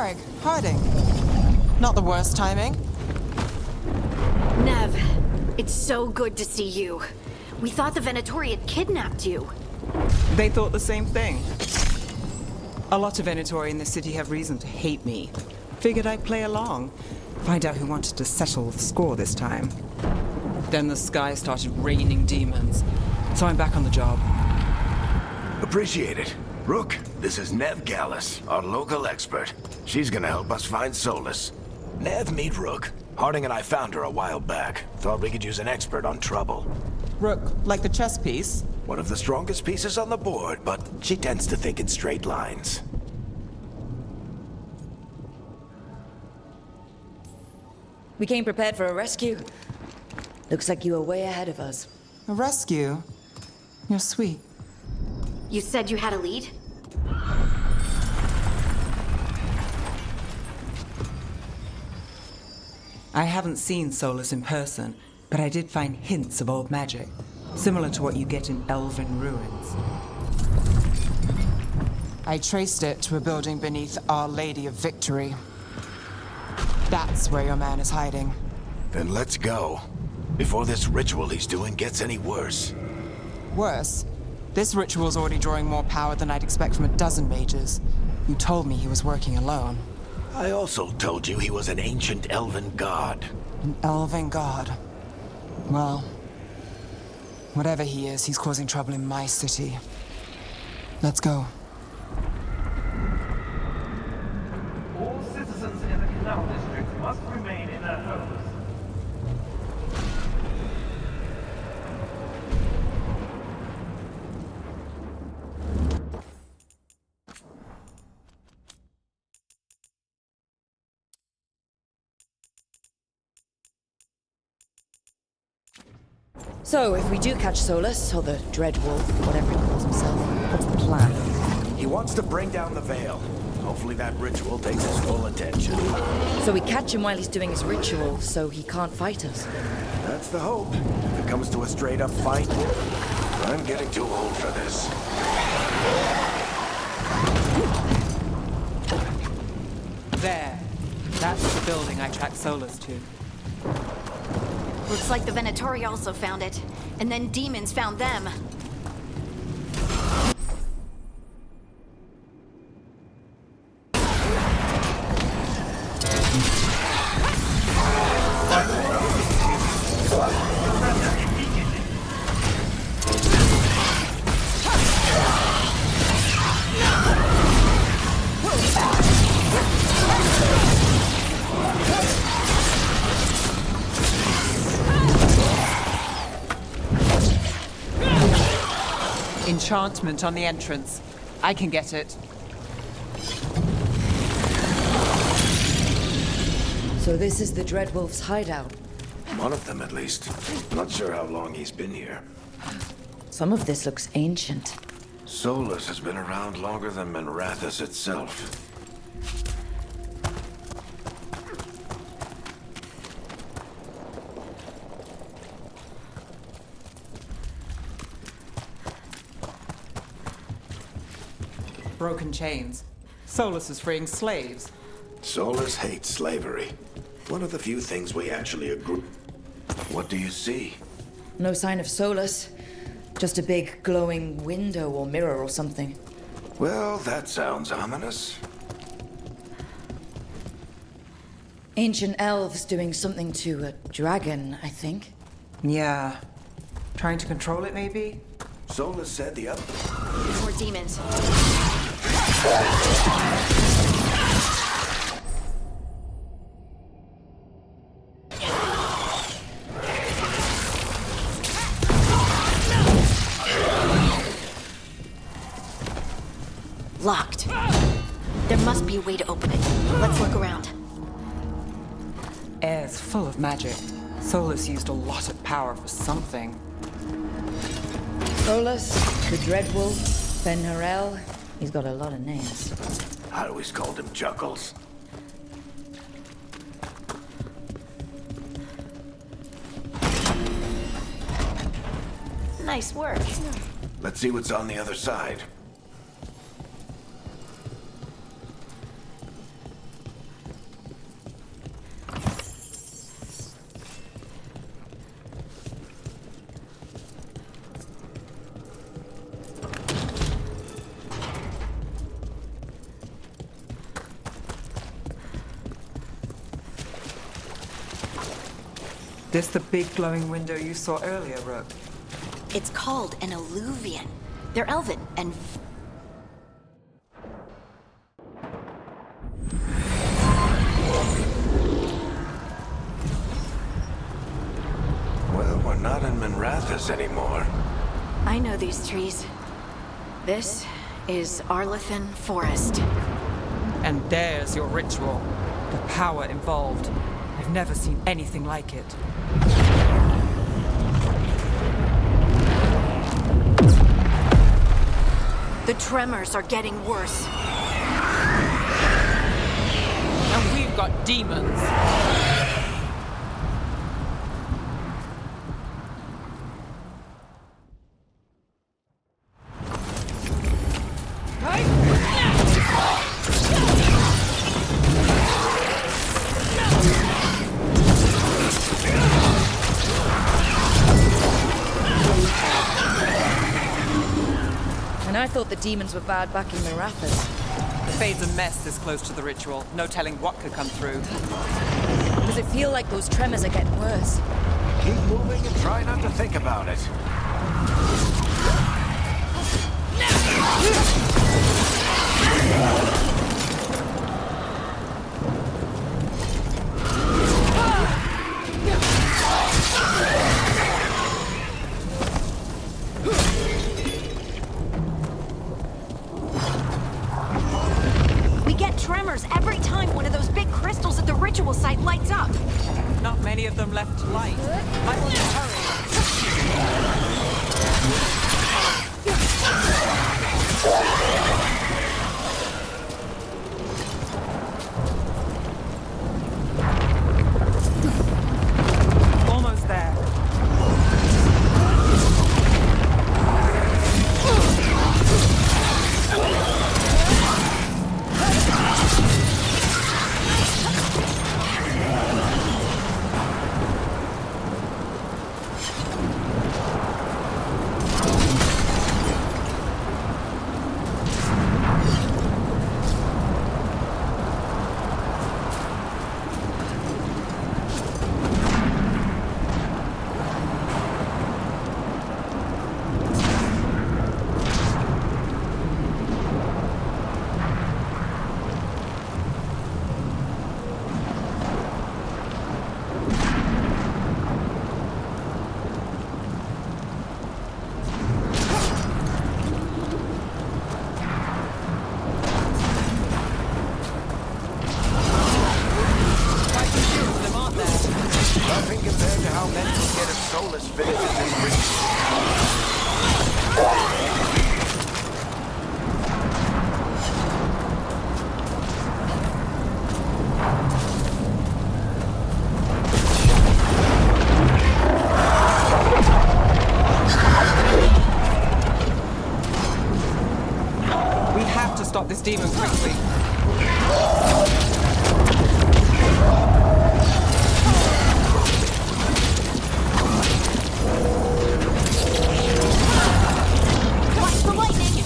Hiding. Not the worst timing. Nev, it's so good to see you. We thought the Venatori had kidnapped you. They thought the same thing. A lot of Venatori in this city have reason to hate me. Figured I'd play along. Find out who wanted to settle the score this time. Then the sky started raining demons. So I'm back on the job. Appreciate it. Rook, this is Nev Gallus, our local expert. She's gonna help us find Solus. Nev, meet Rook. Harding and I found her a while back. Thought we could use an expert on trouble. Rook, like the chess piece? One of the strongest pieces on the board, but she tends to think in straight lines. We came prepared for a rescue. Looks like you were way ahead of us. A rescue? You're sweet. You said you had a lead? I haven't seen Solus in person, but I did find hints of old magic, similar to what you get in elven ruins. I traced it to a building beneath Our Lady of Victory. That's where your man is hiding. Then let's go. Before this ritual he's doing gets any worse. Worse, this ritual's already drawing more power than I'd expect from a dozen mages. You told me he was working alone. I also told you he was an ancient elven god. An elven god. Well, whatever he is, he's causing trouble in my city. Let's go. All citizens in the Canal District must remain in their homes. So, if we do catch Solus, or the Dreadwolf, whatever he calls himself, what's the plan? He wants to bring down the veil. Hopefully that ritual takes his full attention. So we catch him while he's doing his ritual, so he can't fight us. That's the hope. If it comes to a straight-up fight, I'm getting too old for this. There. That's the building I tracked Solus to. Looks like the Venatori also found it. And then demons found them. Enchantment on the entrance. I can get it. So this is the Dreadwolf's hideout. One of them, at least. Not sure how long he's been here. Some of this looks ancient. Solus has been around longer than Manrathus itself. Broken chains. Solus is freeing slaves. Solus hates slavery. One of the few things we actually agree. What do you see? No sign of Solus. Just a big glowing window or mirror or something. Well, that sounds ominous. Ancient elves doing something to a dragon, I think. Yeah. Trying to control it, maybe? Solus said the other... More demons. Locked. There must be a way to open it. Let's look around. Air's full of magic. Solus used a lot of power for something. Solus, the Dreadwolf, Fen'Harel. He's got a lot of names. I always called him Chuckles. Nice work. Let's see what's on the other side. This the big glowing window you saw earlier, Rook? It's called an alluvian. They're elven and... Well, we're not in Minrathous anymore. I know these trees. This is Arlethan Forest. And there's your ritual. The power involved. I've never seen anything like it. The tremors are getting worse. And we've got demons. And I thought the demons were bad back in Minrathous. The Fade's a mess this close to the ritual. No telling what could come through. Does it feel like those tremors are getting worse? Keep moving and try not to think about it. We get tremors every time one of those big crystals at the ritual site lights up. Not many of them left to light. Might want to hurry. Almost there. Nothing compared to how men can get a soulless finishes this ritual. We have to stop this demon quickly. Watch the lightning!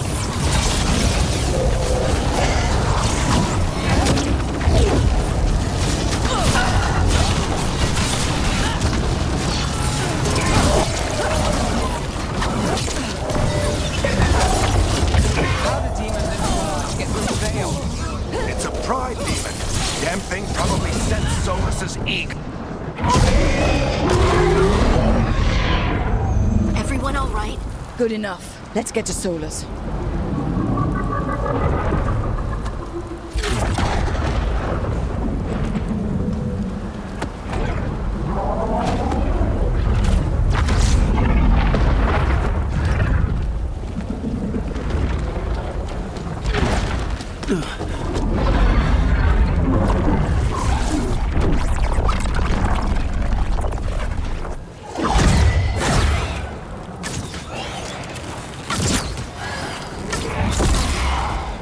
How do demons in the get through the veil? It's a pride demon. Damn thing probably sensed Solus's ego. Everyone all right? Good enough. Let's get to Solus.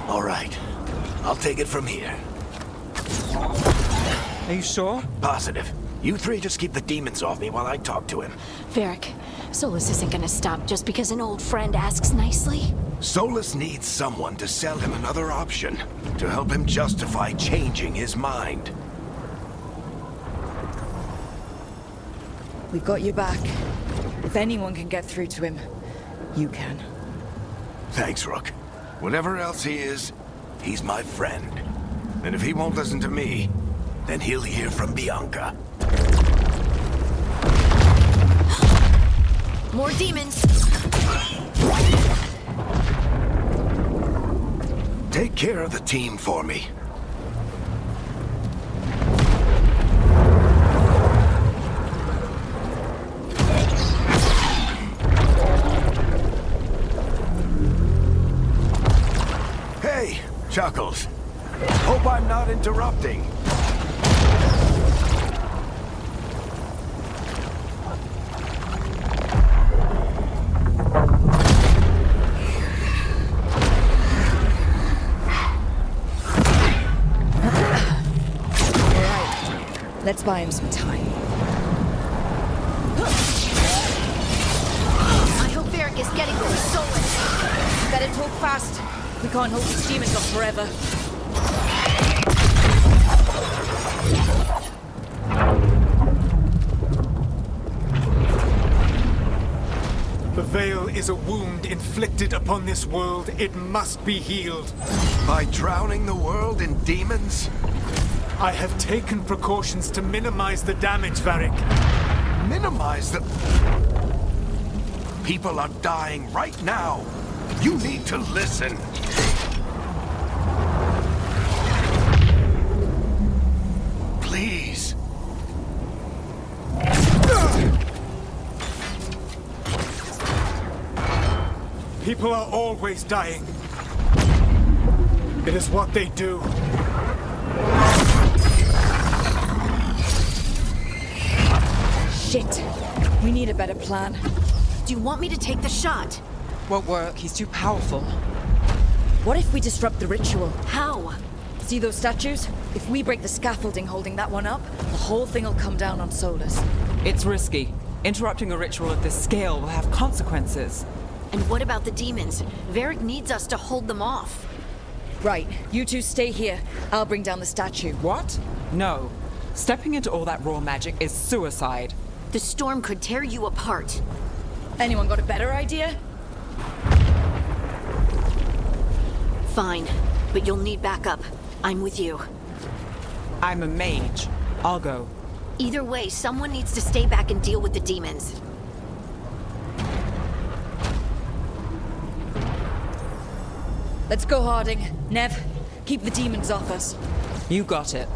All right. I'll take it from here. Are you sure? Positive. You three just keep the demons off me while I talk to him. Varric, Solus isn't gonna stop just because an old friend asks nicely. Solus needs someone to sell him another option, to help him justify changing his mind. We've got you back. If anyone can get through to him, you can. Thanks, Rook. Whatever else he is, he's my friend. And if he won't listen to me, then he'll hear from Bianca. More demons! Take care of the team for me. Hey, Chuckles. Hope I'm not interrupting. Let's buy him some time. I hope Varric is getting those soulless. Better talk fast. We can't hold these demons off forever. The Veil is a wound inflicted upon this world. It must be healed. By drowning the world in demons? I have taken precautions to minimize the damage, Varric. Minimize the... People are dying right now. You need to listen. Please. People are always dying. It is what they do. Shit. We need a better plan. Do you want me to take the shot? Won't work. He's too powerful. What if we disrupt the ritual? How? See those statues? If we break the scaffolding holding that one up, the whole thing will come down on Solus. It's risky. Interrupting a ritual of this scale will have consequences. And what about the demons? Varric needs us to hold them off. Right, you two stay here. I'll bring down the statue. What? No. Stepping into all that raw magic is suicide. The storm could tear you apart. Anyone got a better idea? Fine, but you'll need backup. I'm with you. I'm a mage. I'll go. Either way, someone needs to stay back and deal with the demons. Let's go, Harding. Nev, keep the demons off us. You got it.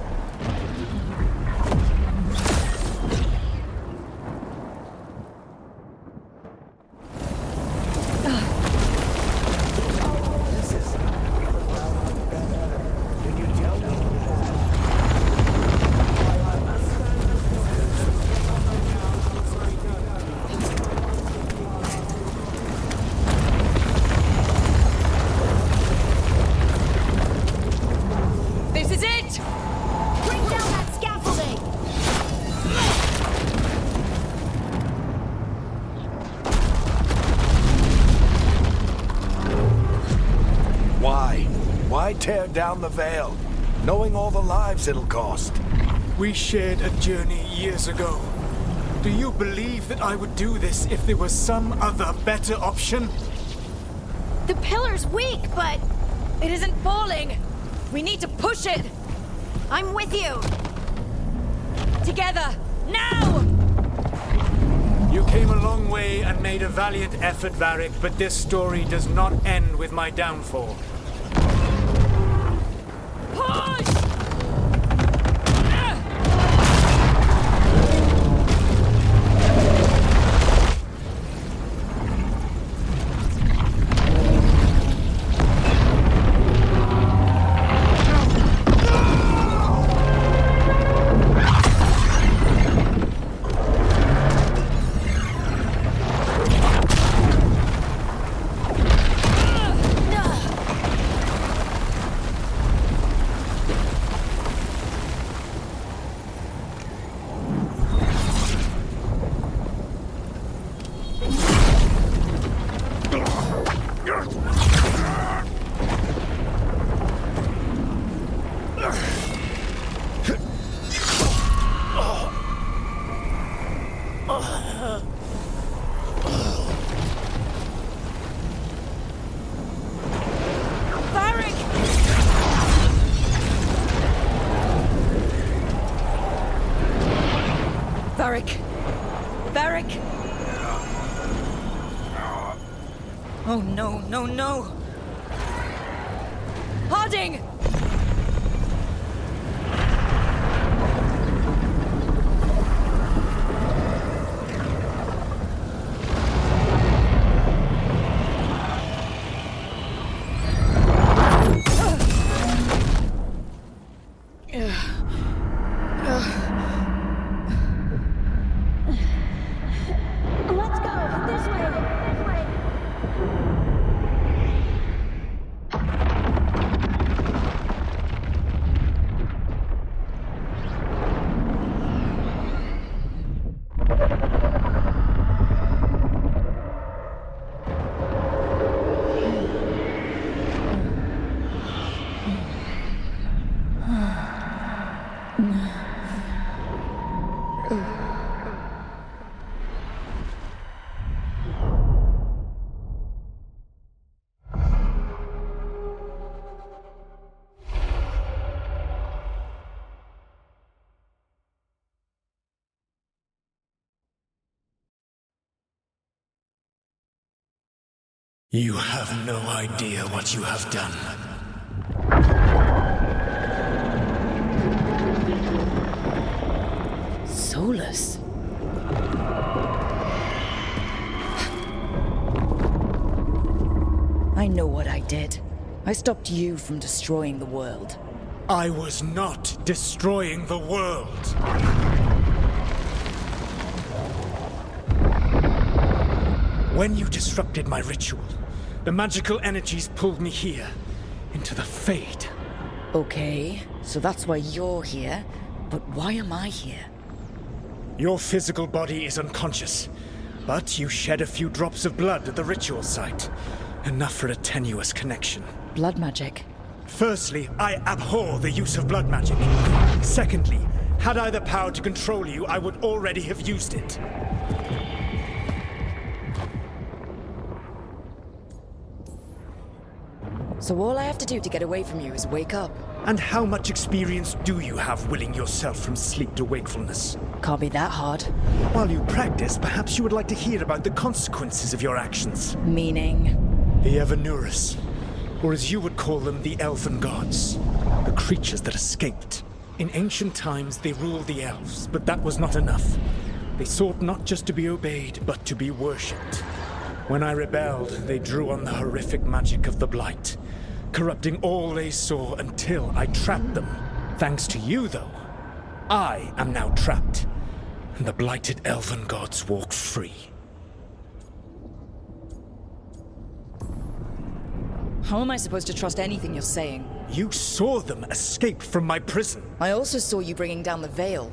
This is it! Bring down that scaffolding! Why? Why tear down the Veil, knowing all the lives it'll cost? We shared a journey years ago. Do you believe that I would do this if there was some other better option? The pillar's weak, but It isn't falling! We need to push it! I'm with you! Together! Now! You came a long way and made a valiant effort, Varric, but this story does not end with my downfall. Push! Varric! Varric! Oh no, no, no! Harding! Let's go! This way! This way! You have no idea what you have done. Solus? I know what I did. I stopped you from destroying the world. I was not destroying the world. When you disrupted my ritual, the magical energies pulled me here, into the Fade. Okay, so that's why you're here. But why am I here? Your physical body is unconscious, but you shed a few drops of blood at the ritual site. Enough for a tenuous connection. Blood magic. Firstly, I abhor the use of blood magic. Secondly, had I the power to control you, I would already have used it. So all I have to do to get away from you is wake up. And how much experience do you have willing yourself from sleep to wakefulness? Can't be that hard. While you practice, perhaps you would like to hear about the consequences of your actions. Meaning? The Evanurus, or as you would call them, the Elven Gods. The creatures that escaped. In ancient times, they ruled the elves, but that was not enough. They sought not just to be obeyed, but to be worshipped. When I rebelled, they drew on the horrific magic of the Blight, corrupting all they saw until I trapped them. Thanks to you, though, I am now trapped, and the blighted Elven Gods walk free. How am I supposed to trust anything you're saying? You saw them escape from my prison. I also saw you bringing down the veil.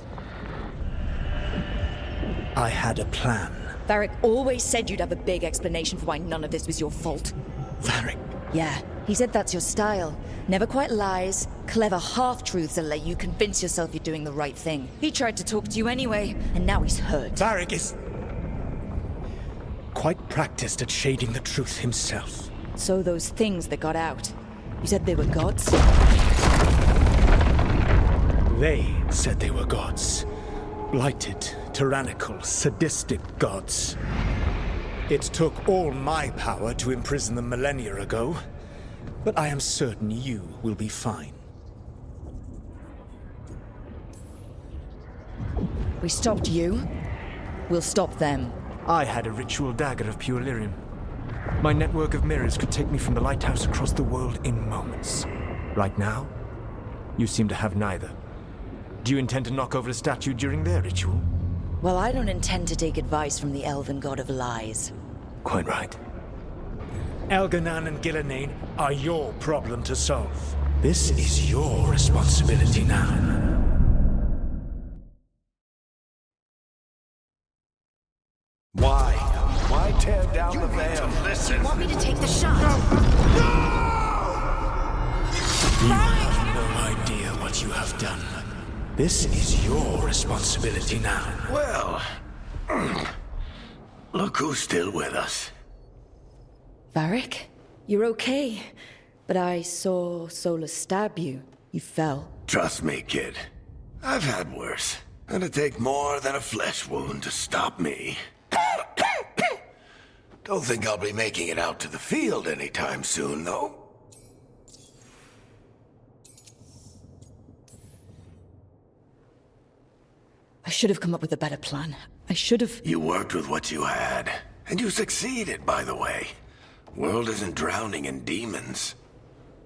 I had a plan. Varric always said you'd have a big explanation for why none of this was your fault. Varric. Yeah, he said that's your style. Never quite lies, clever half-truths that let you convince yourself you're doing the right thing. He tried to talk to you anyway, and now he's hurt. Varric is quite practiced at shading the truth himself. So those things that got out, you said they were gods? They said they were gods. Blighted, tyrannical, sadistic gods. It took all my power to imprison them millennia ago, but I am certain you will be fine. We stopped you. We'll stop them. I had a ritual dagger of pure lyrium. My network of mirrors could take me from the lighthouse across the world in moments. Right now, you seem to have neither. Do you intend to knock over a statue during their ritual? Well, I don't intend to take advice from the Elven God of Lies. Quite right. Elganan and Gillenane are your problem to solve. This is your responsibility now. Why tear down the veil? Listen. Want me to take the shot? You have no idea what you have done. This is your responsibility now. Well, look who's still with us. Varric, you're okay. But I saw Solus stab you. You fell. Trust me, kid. I've had worse. Gonna take more than a flesh wound to stop me. Don't think I'll be making it out to the field anytime soon, though. I should have come up with a better plan. I should have... You worked with what you had. And you succeeded, by the way. World isn't drowning in demons.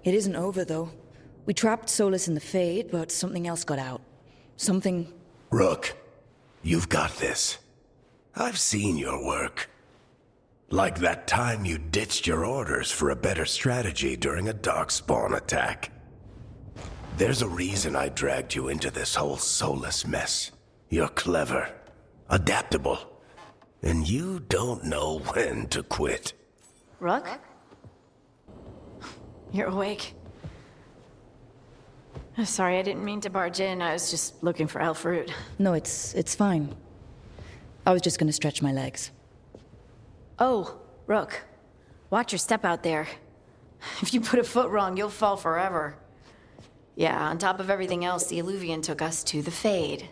It isn't over, though. We trapped Solus in the Fade, but something else got out. Something... Rook, you've got this. I've seen your work. Like that time you ditched your orders for a better strategy during a darkspawn attack. There's a reason I dragged you into this whole Solus mess. You're clever, adaptable, and you don't know when to quit. Rook? You're awake. Sorry, I didn't mean to barge in. I was just looking for elf fruit. No, it's fine. I was just gonna stretch my legs. Oh, Rook. Watch your step out there. If you put a foot wrong, you'll fall forever. Yeah, on top of everything else, the Illuvian took us to the Fade.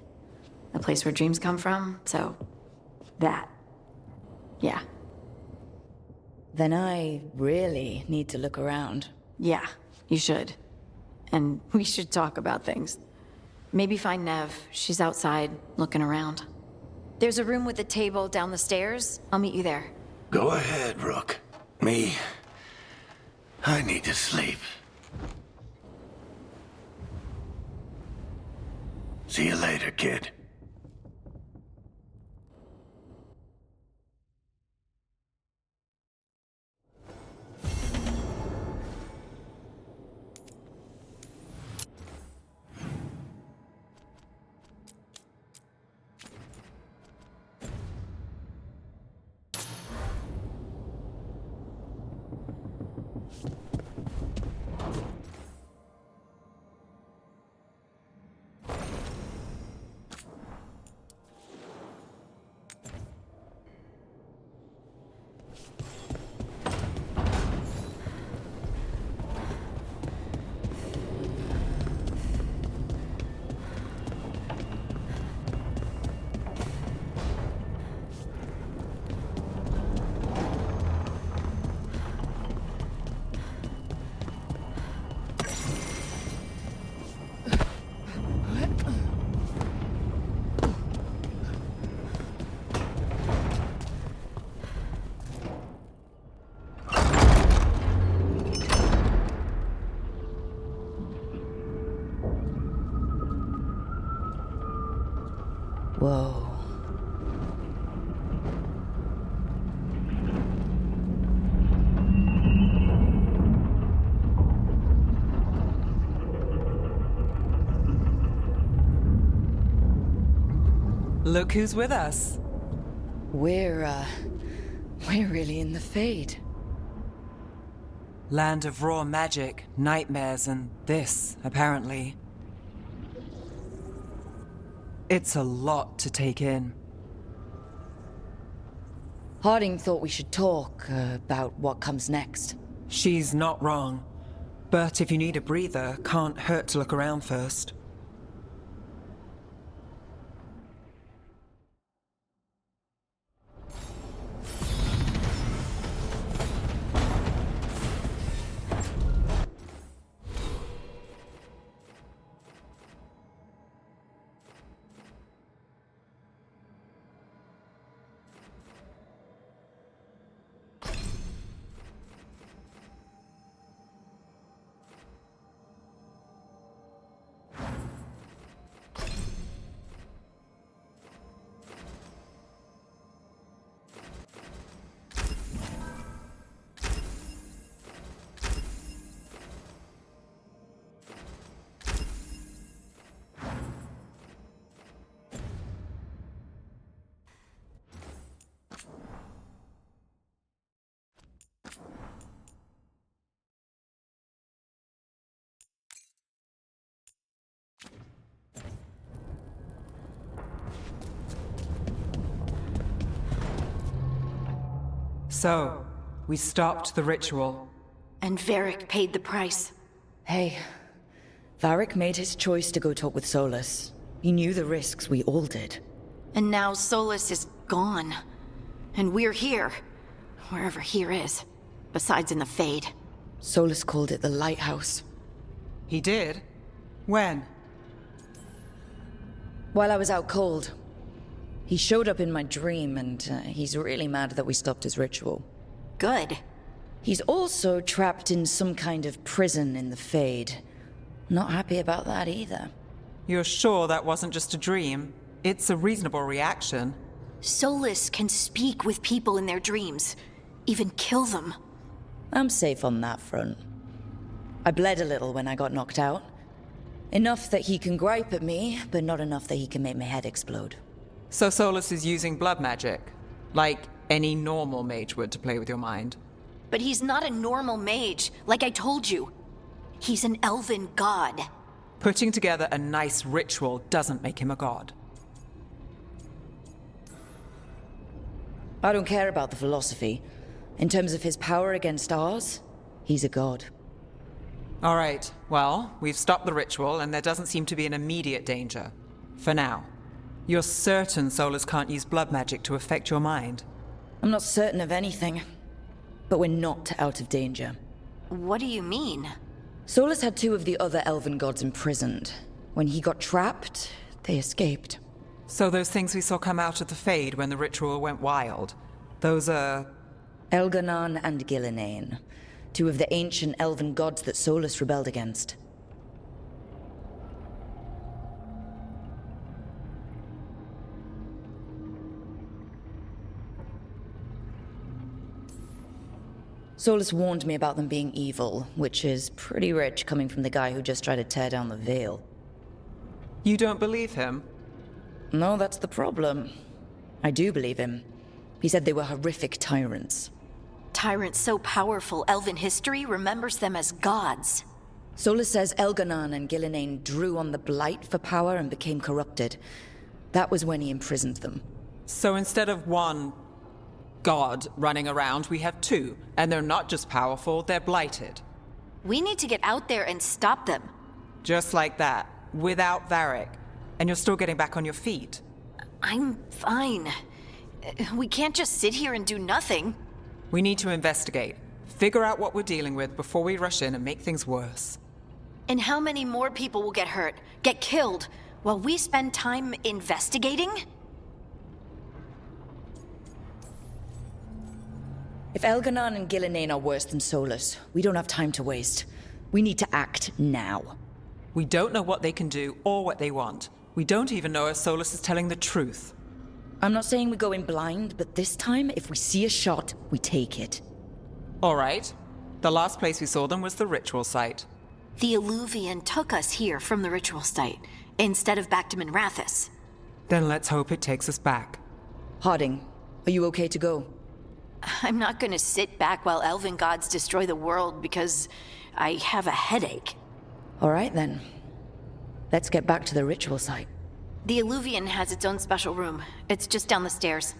The place where dreams come from, so... that. Yeah. Then I really need to look around. Yeah, you should. And we should talk about things. Maybe find Nev. She's outside, looking around. There's a room with a table down the stairs. I'll meet you there. Go ahead, Rook. I need to sleep. See you later, kid. Whoa. Look who's with us. We're really in the Fade. Land of raw magic, nightmares, and this, apparently. It's a lot to take in. Harding thought we should talk about what comes next. She's not wrong. But if you need a breather, can't hurt to look around first. So, we stopped the ritual. And Varric paid the price. Hey, Varric made his choice to go talk with Solus. He knew the risks, we all did. And now Solus is gone. And we're here. Wherever here is. Besides in the Fade. Solus called it the Lighthouse. He did? When? While I was out cold. He showed up in my dream, and he's really mad that we stopped his ritual. Good. He's also trapped in some kind of prison in the Fade. Not happy about that either. You're sure that wasn't just a dream? It's a reasonable reaction. Solus can speak with people in their dreams. Even kill them. I'm safe on that front. I bled a little when I got knocked out. Enough that he can gripe at me, but not enough that he can make my head explode. So Solus is using blood magic, like any normal mage would to play with your mind. But he's not a normal mage, like I told you. He's an elven god. Putting together a nice ritual doesn't make him a god. I don't care about the philosophy. In terms of his power against ours, he's a god. All right, well, we've stopped the ritual and there doesn't seem to be an immediate danger. For now. You're certain Solus can't use blood magic to affect your mind? I'm not certain of anything, but we're not out of danger. What do you mean? Solus had two of the other elven gods imprisoned. When he got trapped, they escaped. So those things we saw come out of the Fade when the ritual went wild, those are... Elganon and Gillinane, two of the ancient elven gods that Solus rebelled against. Solus warned me about them being evil, which is pretty rich coming from the guy who just tried to tear down the Veil. You don't believe him? No, that's the problem. I do believe him. He said they were horrific tyrants. Tyrants so powerful, elven history remembers them as gods. Solus says Elganon and Gillinane drew on the Blight for power and became corrupted. That was when he imprisoned them. So instead of one god running around, we have two. And they're not just powerful, they're blighted. We need to get out there and stop them. Just like that, without Varric. And you're still getting back on your feet. I'm fine. We can't just sit here and do nothing. We need to investigate. Figure out what we're dealing with before we rush in and make things worse. And how many more people will get hurt, get killed, while we spend time investigating? If Elganon and Gillinane are worse than Solus, we don't have time to waste. We need to act now. We don't know what they can do or what they want. We don't even know if Solus is telling the truth. I'm not saying we go in blind, but this time, if we see a shot, we take it. All right. The last place we saw them was the ritual site. The Illuvian took us here from the ritual site, instead of back to Minrathous. Then let's hope it takes us back. Harding, are you okay to go? I'm not gonna sit back while elven gods destroy the world because I have a headache. All right, then. Let's get back to the ritual site. The Illuvian has its own special room. It's just down the stairs.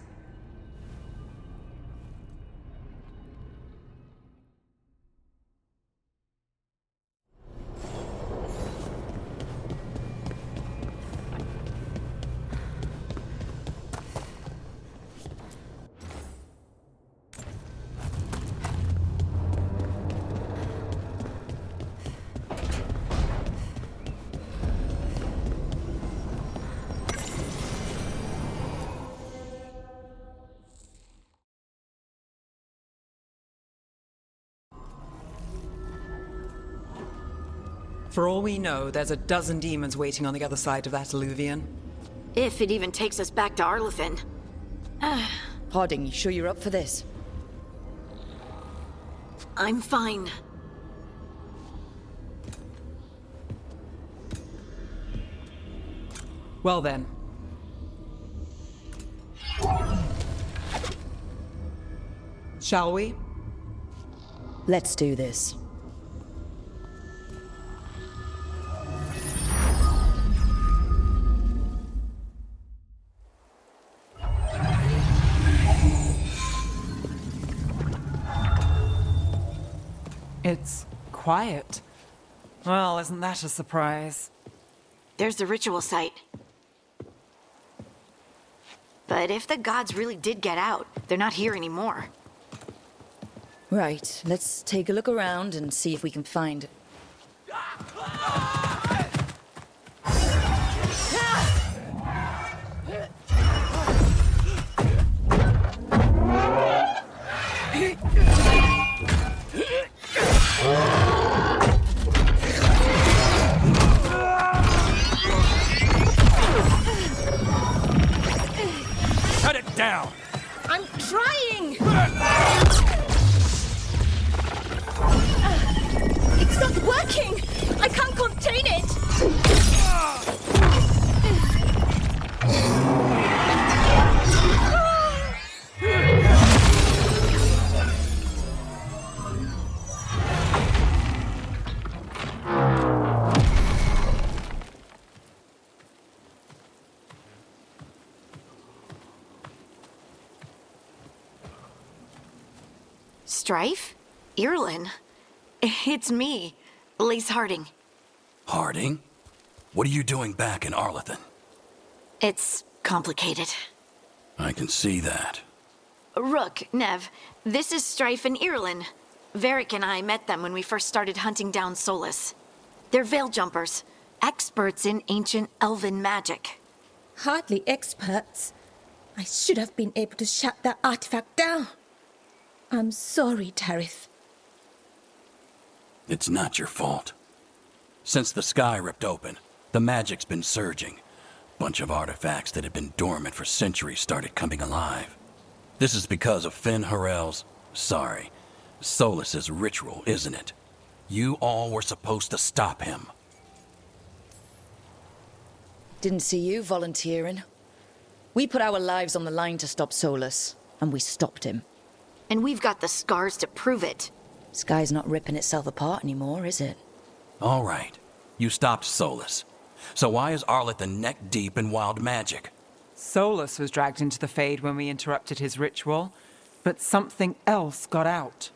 For all we know, there's a dozen demons waiting on the other side of that Illuvian. If it even takes us back to Arlefin. Harding, you sure you're up for this? I'm fine. Well then. Shall we? Let's do this. It's quiet. Well, isn't that a surprise? There's the ritual site. But if the gods really did get out, they're not here anymore. Right, let's take a look around and see if we can find... Cut it down! I'm trying! It's not working! I can't contain it! Strife? Irlin? It's me, Lace Harding. Harding? What are you doing back in Arlington? It's complicated. I can see that. Rook, Nev, this is Strife and Irlin. Varric and I met them when we first started hunting down Solus. They're veil jumpers, experts in ancient elven magic. Hardly experts. I should have been able to shut that artifact down. I'm sorry, Tarith. It's not your fault. Since the sky ripped open, the magic's been surging. Bunch of artifacts that had been dormant for centuries started coming alive. This is because of Finn Harel's, Solus's ritual, isn't it? You all were supposed to stop him. Didn't see you volunteering. We put our lives on the line to stop Solus, and we stopped him. And we've got the scars to prove it. Sky's not ripping itself apart anymore, is it? All right, you stopped Solus. So why is Arlington neck deep in wild magic? Solus was dragged into the Fade when we interrupted his ritual, but something else got out.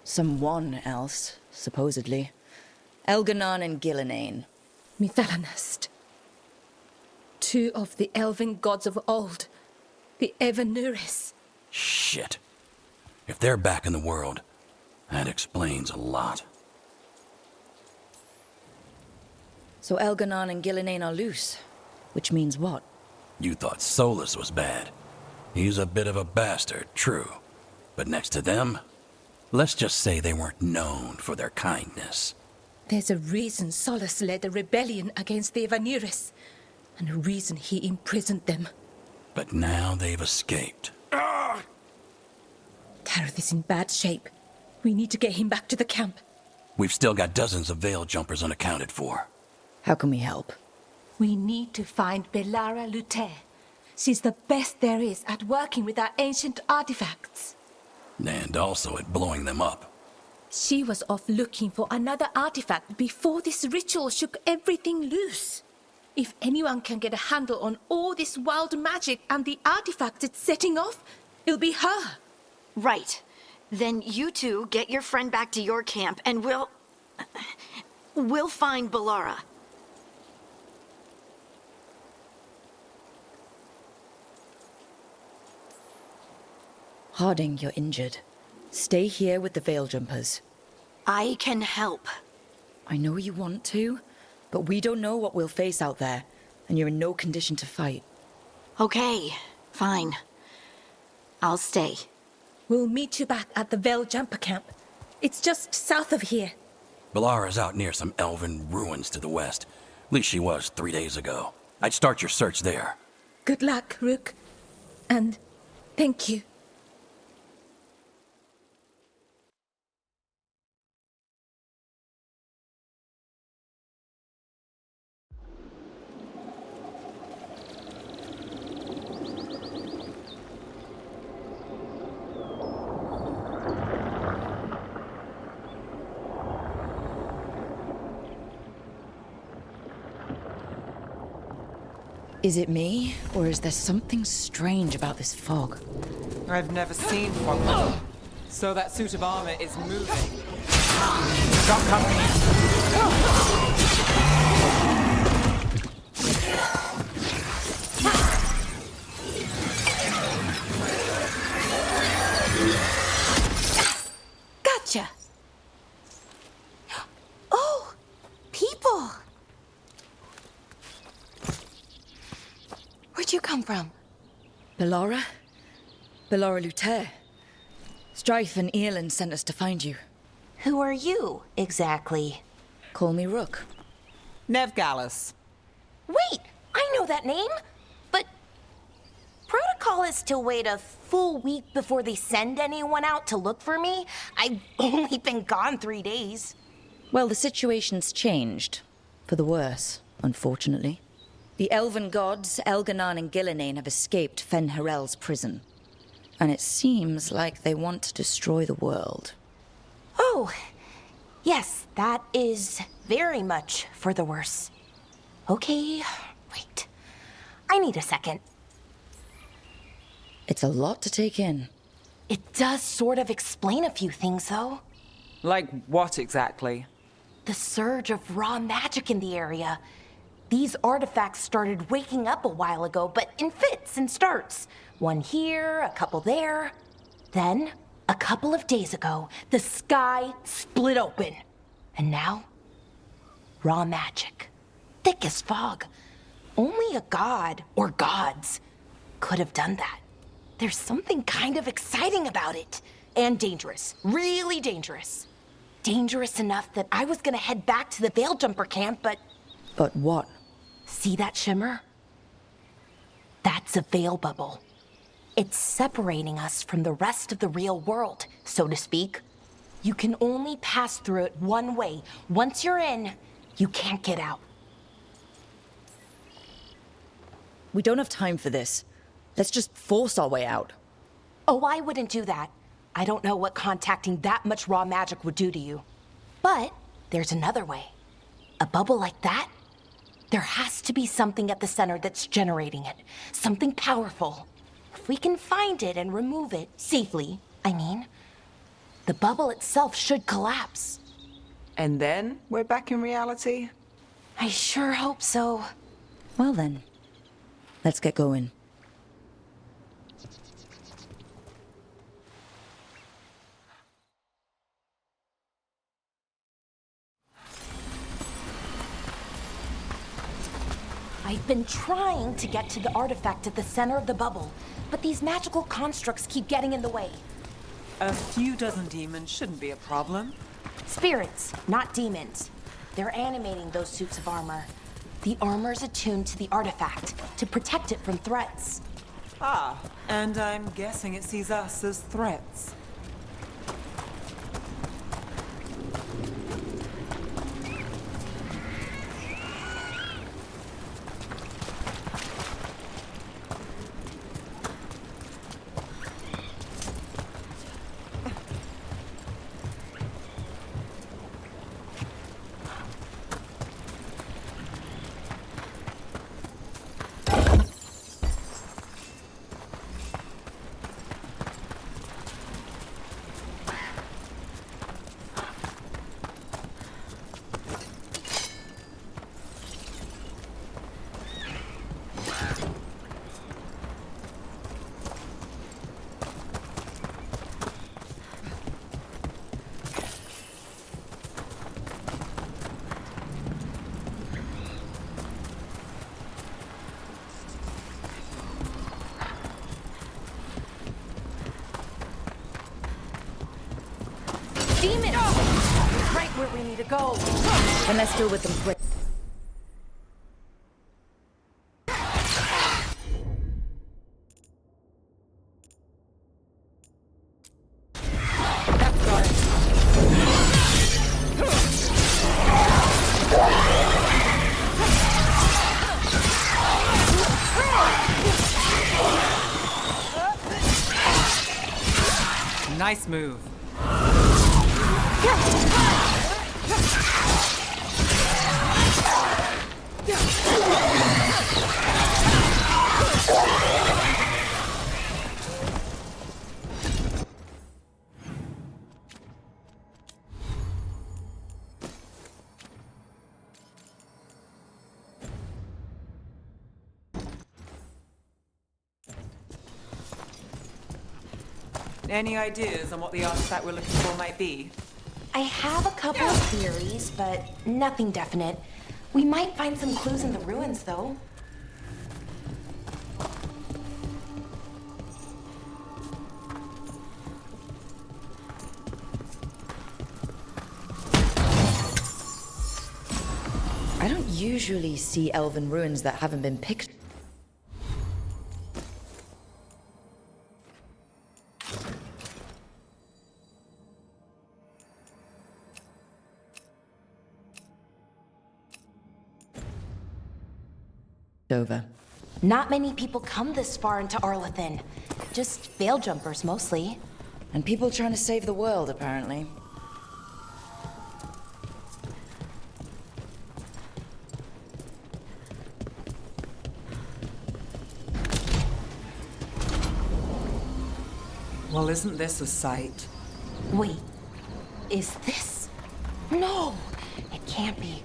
Someone else, supposedly. Elganon and Gillinane. Mithalanast. Two of the elven gods of old. The Evanuris. Shit. If they're back in the world, that explains a lot. So Elganon and Gillinane are loose. Which means what? You thought Solus was bad. He's a bit of a bastard, true. But next to them, let's just say they weren't known for their kindness. There's a reason Solus led a rebellion against the Evanuris, and a reason he imprisoned them. But now they've escaped. Tarith is in bad shape. We need to get him back to the camp. We've still got dozens of veil jumpers unaccounted for. How can we help? We need to find Belara Lute. She's the best there is at working with our ancient artifacts. And also at blowing them up. She was off looking for another artifact before this ritual shook everything loose. If anyone can get a handle on all this wild magic and the artifacts it's setting off, it'll be her. Right. Then you two get your friend back to your camp and we'll find Belara. Harding, you're injured. Stay here with the veil jumpers. I can help. I know you want to, but we don't know what we'll face out there, and you're in no condition to fight. Okay, fine. I'll stay. We'll meet you back at the Veil Jumper camp. It's just south of here. Belara's out near some elven ruins to the west. At least she was 3 days ago. I'd start your search there. Good luck, Rook. And thank you. Is it me, or is there something strange about this fog? I've never seen fog before. So that suit of armor is moving. Got company. come from? Bellara? Bellara Luther. Strife and Earlin sent us to find you. Who are you, exactly? Call me Rook. Nev Gallus. Wait! I know that name! But... protocol is to wait a full week before they send anyone out to look for me? I've only been gone 3 days. Well, the situation's changed. For the worse, unfortunately. The elven gods, Elganan and Gillinane, have escaped Fen Harel's prison. And it seems like they want to destroy the world. Oh, yes, that is very much for the worse. Okay, wait. I need a second. It's a lot to take in. It does sort of explain a few things, though. Like what exactly? The surge of raw magic in the area. These artifacts started waking up a while ago, but in fits and starts. One here, a couple there. Then, a couple of days ago, the sky split open. And now, raw magic. Thick as fog. Only a god, or gods, could have done that. There's something kind of exciting about it. And dangerous. Really dangerous. Dangerous enough that I was gonna head back to the Veil Jumper camp, but... But what? See that shimmer? That's a veil bubble. It's separating us from the rest of the real world, so to speak. You can only pass through it one way. Once you're in, you can't get out. We don't have time for this. Let's just force our way out. Oh, I wouldn't do that. I don't know what contacting that much raw magic would do to you. But there's another way. A bubble like that? There has to be something at the center that's generating it. Something powerful. If we can find it and remove it, safely, I mean, the bubble itself should collapse. And then we're back in reality? I sure hope so. Well then, let's get going. I've been trying to get to the artifact at the center of the bubble, but these magical constructs keep getting in the way. A few dozen demons shouldn't be a problem. Spirits, not demons. They're animating those suits of armor. The armor's attuned to the artifact to protect it from threats. Ah, and I'm guessing it sees us as threats. Demon! Right where we need to go. Then let's deal with them quick. Nice move. Any ideas on what the artifact we're looking for might be? I have a couple of theories, but nothing definite. We might find some clues in the ruins, though. usually see elven ruins that haven't been picked. Over. Not many people come this far into Arlathan. Just veil jumpers, mostly. And people trying to save the world, apparently. Well, isn't this a sight? Wait, is this? No, it can't be.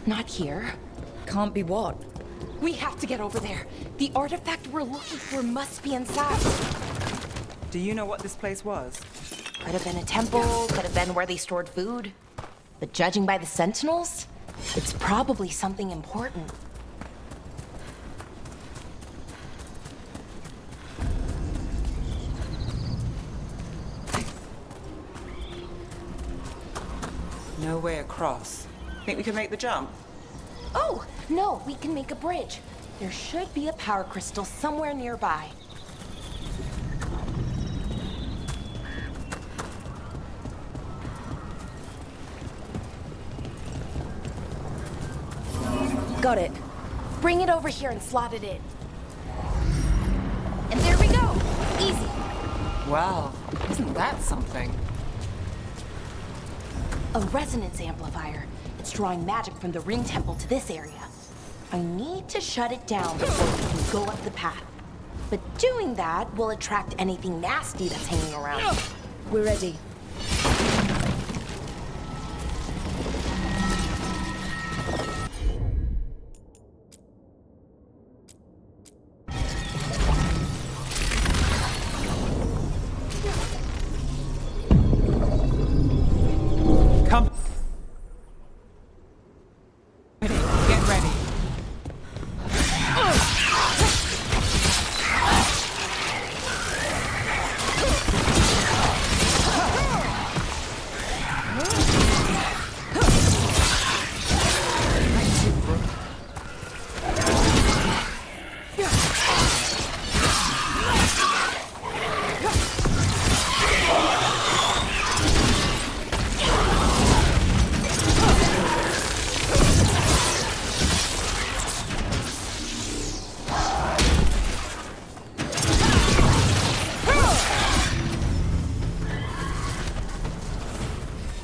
Not here. Can't be what? We have to get over there. The artifact we're looking for must be inside. Do you know what this place was? Could have been a temple, could have been where they stored food. But judging by the sentinels, it's probably something important. No way across. Think we can make the jump? Oh, no, we can make a bridge. There should be a power crystal somewhere nearby. Got it. Bring it over here and slot it in. And there we go. Easy. Wow, isn't that something? A resonance amplifier. It's drawing magic from the ring temple to this area. I need to shut it down before we can go up the path. But doing that will attract anything nasty that's hanging around. We're ready. Come. Get ready.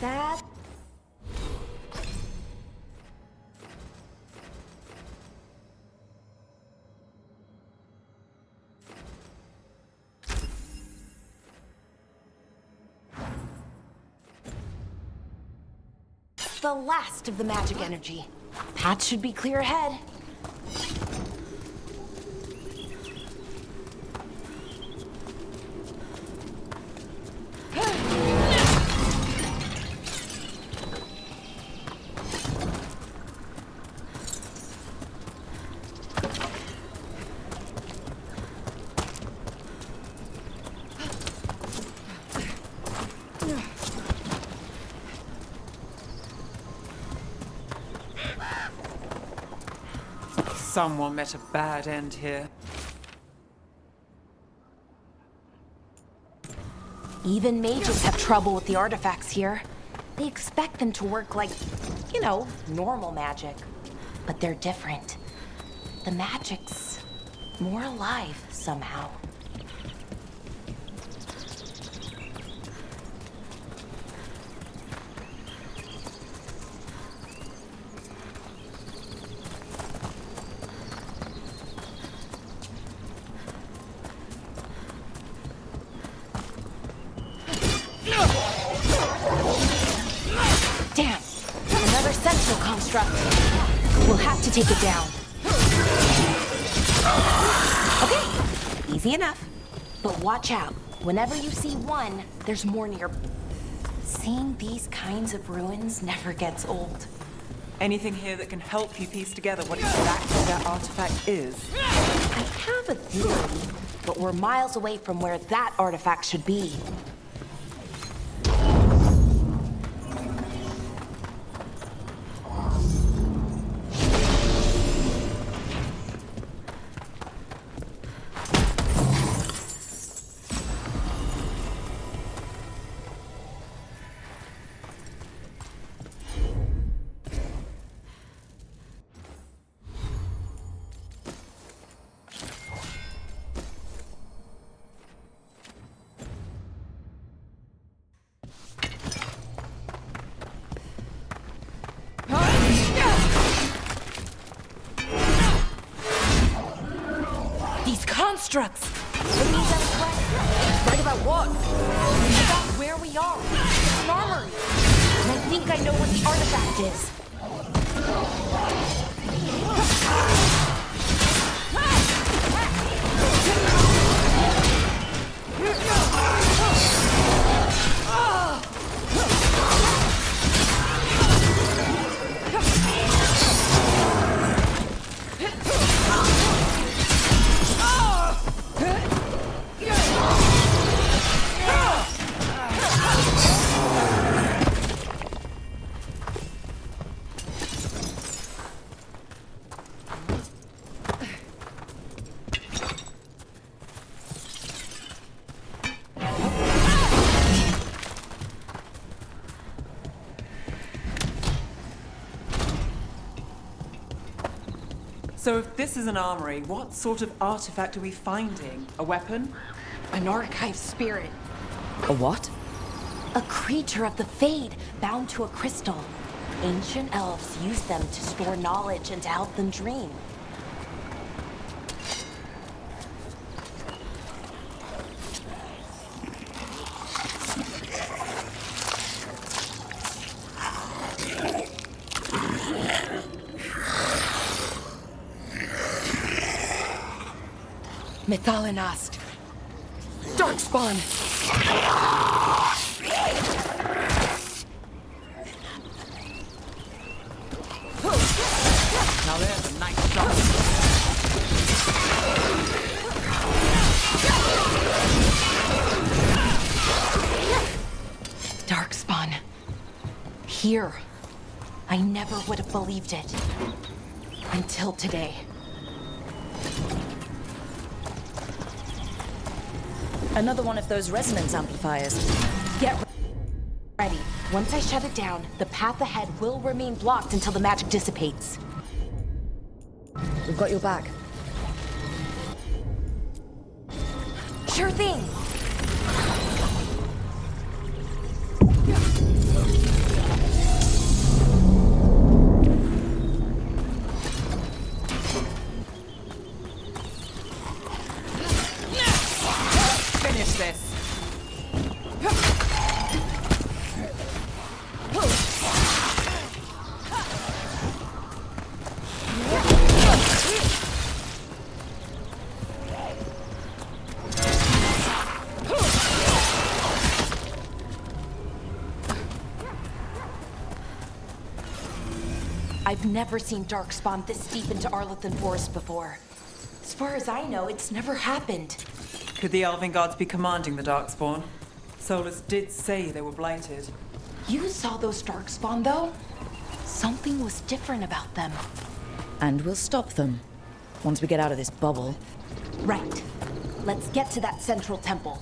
That... The last of the magic energy. Path should be clear ahead. Someone met a bad end here. Even mages have trouble with the artifacts here. They expect them to work like, you know, normal magic. But they're different. The magic's more alive somehow. Damn! Another sentinel construct. We'll have to take it down. Okay, easy enough. But watch out. Whenever you see one, there's more near. Seeing these kinds of ruins never gets old. Anything here that can help you piece together what exactly that artifact is? I have a theory, but we're miles away from where that artifact should be. constructs. It means I was right. Right about what? About where we are. It's an armory. And I think I know what the artifact is. So if this is an armory, what sort of artifact are we finding? A weapon? An archive spirit. A what? A creature of the Fade, bound to a crystal. Ancient elves used them to store knowledge and to help them dream. Methalinast. Darkspawn. Now there's a nice shot. Darkspawn. Here. I never would have believed it. Until today. Another one of those resonance amplifiers. Get ready. Once I shut it down, the path ahead will remain blocked until the magic dissipates. We've got your back. Sure thing. Finish this. I've never seen Darkspawn this deep into Arlethan Forest before. As far as I know, it's never happened. Could the Elven Gods be commanding the Darkspawn? Solus did say they were blighted. You saw those Darkspawn, though? Something was different about them. And we'll stop them. Once we get out of this bubble. Right. Let's get to that central temple.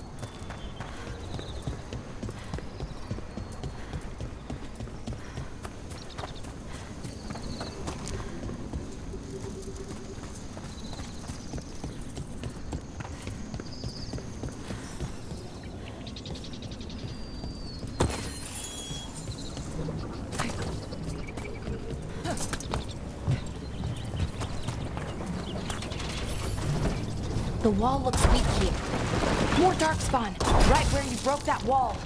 The wall looks weak here. More Darkspawn, right where you broke that wall.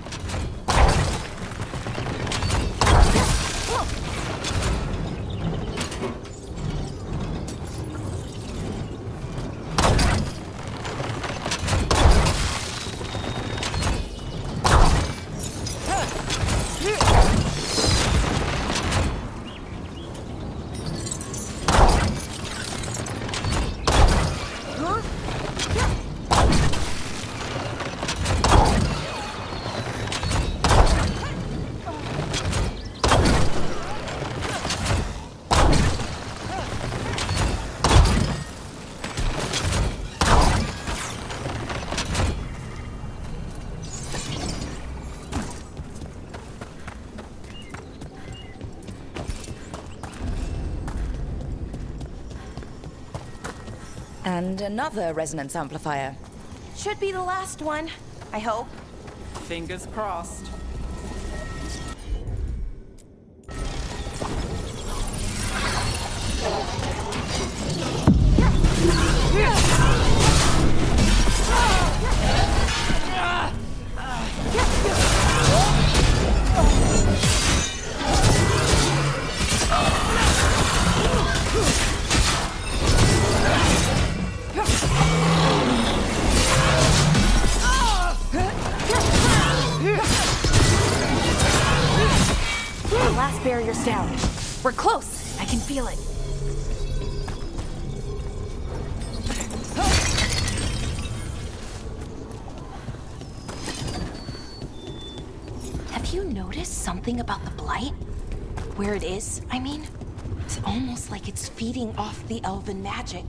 And another resonance amplifier. Should be the last one, I hope. Fingers crossed. Almost down. We're close. I can feel it. Have you noticed something about the blight? Where it is, I mean? It's almost like it's feeding off the elven magic.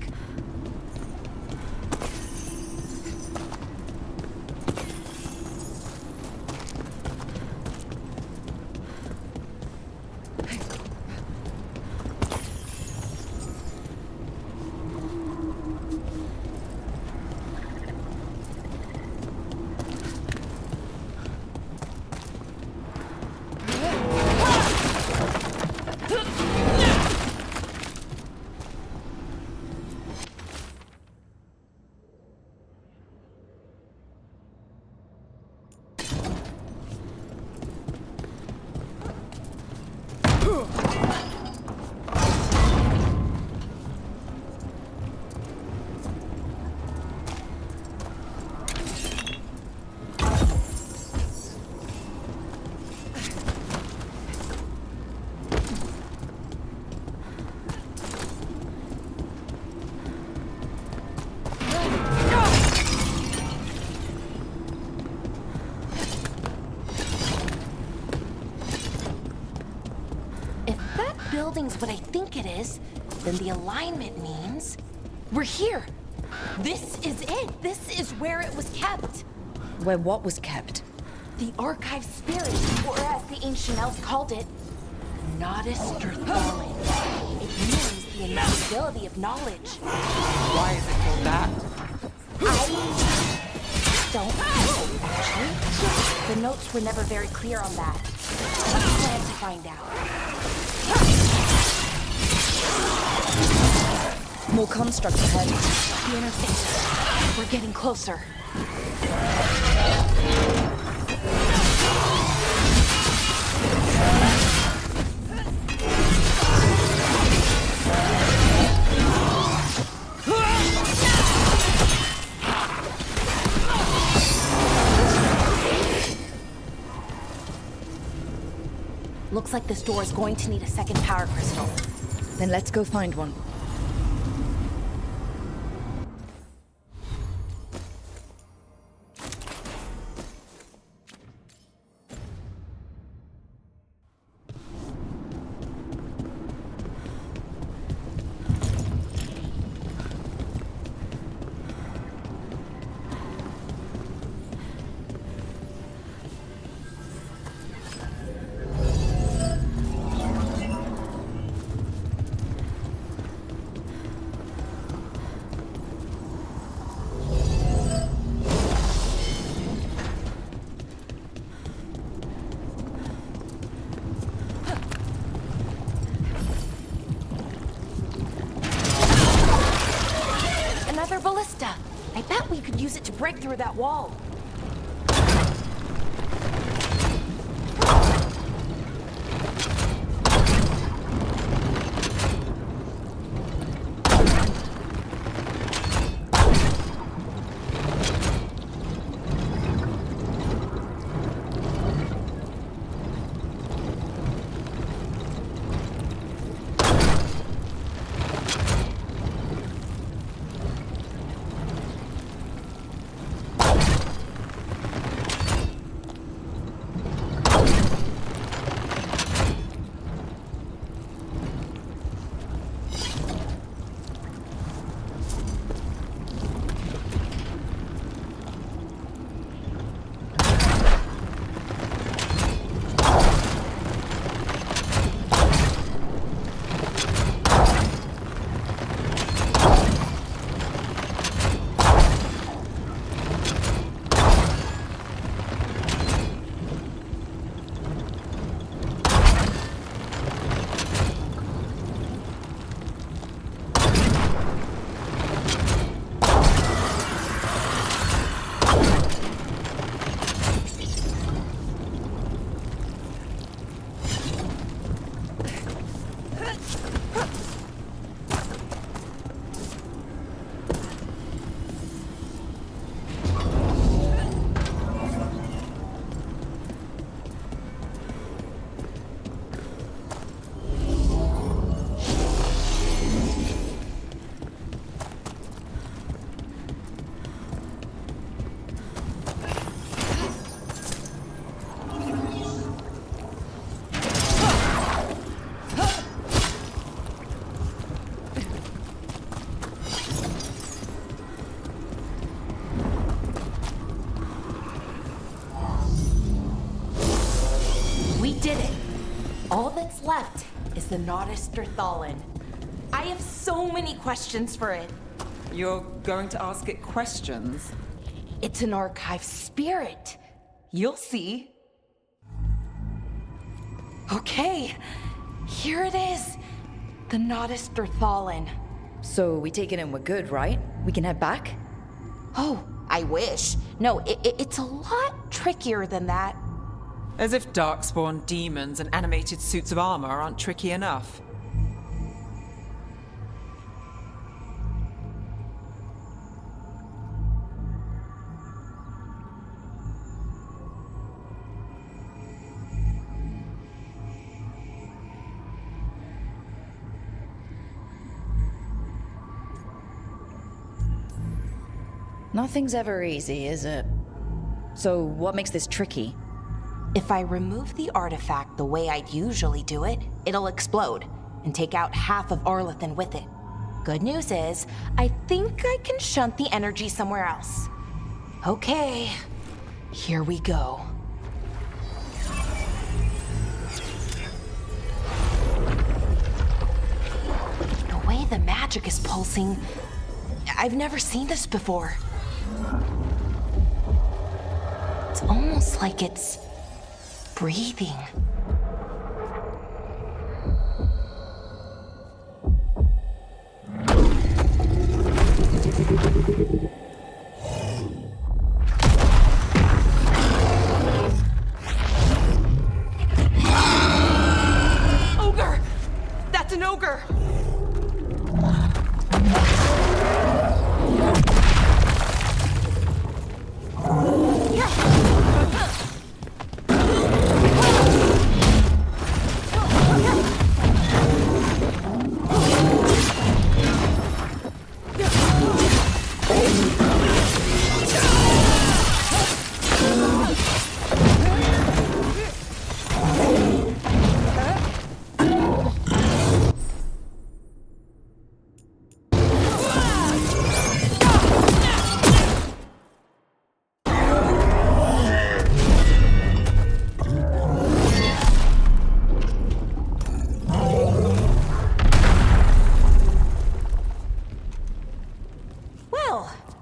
Building's what I think it is, then the alignment means we're here. This is it. This is where it was kept. Where what was kept? The archive spirit, or as the ancient elves called it, Nodus Tertholin. It means the inevitability of knowledge. Why is it called that? I don't know, actually. The notes were never very clear on that. I plan to find out. More constructs ahead. The intersection. We're getting closer. Looks like this door is going to need a second power crystal. Then let's go find one. Ballista. I bet we could use it to break through that wall. that's left is the Nodus Derthalin. I have so many questions for it. You're going to ask it questions? It's an archive spirit. You'll see. Okay, here it is. The Nodus Derthalin. So we take it and we're good, right? We can head back? Oh, I wish. No, it's a lot trickier than that. As if darkspawn demons and animated suits of armor aren't tricky enough. Nothing's ever easy, is it? So what makes this tricky? If I remove the artifact the way I'd usually do it, it'll explode and take out half of Arlethan with it. Good news is, I think I can shunt the energy somewhere else. Okay, here we go. The way the magic is pulsing, I've never seen this before. It's almost like it's breathing. Ogre! That's an ogre!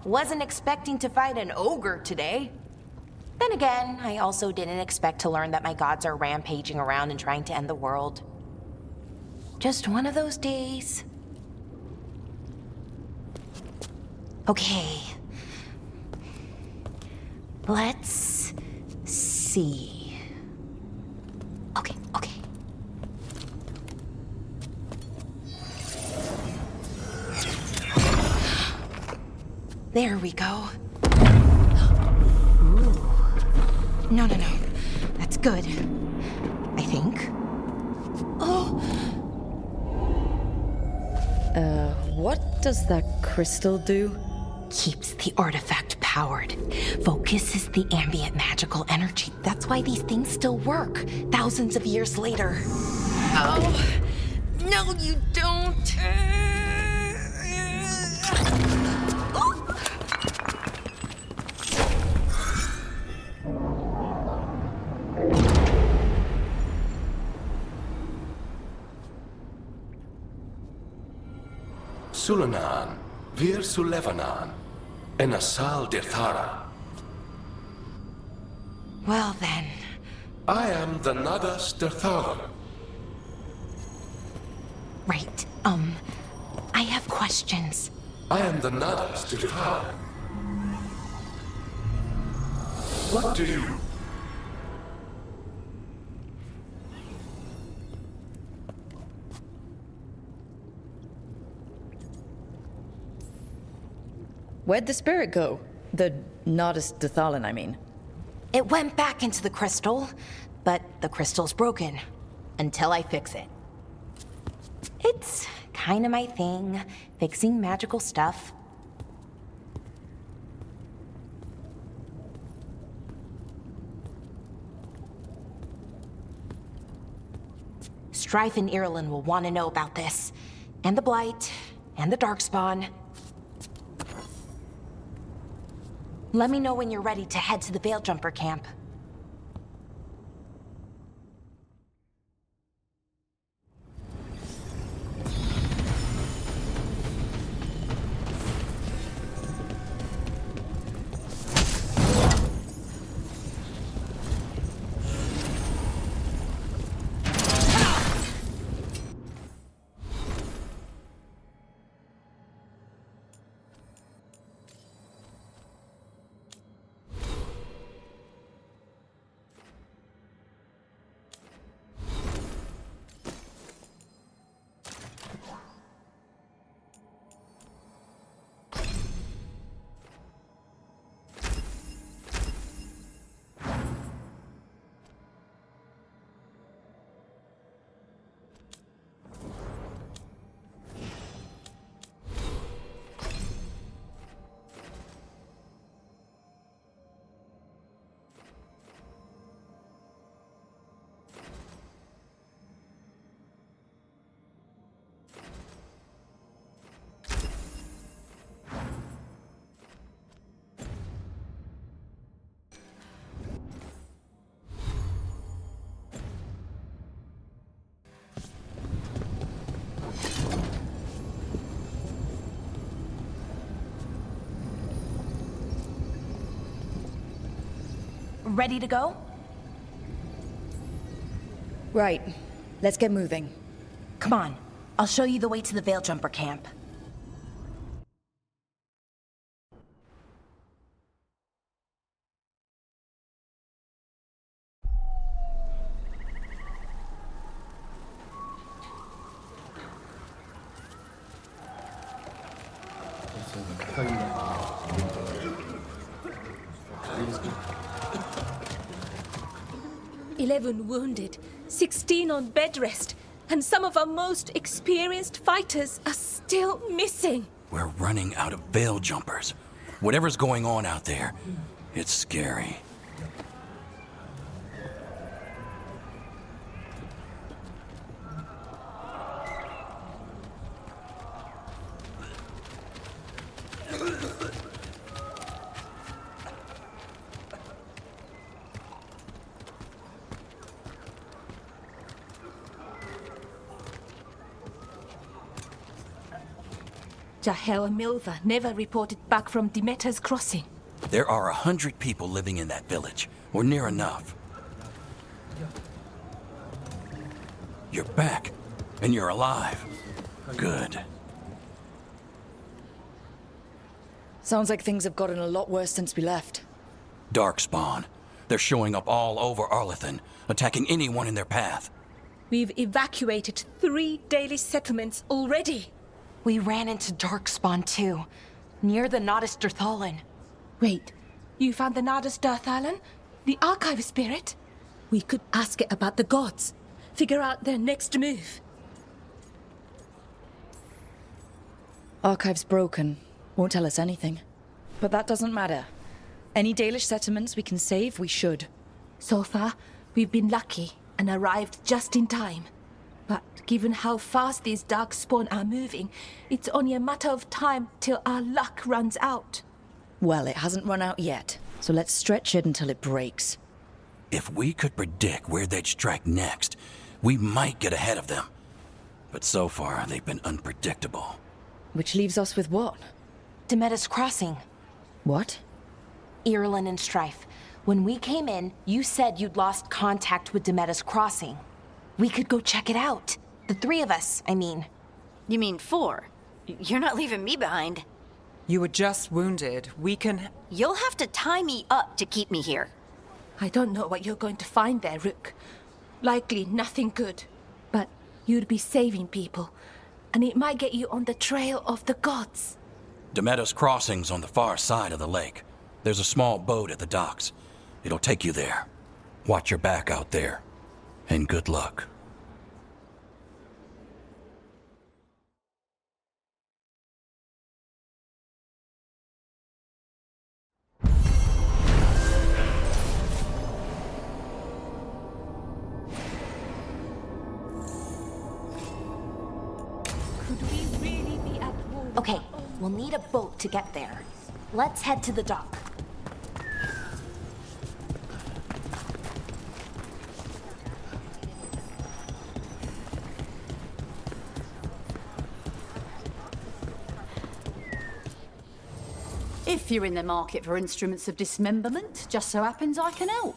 Wasn't expecting to fight an ogre today. Then again, I also didn't expect to learn that my gods are rampaging around and trying to end the world. Just one of those days. Okay. Let's see. Okay. There we go. Ooh. No. That's good. I think. Oh! What does that crystal do? Keeps the artifact powered. Focuses the ambient magical energy. That's why these things still work, thousands of years later. Oh! No, you don't! Sulanan, Vir Sulevanan, and Asal Dirthara. Well then. I am the Nadas Dirthalan. Right, I have questions. I am the Nadas Dirthalan. What do you... Where'd the spirit go? The Nodus Dethalin, I mean. It went back into the crystal, but the crystal's broken. Until I fix it. It's kinda my thing, fixing magical stuff. Strife and Irulan will want to know about this. And the Blight, and the Darkspawn. Let me know when you're ready to head to the Veil Jumper camp. ready to go? Right. Let's get moving. Come on, I'll show you the way to the Veil-Jumper camp. "11 wounded, 16 on bed rest, and some of our most experienced fighters are still missing." We're running out of veil jumpers. Whatever's going on out there, it's scary. Jahel and Milva never reported back from Demeter's crossing. There are 100 people living in that village, or near enough. You're back, and you're alive. Good. Sounds like things have gotten a lot worse since we left. Darkspawn. They're showing up all over Arlethan, attacking anyone in their path. We've evacuated 3 daily settlements already. We ran into Darkspawn too, near the Nodus Dirthalan. Wait, you found the Nodus Dirthalan? The archive spirit? We could ask it about the gods. Figure out their next move. Archive's broken. Won't tell us anything. But that doesn't matter. Any Dalish settlements we can save, we should. So far, we've been lucky and arrived just in time. But given how fast these Darkspawn are moving, it's only a matter of time till our luck runs out. Well, it hasn't run out yet, so let's stretch it until it breaks. If we could predict where they'd strike next, we might get ahead of them. But so far, they've been unpredictable. Which leaves us with what? Demeter's crossing. What? Irulan and Strife. When we came in, you said you'd lost contact with Demeter's crossing. We could go check it out. The 3 of us, I mean. You mean 4? You're not leaving me behind. You were just wounded. We can... You'll have to tie me up to keep me here. I don't know what you're going to find there, Rook. Likely nothing good. But you'd be saving people, and it might get you on the trail of the gods. Demeter's crossing's on the far side of the lake. There's a small boat at the docks. It'll take you there. Watch your back out there. And good luck. Could we really be at war? Okay, we'll need a boat to get there. Let's head to the dock. If you're in the market for instruments of dismemberment, just so happens I can help.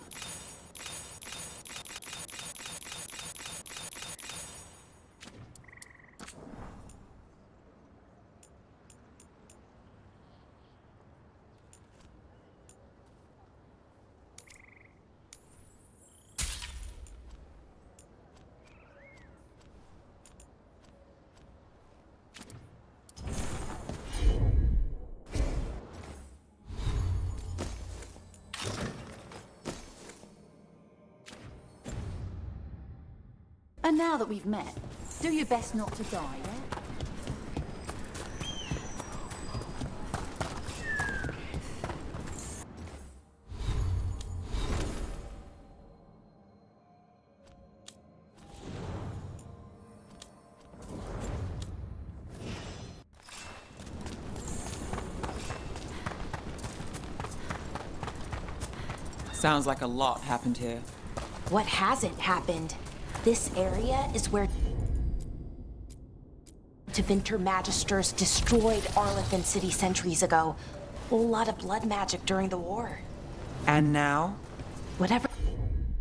And now that we've met, do your best not to die, yeah? Sounds like a lot happened here. What hasn't happened? This area is where Tevinter Magisters destroyed Arlethan City centuries ago. A lot of blood magic during the war. And now? Whatever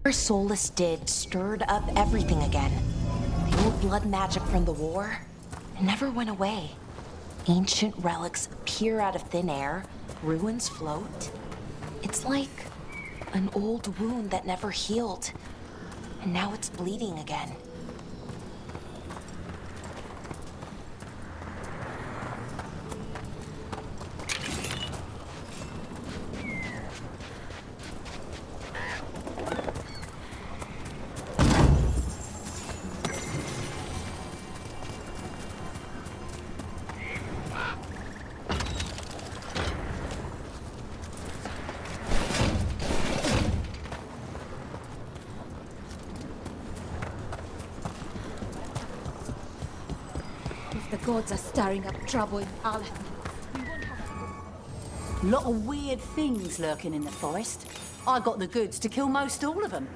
Solus did stirred up everything again. The old blood magic from the war, it never went away. Ancient relics appear out of thin air, ruins float. It's like an old wound that never healed, and now it's bleeding again. If the gods are stirring up trouble in Aleth, lot of weird things lurking in the forest. I got the goods to kill most all of them.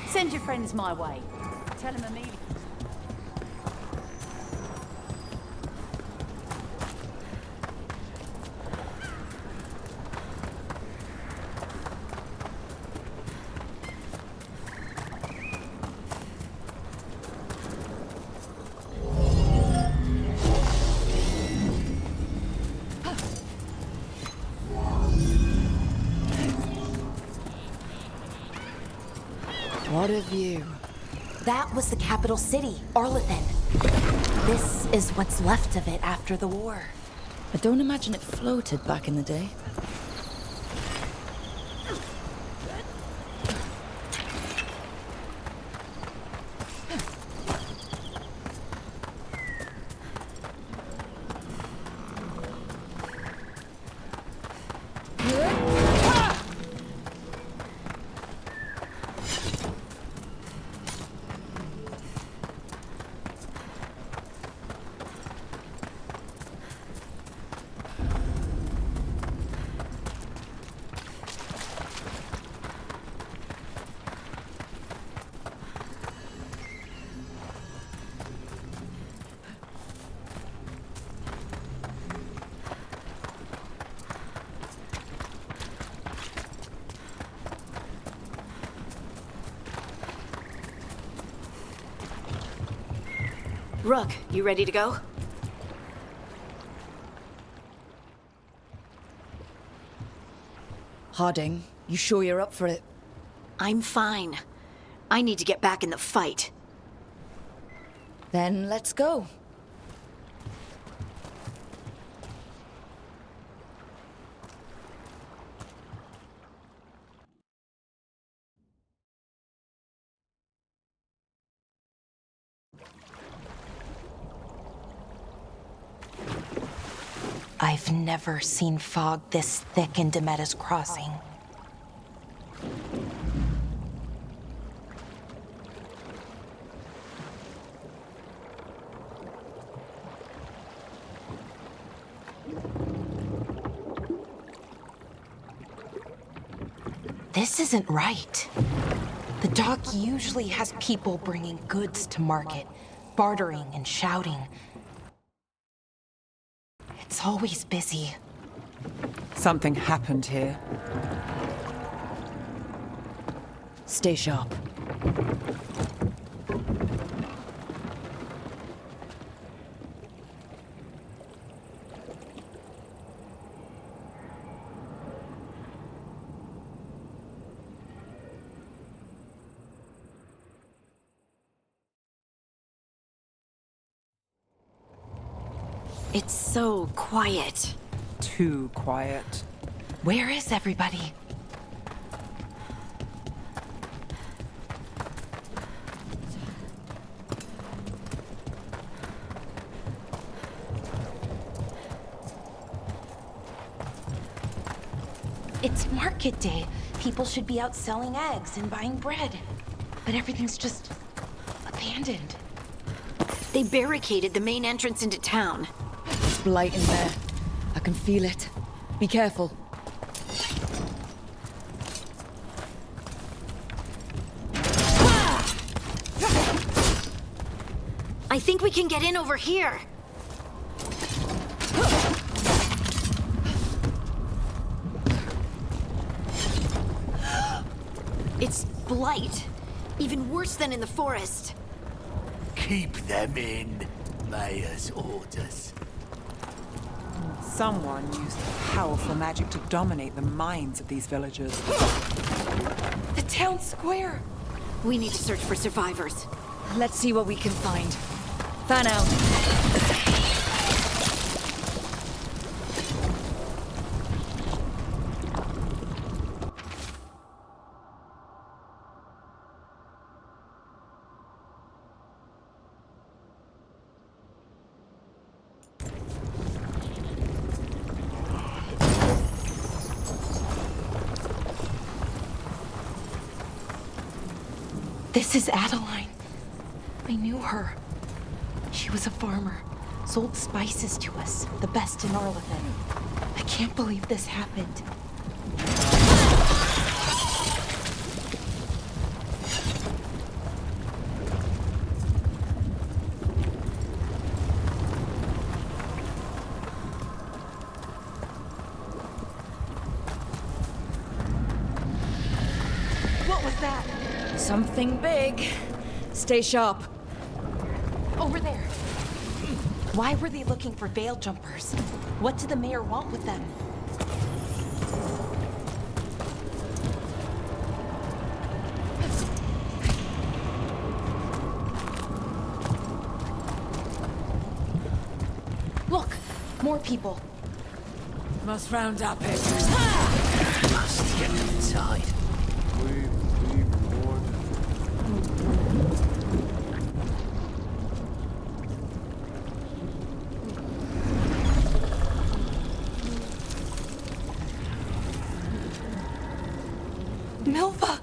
Send your friends my way. Tell them Amelia. What a view. That was the capital city, Arlethan. This is what's left of it after the war. I don't imagine it floated back in the day. Rook, you ready to go? Harding, you sure you're up for it? I'm fine. I need to get back in the fight. Then let's go. I've never seen fog this thick in Demetta's Crossing. This isn't right. The dock usually has people bringing goods to market, bartering and shouting. It's always busy. Something happened here. Stay sharp. It's so quiet. Too quiet. Where is everybody? It's market day. People should be out selling eggs and buying bread. But everything's just abandoned. They barricaded the main entrance into town. It's blight in there. I can feel it. Be careful. I think we can get in over here. It's blight. Even worse than in the forest. Keep them in. Mayor's orders. Someone used powerful magic to dominate the minds of these villagers. The town square! We need to search for survivors. Let's see what we can find. Fan out. This is Adeline. I knew her. She was a farmer, sold spices to us, the best in Arlithen. I can't believe this happened. What was that? Something big. Stay sharp. Over there. Why were they looking for veil jumpers? What did the mayor want with them? Look, more people. Must round up it. Must get them inside. Milva!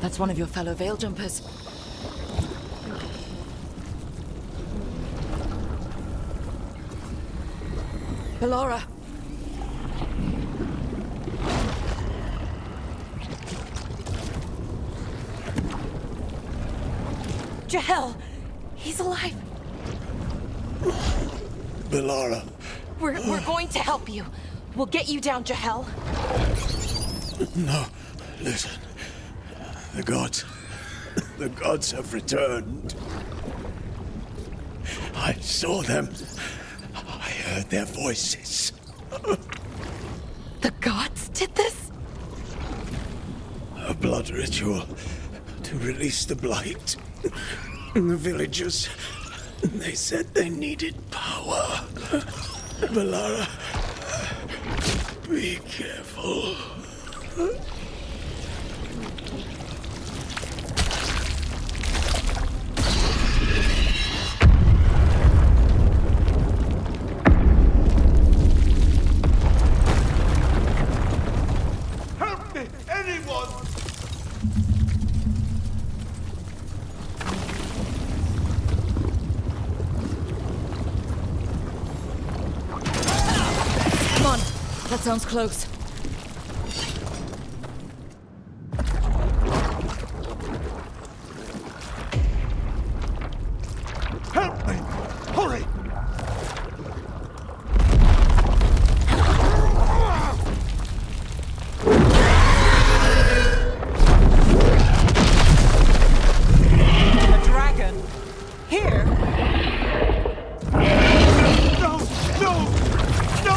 That's one of your fellow veil jumpers. Ballora. Jahel! He's alive! Ballora. We're going to help you. We'll get you down, Jahel. No, listen. The gods have returned. I saw them. I heard their voices. The gods did this? A blood ritual to release the blight. The villagers, they said they needed power. Ballora, be careful. Help me! Anyone! Come on. That sounds close. Help me! Hurry! A dragon? Here? No! No! No!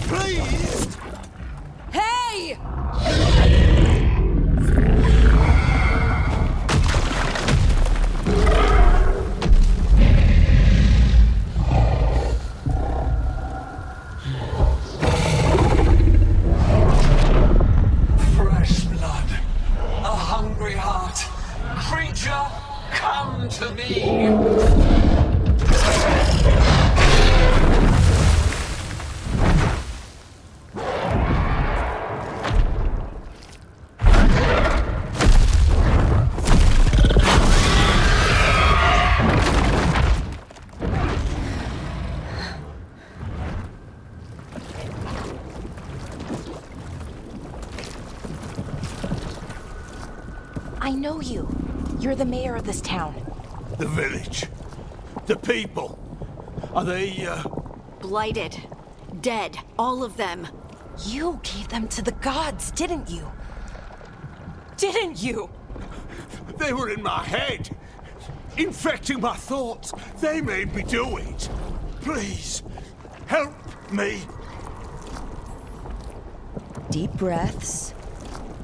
Please! Hey! Fresh blood, a hungry heart. Creature, come to me. I know you. You're the mayor of this town. The village. The people. Are they, Blighted. Dead. All of them. You gave them to the gods, didn't you? Didn't you? They were in my head. Infecting my thoughts. They made me do it. Please, help me. Deep breaths.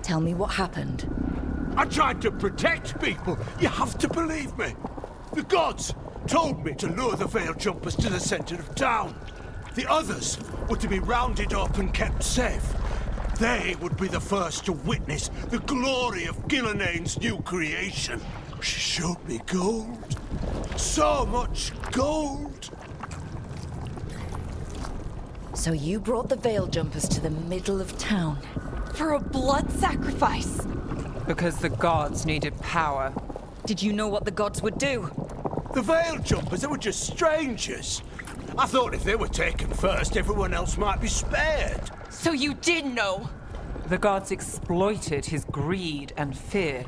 Tell me what happened. I tried to protect people. You have to believe me. The gods told me to lure the Veil Jumpers to the center of town. The others were to be rounded up and kept safe. They would be the first to witness the glory of Gillinane's new creation. She showed me gold. So much gold. So you brought the Veil Jumpers to the middle of town. For a blood sacrifice. Because the gods needed power. Did you know what the gods would do? The Veil Jumpers, they were just strangers. I thought if they were taken first, everyone else might be spared. So you did know? The gods exploited his greed and fear.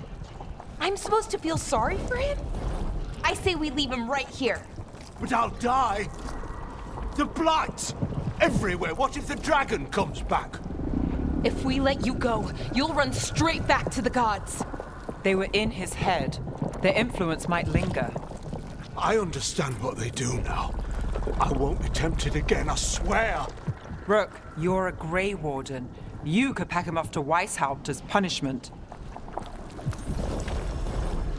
I'm supposed to feel sorry for him? I say we leave him right here. But I'll die. The blight everywhere. What if the dragon comes back? If we let you go, you'll run straight back to the gods. They were in his head. Their influence might linger. I understand what they do now. I won't be tempted again, I swear. Rook, you're a Grey Warden. You could pack him off to Weishaupt as punishment.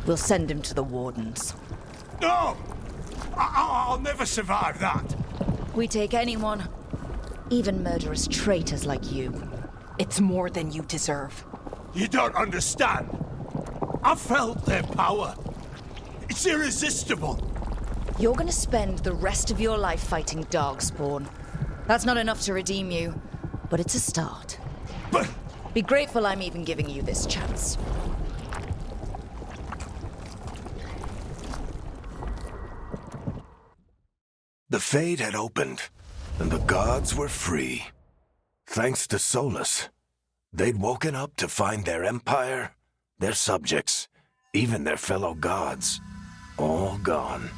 We'll send him to the Wardens. No! I'll never survive that. We take anyone, even murderous traitors like you. It's more than you deserve. You don't understand. I felt their power. It's irresistible. You're gonna spend the rest of your life fighting Darkspawn. That's not enough to redeem you, but it's a start. But be grateful I'm even giving you this chance. The Fade had opened, and the gods were free. Thanks to Solus, they'd woken up to find their empire, their subjects, even their fellow gods, all gone.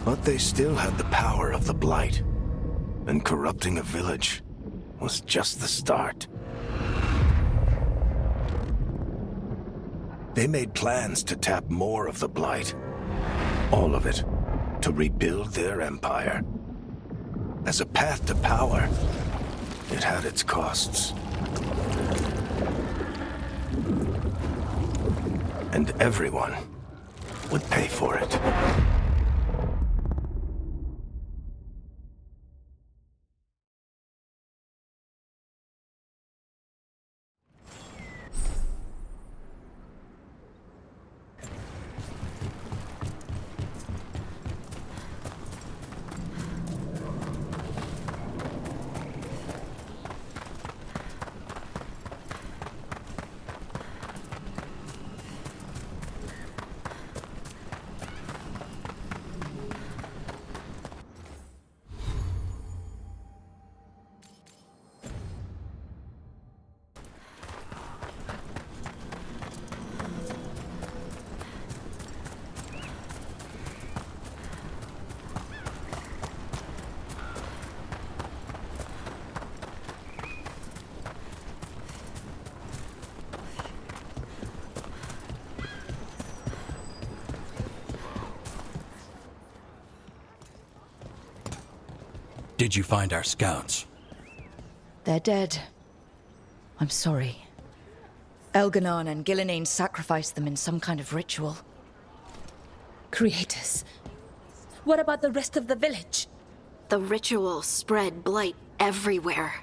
But they still had the power of the Blight, and corrupting a village was just the start. They made plans to tap more of the Blight, all of it, to rebuild their empire. As a path to power, it had its costs. And everyone would pay for it. Did you find our scouts? They're dead. I'm sorry. Elganon and Gillinane sacrificed them in some kind of ritual. Creators. What about the rest of the village? The ritual spread blight everywhere.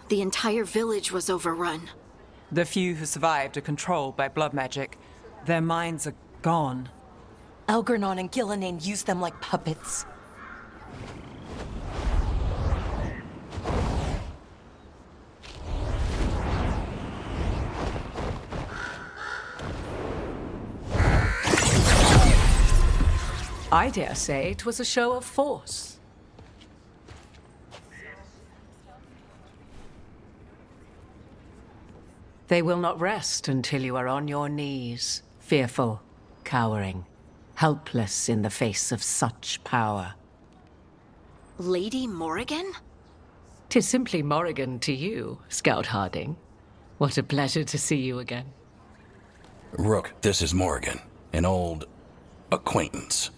The entire village was overrun. The few who survived are controlled by blood magic. Their minds are gone. Elgarnon and Gillinane used them like puppets. I dare say it was a show of force. They will not rest until you are on your knees, fearful, cowering, helpless in the face of such power. Lady Morrigan? 'Tis simply Morrigan to you, Scout Harding. What a pleasure to see you again. Rook, this is Morrigan, an old acquaintance.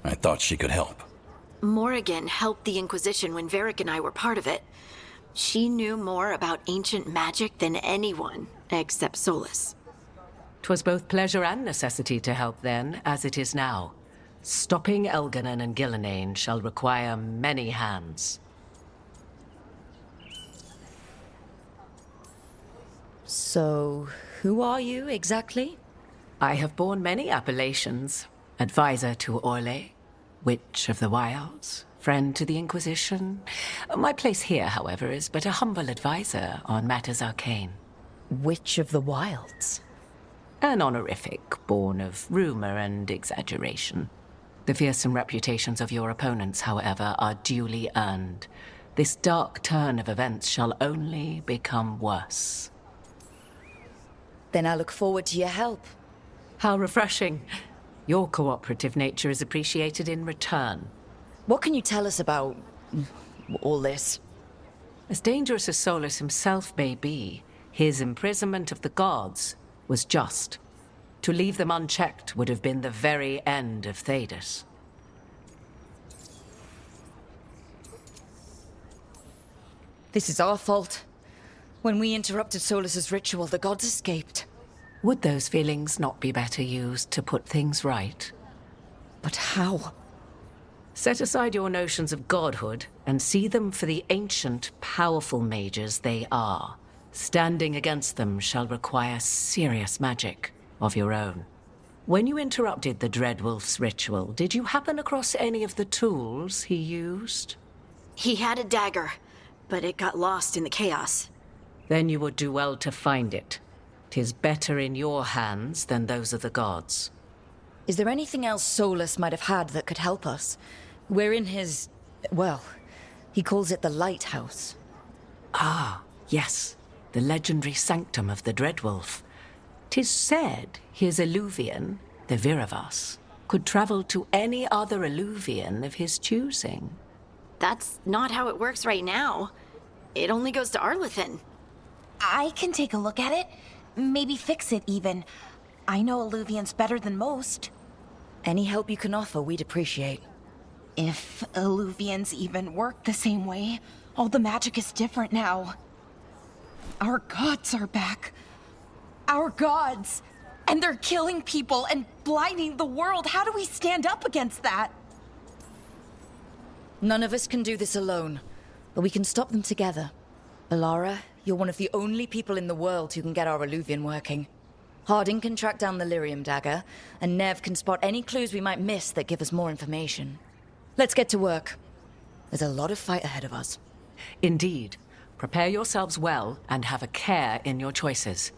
I thought she could help. Morrigan helped the Inquisition when Varric and I were part of it. She knew more about ancient magic than anyone, except Solus. 'Twas both pleasure and necessity to help then, as it is now. Stopping Elganon and Gillenane shall require many hands. So, who are you exactly? I have borne many appellations. Advisor to Orlais, Witch of the Wilds, friend to the Inquisition. My place here, however, is but a humble advisor on matters arcane. Witch of the Wilds? An honorific born of rumor and exaggeration. The fearsome reputations of your opponents, however, are duly earned. This dark turn of events shall only become worse. Then I look forward to your help. How refreshing. Your cooperative nature is appreciated in return. What can you tell us about all this? As dangerous as Solus himself may be, his imprisonment of the gods was just. To leave them unchecked would have been the very end of Thedas. This is our fault. When we interrupted Solus's ritual, the gods escaped. Would those feelings not be better used to put things right? But how? Set aside your notions of godhood and see them for the ancient, powerful mages they are. Standing against them shall require serious magic of your own. When you interrupted the Dreadwolf's ritual, did you happen across any of the tools he used? He had a dagger, but it got lost in the chaos. Then you would do well to find it. 'Tis better in your hands than those of the gods. Is there anything else Solus might have had that could help us? We're in his... well, he calls it the Lighthouse. Ah, yes. The legendary sanctum of the Dreadwolf. 'Tis said his Illuvian, the Viravas, could travel to any other Illuvian of his choosing. That's not how it works right now. It only goes to Arlethan. I can take a look at it. Maybe fix it, even. I know Illuvians better than most. Any help you can offer, we'd appreciate. If Illuvians even work the same way, all the magic is different now. Our gods are back. Our gods! And they're killing people and blinding the world. How do we stand up against that? None of us can do this alone, but we can stop them together. Alara, you're one of the only people in the world who can get our Illuvian working. Harding can track down the Lyrium dagger, and Nev can spot any clues we might miss that give us more information. Let's get to work. There's a lot of fight ahead of us. Indeed. Prepare yourselves well and have a care in your choices.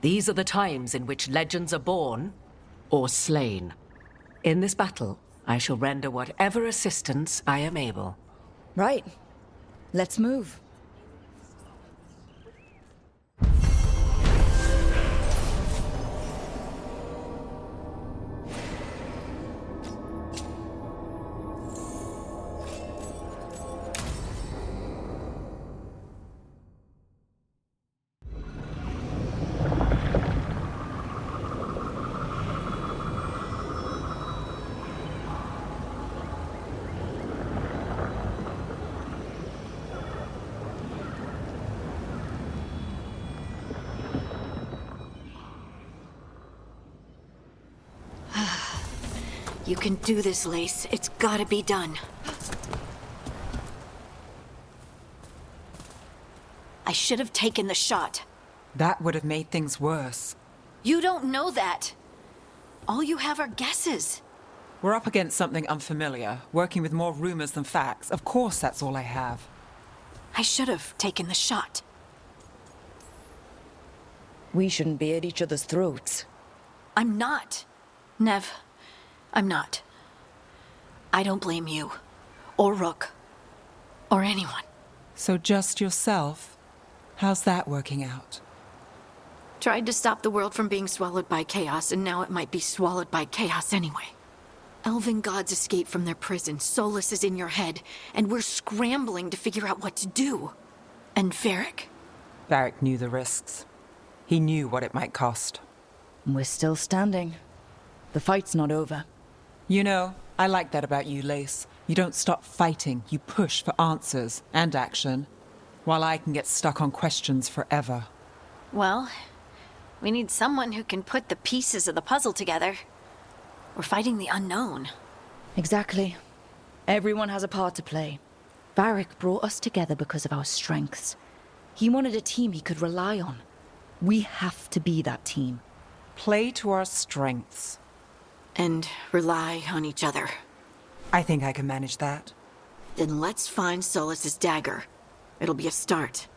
These are the times in which legends are born or slain. In this battle, I shall render whatever assistance I am able. Right. Let's move. You can do this, Lace. It's gotta be done. I should have taken the shot. That would have made things worse. You don't know that. All you have are guesses. We're up against something unfamiliar, working with more rumors than facts. Of course that's all I have. I should have taken the shot. We shouldn't be at each other's throats. I'm not. Nev, I'm not. I don't blame you, or Rook, or anyone. So just yourself? How's that working out? Tried to stop the world from being swallowed by chaos, and now it might be swallowed by chaos anyway. Elven gods escaped from their prison, Solus is in your head, and we're scrambling to figure out what to do. And Varric? Varric knew the risks. He knew what it might cost. We're still standing. The fight's not over. You know, I like that about you, Lace. You don't stop fighting, you push for answers and action, while I can get stuck on questions forever. Well, we need someone who can put the pieces of the puzzle together. We're fighting the unknown. Exactly. Everyone has a part to play. Varric brought us together because of our strengths. He wanted a team he could rely on. We have to be that team. Play to our strengths. And rely on each other. I think I can manage that. Then let's find Solus's dagger. It'll be a start.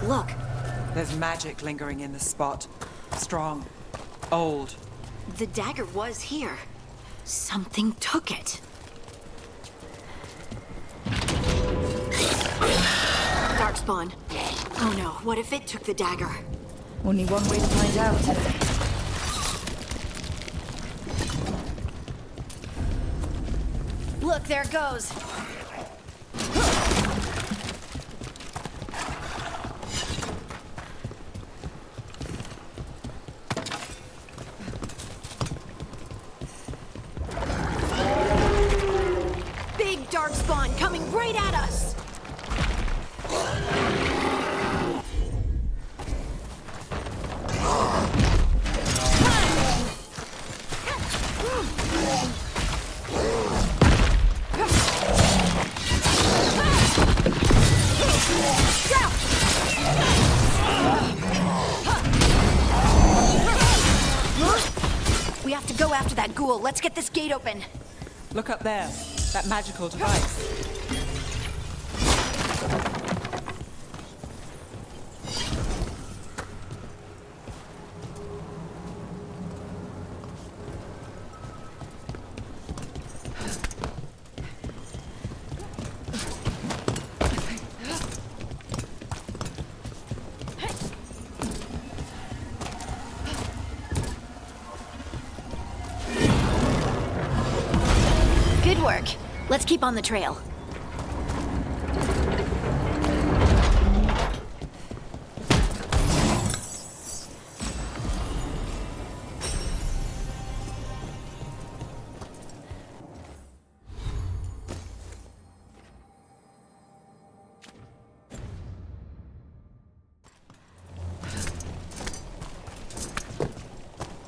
Look. There's magic lingering in this spot. Strong. Old. The dagger was here. Something took it. Darkspawn. Oh no, what if it took the dagger? Only one way to find out. Look, there it goes. Big Darkspawn coming right at us! We have to go after that ghoul. Let's get this gate open. Look up there. That magical device. Good work. Let's keep on the trail.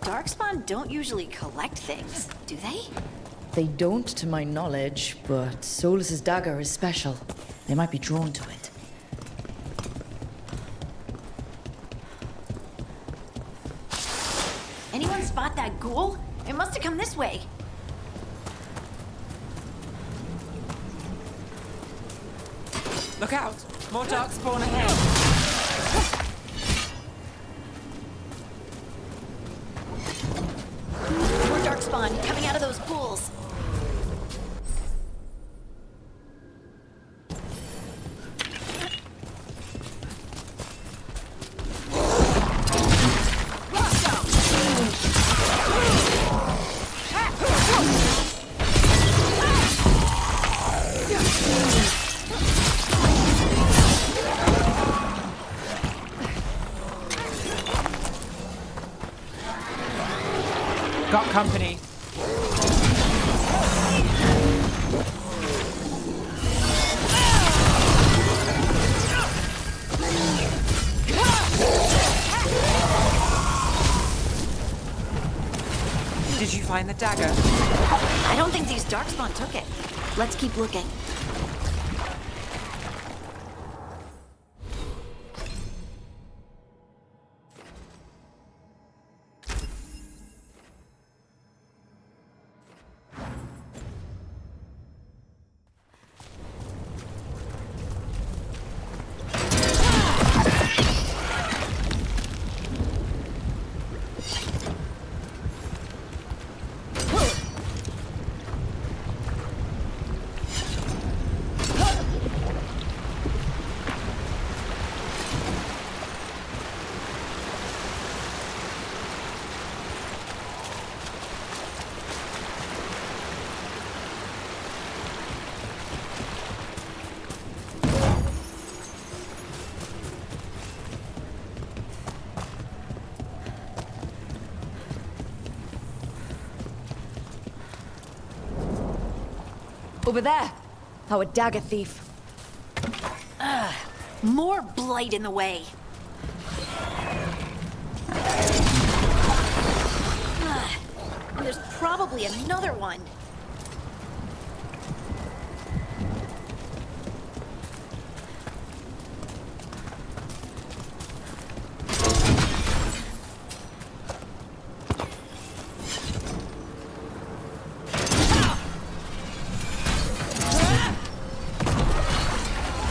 Darkspawn don't usually collect things, do they? They don't, to my knowledge, but Solus's dagger is special. They might be drawn to it. Anyone spot that ghoul? It must have come this way. Look out! More darkspawn ahead! More Darkspawn coming out of those pools. Got company. Did you find the dagger? I don't think these Darkspawn took it. Let's keep looking. Over there! Our dagger thief. More blight in the way. There's probably another one.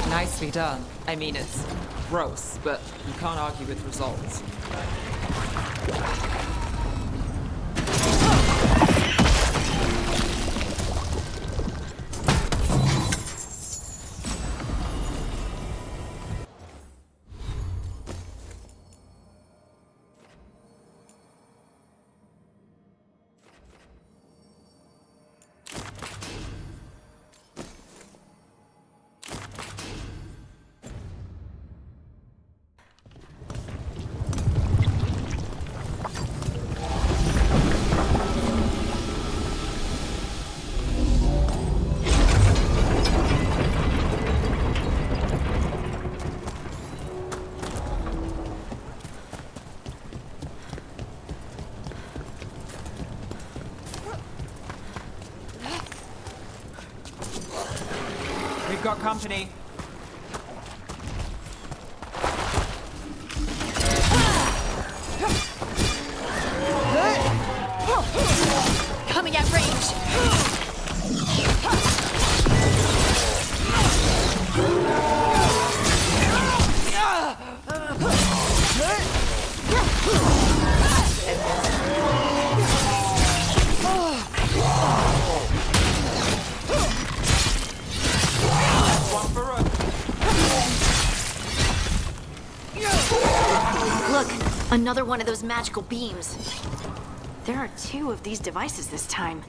Nicely done. I mean, it's gross, but you can't argue with results. We've got company. Coming at range. Look, another one of those magical beams. There are 2 of these devices this time.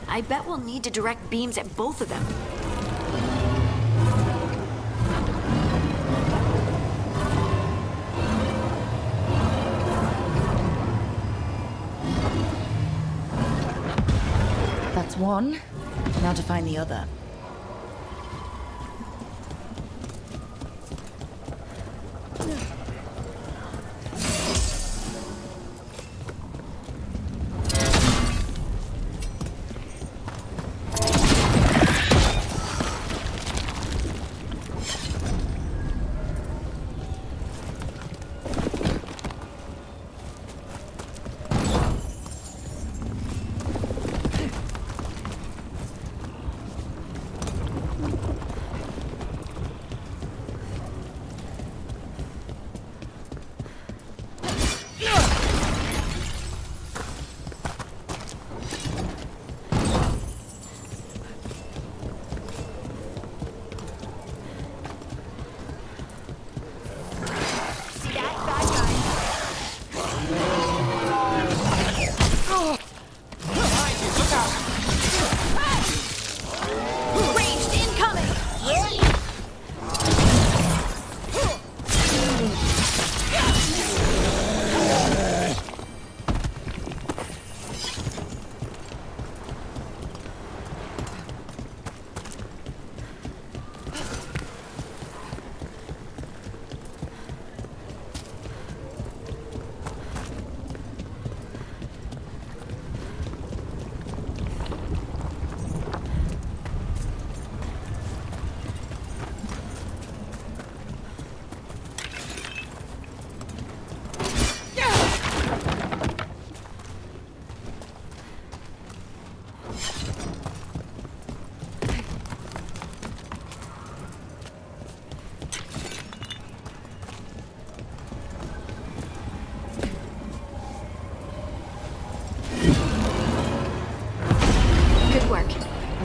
I bet we'll need to direct beams at both of them. That's one. Now to find the other.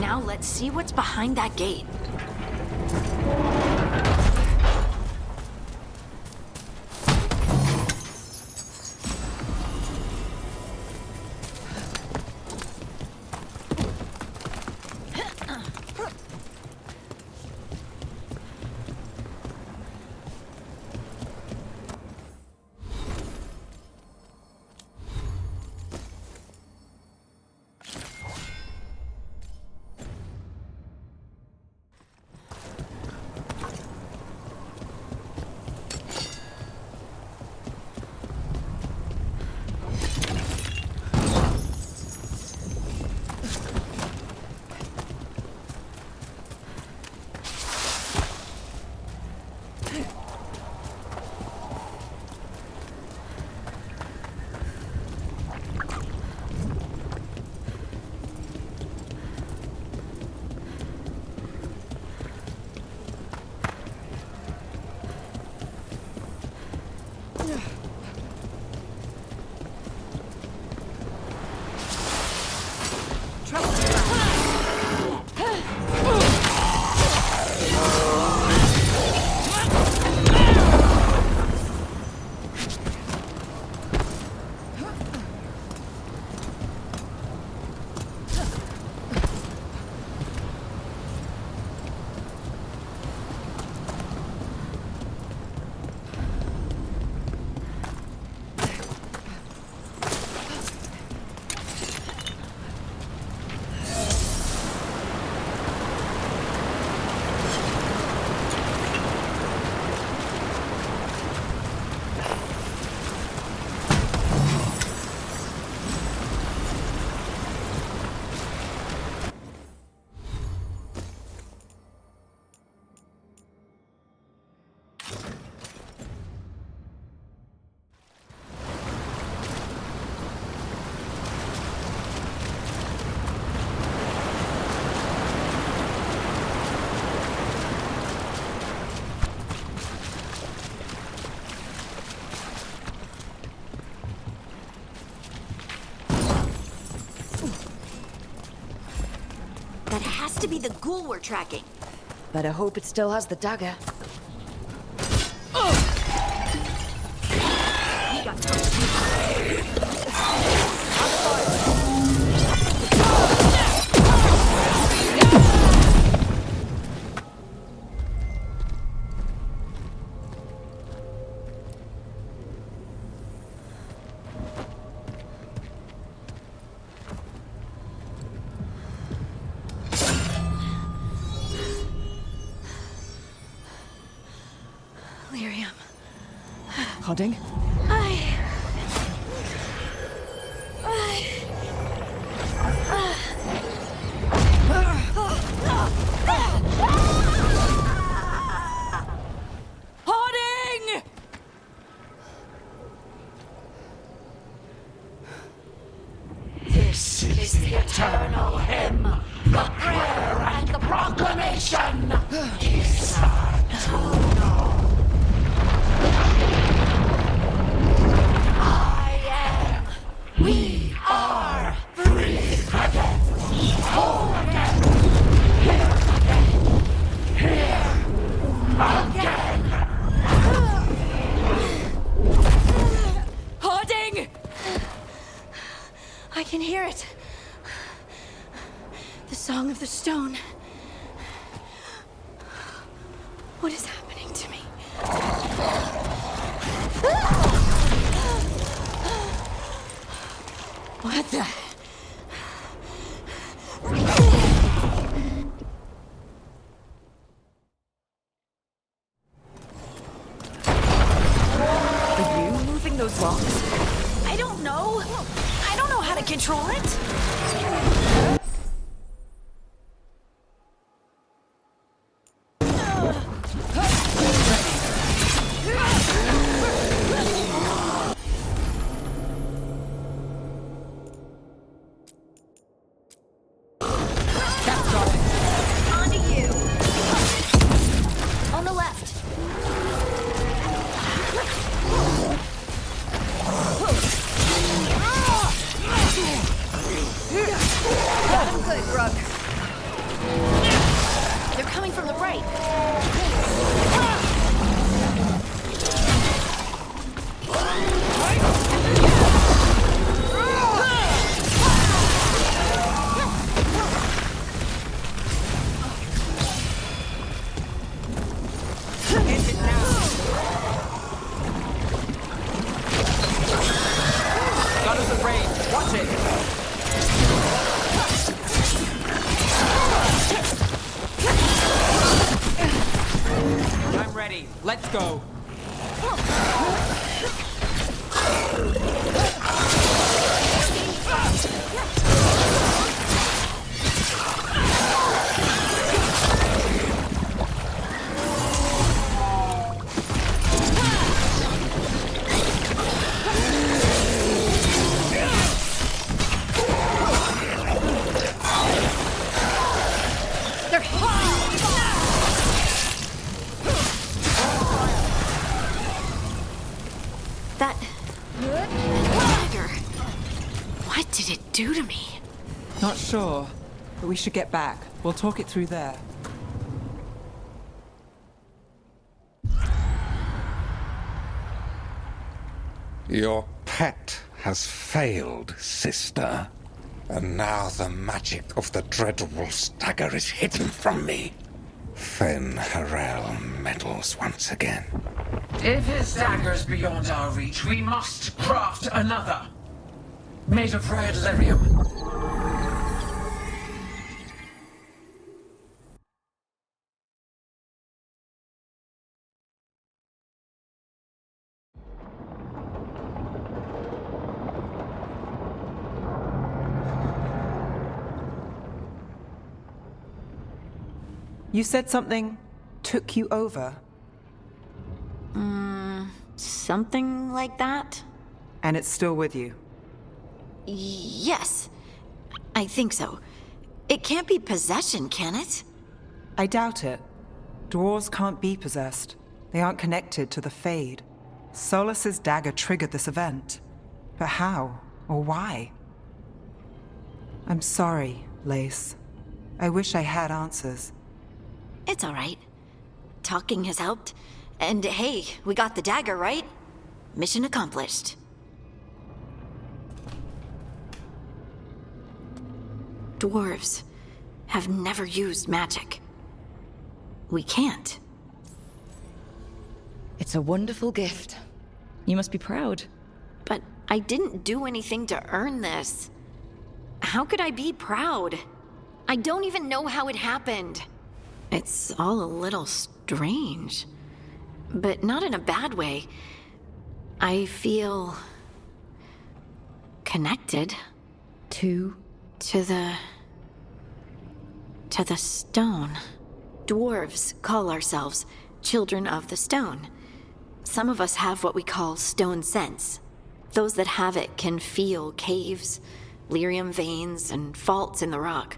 Now let's see what's behind that gate. That has to be the ghoul we're tracking. Better hope it still has the dagger. Harding? Harding! This is the eternal hymn, the prayer and the proclamation. We are free again. Whole again. Here again. Here again. Harding! I can hear it. The Song of the Stone. What is happening to me? What the? Are you moving those rocks? I don't know. I don't know how to control it. Yeah! That dagger. What did it do to me? Not sure, but we should get back. We'll talk it through there. Your pet has failed, sister. And now the magic of the Dreadwolf's dagger is hidden from me. Fen Harel meddles once again. If his dagger's beyond our reach, we must craft another. Made of red lyrium. You said something took you over. Something like that? And it's still with you. Yes. I think so. It can't be possession, can it? I doubt it. Dwarves can't be possessed. They aren't connected to the Fade. Solus's dagger triggered this event. But how? Or why? I'm sorry, Lace. I wish I had answers. It's all right. Talking has helped. And hey, we got the dagger, right? Mission accomplished. Dwarves have never used magic. We can't. It's a wonderful gift. You must be proud. But I didn't do anything to earn this. How could I be proud? I don't even know how it happened. It's all a little strange. But not in a bad way. I feel... connected. To the stone. Dwarves call ourselves children of the stone. Some of us have what we call stone sense. Those that have it can feel caves, lyrium veins, and faults in the rock.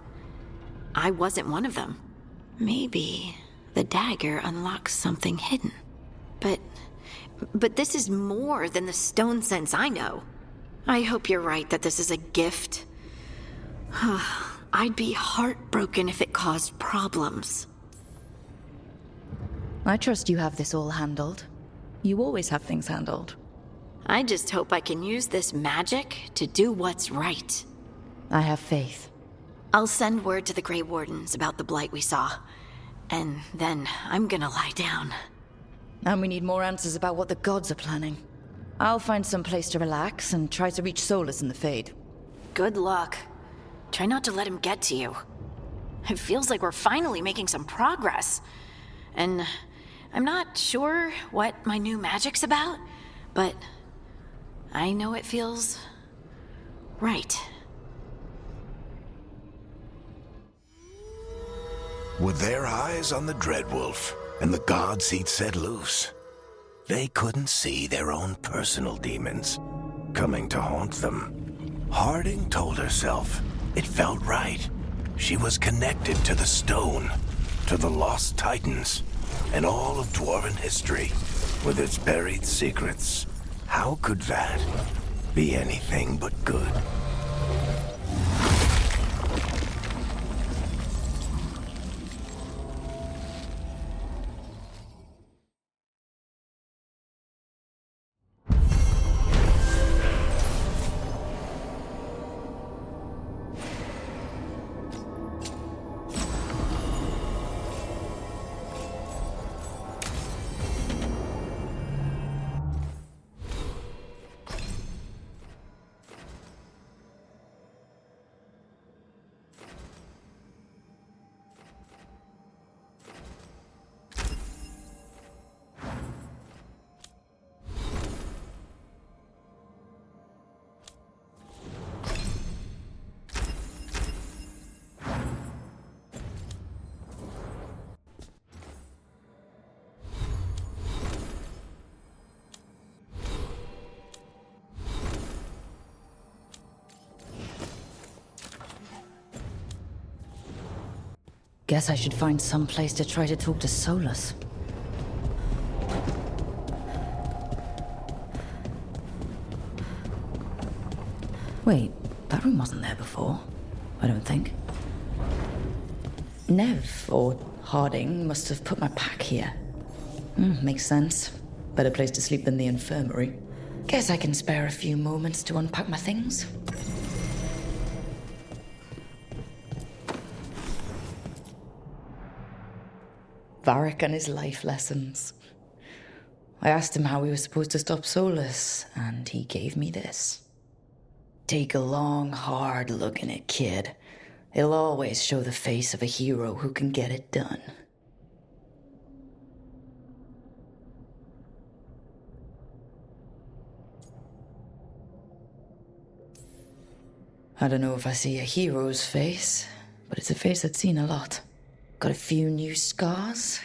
I wasn't one of them. Maybe the dagger unlocks something hidden. But this is more than the stone sense I know. I hope you're right that this is a gift. I'd be heartbroken if it caused problems. I trust you have this all handled. You always have things handled. I just hope I can use this magic to do what's right. I have faith. I'll send word to the Grey Wardens about the blight we saw. And then I'm gonna lie down. And we need more answers about what the gods are planning. I'll find some place to relax and try to reach Solus in the Fade. Good luck. Try not to let him get to you. It feels like we're finally making some progress. And I'm not sure what my new magic's about, but I know it feels right. With their eyes on the Dreadwolf and the gods he'd set loose, they couldn't see their own personal demons coming to haunt them. Harding told herself it felt right. She was connected to the stone, to the lost titans, and all of Dwarven history, with its buried secrets. How could that be anything but good? Guess I should find some place to try to talk to Solus. Wait, that room wasn't there before. I don't think. Nev, or Harding, must have put my pack here. Makes sense. Better place to sleep than the infirmary. Guess I can spare a few moments to unpack my things. Varric and his life lessons. I asked him how we were supposed to stop Solus, and he gave me this. Take a long, hard look in it, kid. It'll always show the face of a hero who can get it done. I don't know if I see a hero's face, but it's a face that's seen a lot. Got a few new scars.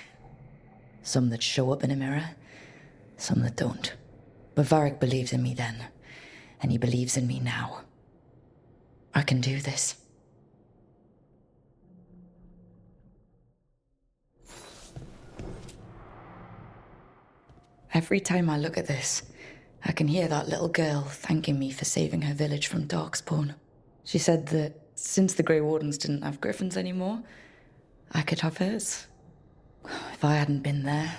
Some that show up in a mirror, some that don't. But Varric believed in me then, and he believes in me now. I can do this. Every time I look at this, I can hear that little girl thanking me for saving her village from Darkspawn. She said that since the Grey Wardens didn't have griffins anymore, I could have hers. If I hadn't been there,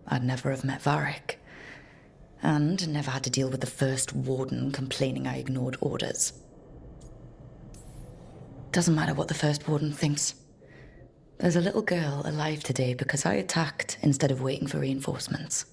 I'd never have met Varric. And never had to deal with the first warden complaining I ignored orders. Doesn't matter what the first warden thinks. There's a little girl alive today because I attacked instead of waiting for reinforcements.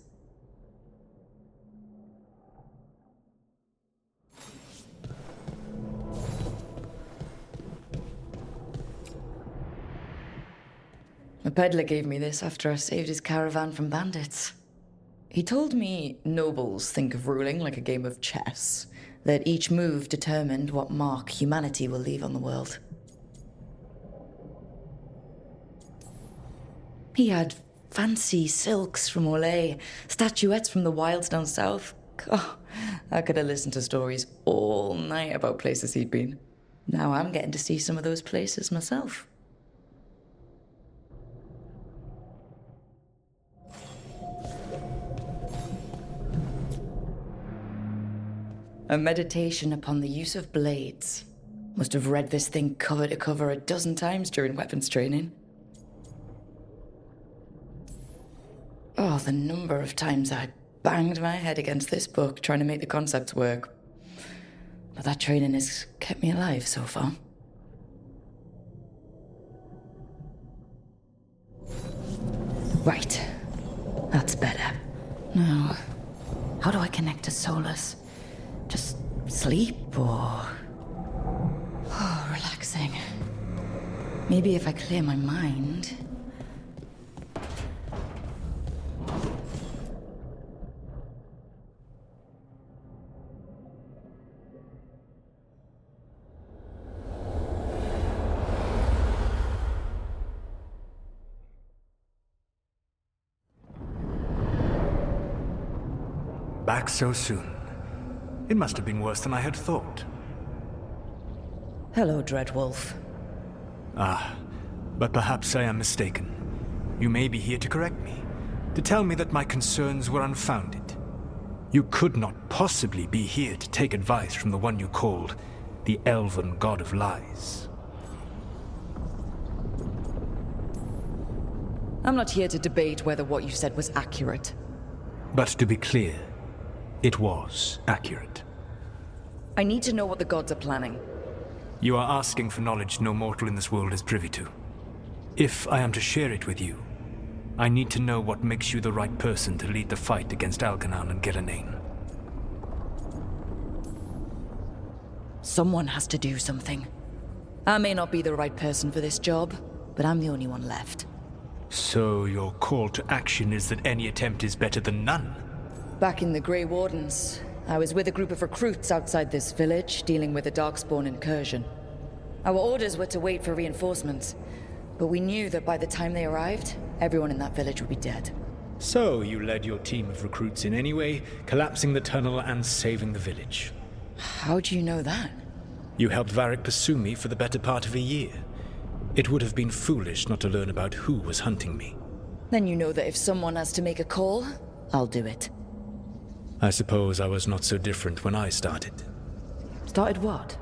A peddler gave me this after I saved his caravan from bandits. He told me nobles think of ruling like a game of chess, that each move determined what mark humanity will leave on the world. He had fancy silks from Olay, statuettes from the wilds down south. Oh, I could have listened to stories all night about places he'd been. Now I'm getting to see some of those places myself. A meditation upon the use of blades. Must have read this thing cover to cover a dozen times during weapons training. Oh, the number of times I banged my head against this book trying to make the concepts work. But that training has kept me alive so far. Right. That's better. Now, how do I connect to Solus? Just sleep or... Oh, relaxing. Maybe if I clear my mind... Back so soon. It must have been worse than I had thought. Hello, Dreadwolf. Ah, but perhaps I am mistaken. You may be here to correct me, to tell me that my concerns were unfounded. You could not possibly be here to take advice from the one you called the Elven God of Lies. I'm not here to debate whether what you said was accurate. But to be clear, it was accurate. I need to know what the gods are planning. You are asking for knowledge no mortal in this world is privy to. If I am to share it with you, I need to know what makes you the right person to lead the fight against Algernon and Gillenane. Someone has to do something. I may not be the right person for this job, but I'm the only one left. So your call to action is that any attempt is better than none? Back in the Grey Wardens, I was with a group of recruits outside this village, dealing with a Darkspawn incursion. Our orders were to wait for reinforcements, but we knew that by the time they arrived, everyone in that village would be dead. So you led your team of recruits in any way, collapsing the tunnel and saving the village. How do you know that? You helped Varric pursue me for the better part of a year. It would have been foolish not to learn about who was hunting me. Then you know that if someone has to make a call, I'll do it. I suppose I was not so different when I started. Started what?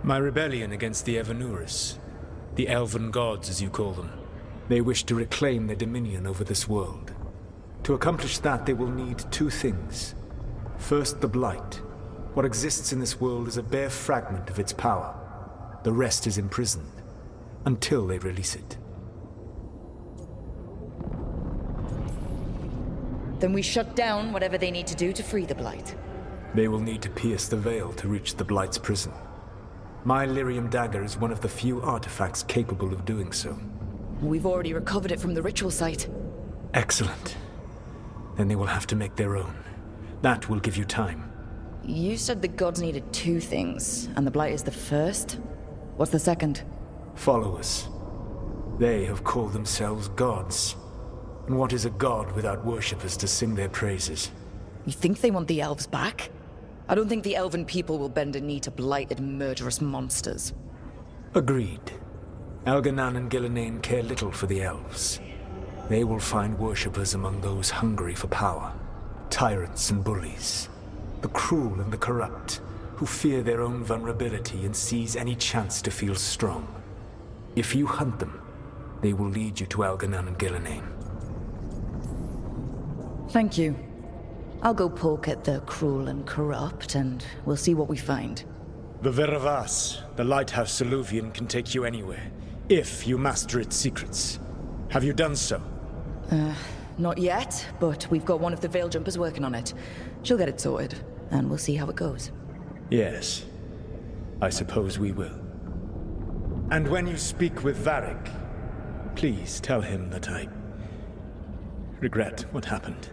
My rebellion against the Evanuris. The Elven Gods, as you call them. They wish to reclaim their dominion over this world. To accomplish that, they will need two things. First, the Blight. What exists in this world is a bare fragment of its power. The rest is imprisoned, until they release it. Then we shut down whatever they need to do to free the Blight. They will need to pierce the veil to reach the Blight's prison. My Lyrium dagger is one of the few artifacts capable of doing so. We've already recovered it from the ritual site. Excellent. Then they will have to make their own. That will give you time. You said the gods needed two things, and the Blight is the first? What's the second? Followers. They have called themselves gods. And what is a god without worshippers to sing their praises? You think they want the elves back? I don't think the elven people will bend a knee to blighted, murderous monsters. Agreed. Elganan and Gillenane care little for the elves. They will find worshippers among those hungry for power. Tyrants and bullies. The cruel and the corrupt, who fear their own vulnerability and seize any chance to feel strong. If you hunt them, they will lead you to Elganan and Gillenane. Thank you. I'll go poke at the cruel and corrupt, and we'll see what we find. The Veravas, the lighthouse Soluvian, can take you anywhere, if you master its secrets. Have you done so? Not yet, but we've got one of the Veil Jumpers working on it. She'll get it sorted, and we'll see how it goes. Yes. I suppose we will. And when you speak with Varric, please tell him that I regret what happened.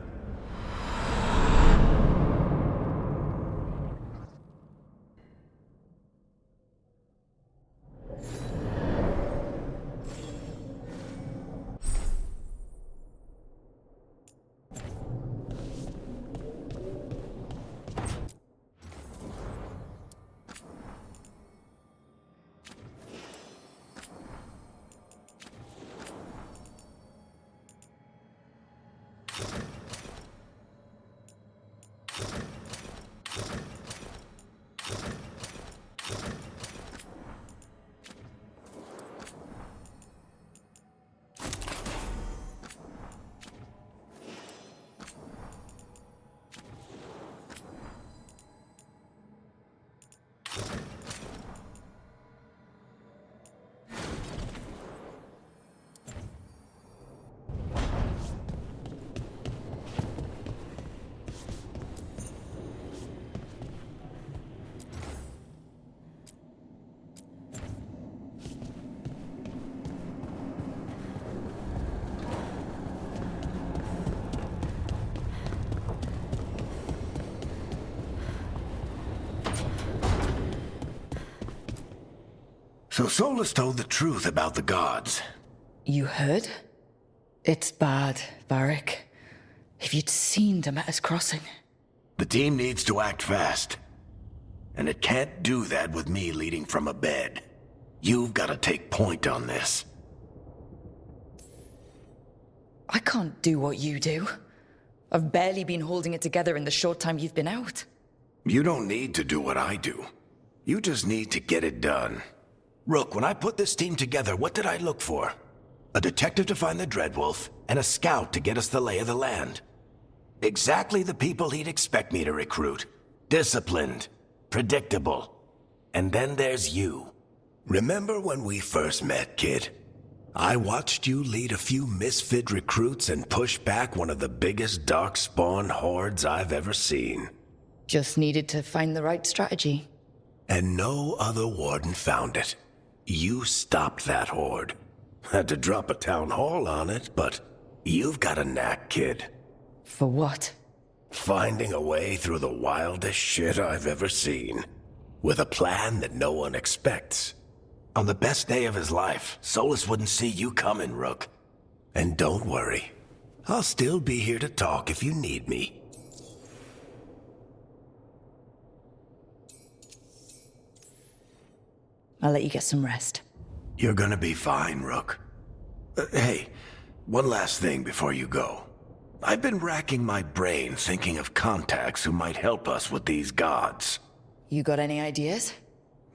So Solus told the truth about the gods. You heard? It's bad, Varric. If you'd seen Demeter's crossing. The team needs to act fast. And it can't do that with me leading from a bed. You've got to take point on this. I can't do what you do. I've barely been holding it together in the short time you've been out. You don't need to do what I do. You just need to get it done. Rook, when I put this team together, what did I look for? A detective to find the Dreadwolf, and a scout to get us the lay of the land. Exactly the people he'd expect me to recruit. Disciplined, predictable. And then there's you. Remember when we first met, kid? I watched you lead a few misfit recruits and push back one of the biggest darkspawn hordes I've ever seen. Just needed to find the right strategy. And no other warden found it. You stopped that horde. Had to drop a town hall on it, but you've got a knack, kid. For what? Finding a way through the wildest shit I've ever seen. With a plan that no one expects. On the best day of his life, Solus wouldn't see you coming, Rook. And don't worry. I'll still be here to talk if you need me. I'll let you get some rest. You're gonna be fine, Rook. Hey, one last thing before you go. I've been racking my brain thinking of contacts who might help us with these gods. You got any ideas?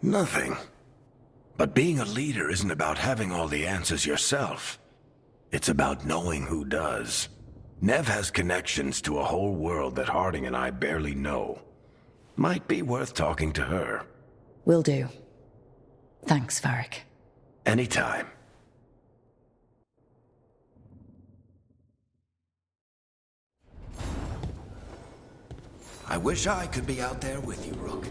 Nothing. But being a leader isn't about having all the answers yourself. It's about knowing who does. Nev has connections to a whole world that Harding and I barely know. Might be worth talking to her. Will do. Thanks, Varric. Anytime. I wish I could be out there with you, Rook.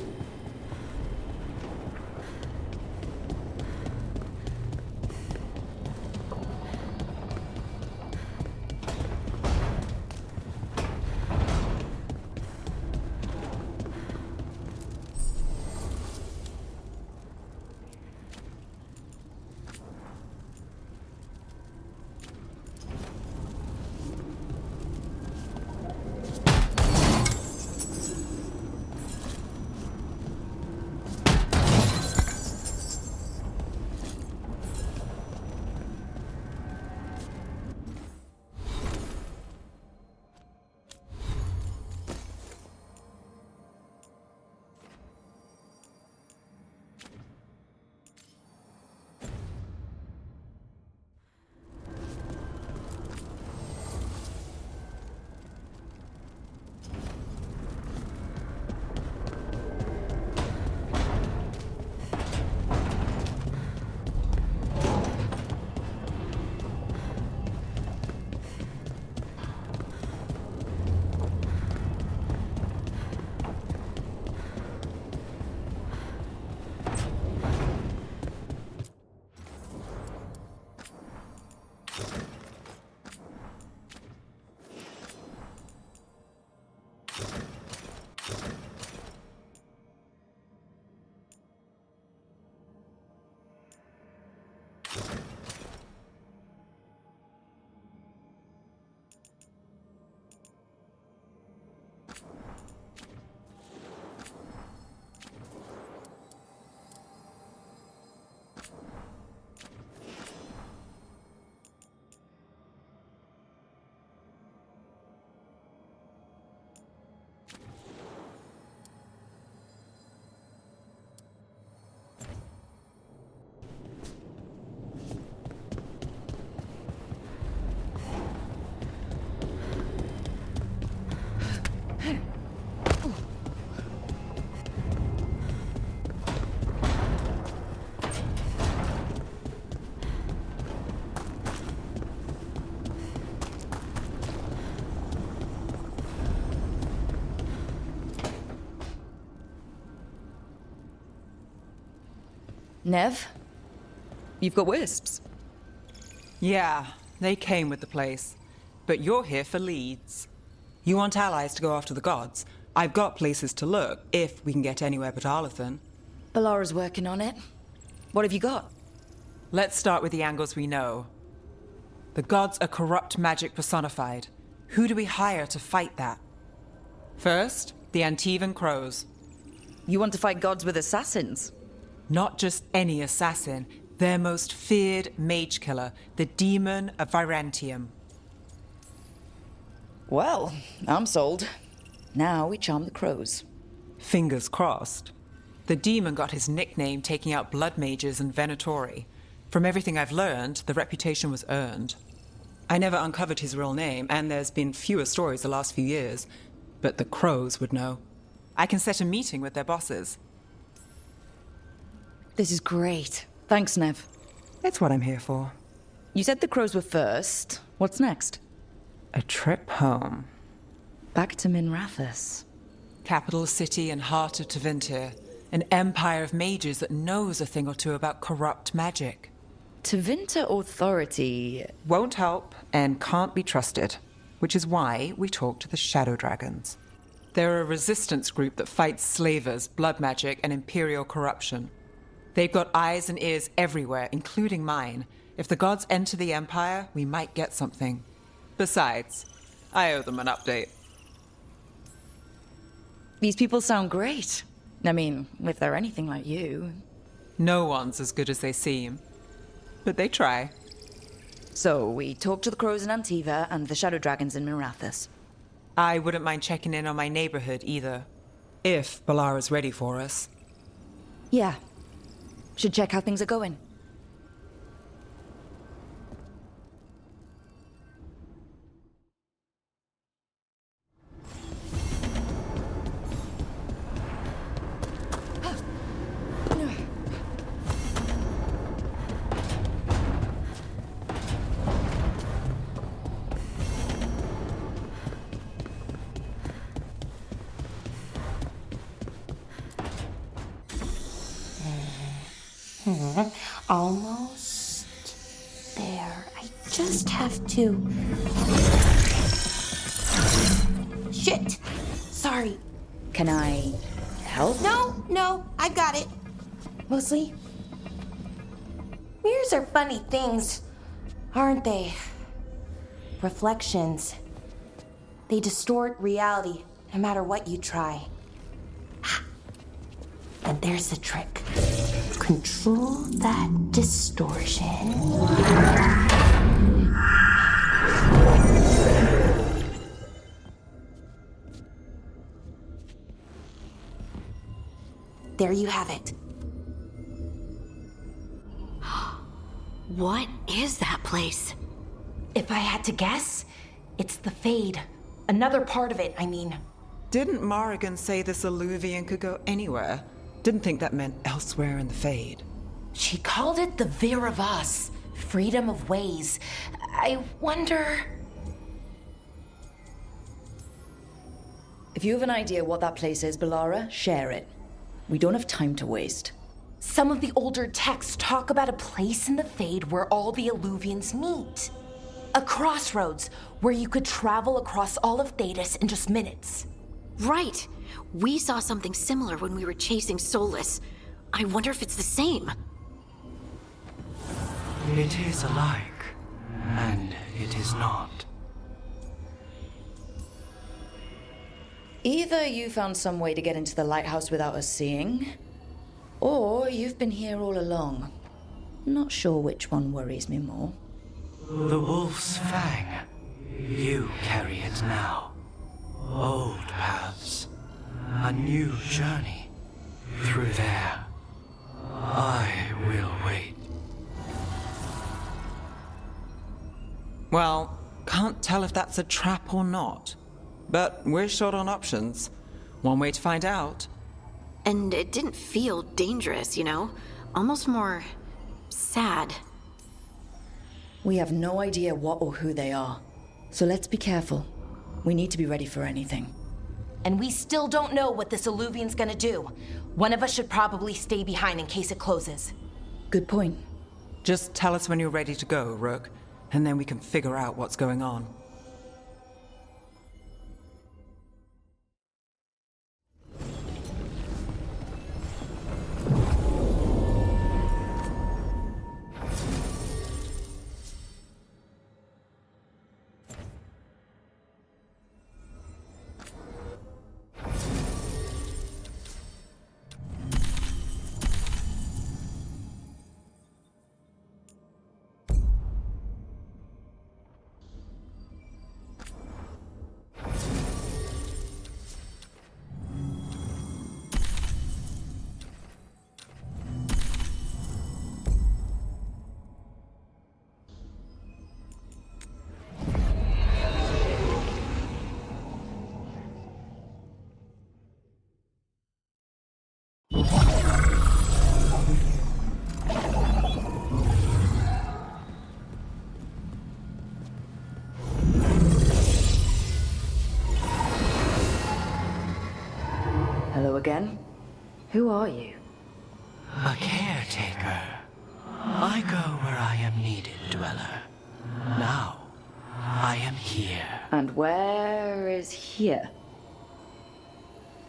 Nev? You've got wisps. Yeah, they came with the place. But you're here for leads. You want allies to go after the gods? I've got places to look, if we can get anywhere but Arlathan. Balara's working on it. What have you got? Let's start with the angles we know. The gods are corrupt magic personified. Who do we hire to fight that? First, the Antivan Crows. You want to fight gods with assassins? Not just any assassin, their most feared mage killer, the Demon of Virantium. Well, I'm sold. Now we charm the crows. Fingers crossed. The demon got his nickname taking out blood mages and Venatori. From everything I've learned, the reputation was earned. I never uncovered his real name, and there's been fewer stories the last few years, but the crows would know. I can set a meeting with their bosses. This is great. Thanks, Nev. It's what I'm here for. You said the crows were first. What's next? A trip home. Back to Minrathous. Capital city and heart of Tevinter. An empire of mages that knows a thing or two about corrupt magic. Tevinter authority won't help and can't be trusted, which is why we talk to the Shadow Dragons. They're a resistance group that fights slavers, blood magic, and imperial corruption. They've got eyes and ears everywhere, including mine. If the gods enter the Empire, we might get something. Besides, I owe them an update. These people sound great. I mean, if they're anything like you. No one's as good as they seem. But they try. So, we talk to the crows in Antiva and the Shadow Dragons in Minrathous. I wouldn't mind checking in on my neighborhood either. If Balara's ready for us. Yeah. Should check how things are going. Almost there. I just have to... Shit! Sorry. Can I help? No, I've got it. Mostly. Mirrors are funny things, aren't they? Reflections. They distort reality, no matter what you try. And there's the trick. Control that distortion. There you have it. What is that place? If I had to guess, it's the Fade. Another part of it, I mean. Didn't Morrigan say this Illuvian could go anywhere? Didn't think that meant elsewhere in the Fade. She called it the Vir of Us, freedom of ways. I wonder... If you have an idea what that place is, Balara, share it. We don't have time to waste. Some of the older texts talk about a place in the Fade where all the Illuvians meet. A crossroads where you could travel across all of Thedas in just minutes. Right. We saw something similar when we were chasing Solus. I wonder if it's the same. It is alike, and it is not. Either you found some way to get into the lighthouse without us seeing, or you've been here all along. Not sure which one worries me more. The Wolf's Fang. You carry it now. Old paths. A new journey. Through there. I will wait. Well, can't tell if that's a trap or not. But we're short on options. One way to find out. And it didn't feel dangerous, you know? Almost more... sad. We have no idea what or who they are. So let's be careful. We need to be ready for anything. And we still don't know what this Illuvian's gonna do. One of us should probably stay behind in case it closes. Good point. Just tell us when you're ready to go, Rook, and then we can figure out what's going on. Hello again. Who are you? A caretaker. I go where I am needed, Dweller. Now, I am here. And where is here?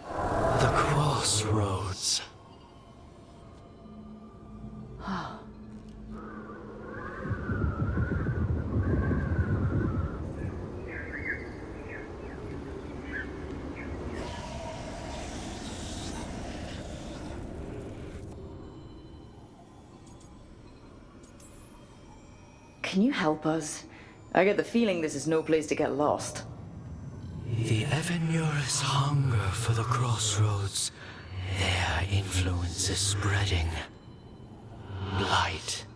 The crossroads. Can you help us? I get the feeling this is no place to get lost. The Evanurus hunger for the crossroads. Their influence is spreading. Blight,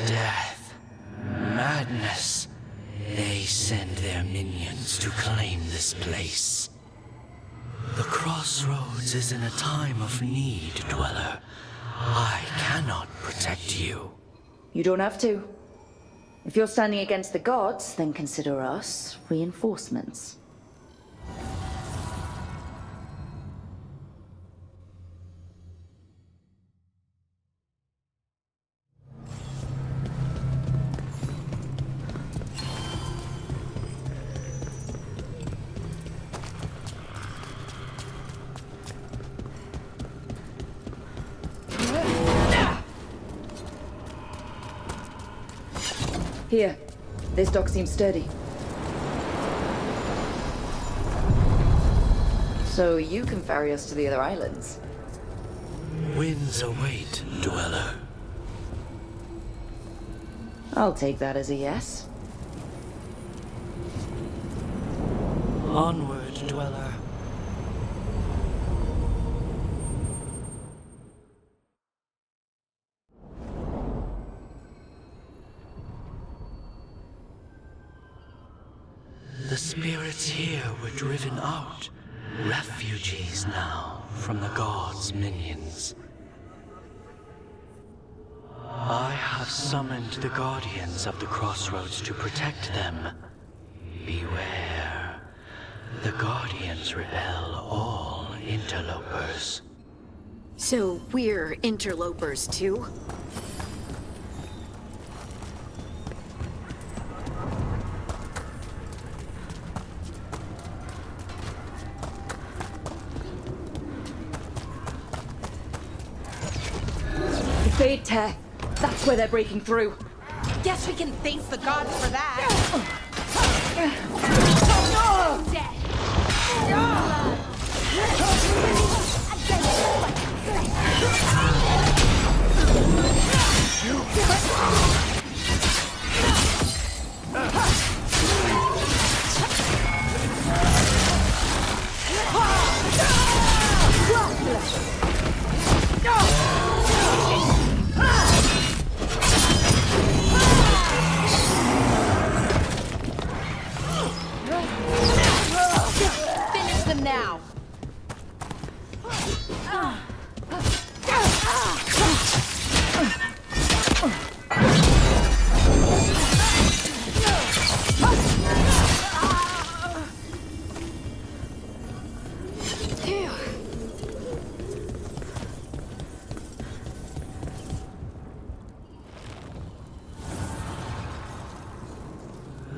death, madness. They send their minions to claim this place. The crossroads is in a time of need, Dweller. I cannot protect you. You don't have to. If you're standing against the gods, then consider us reinforcements. Here, this dock seems sturdy. So you can ferry us to the other islands? Winds await, Dweller. I'll take that as a yes. Onward, Dweller. The spirits here were driven out, refugees now from the gods' minions. I have summoned the guardians of the crossroads to protect them. Beware. The guardians repel all interlopers. So we're interlopers too? Fade tear. That's where they're breaking through. Guess we can thank the gods for that. Finish them now.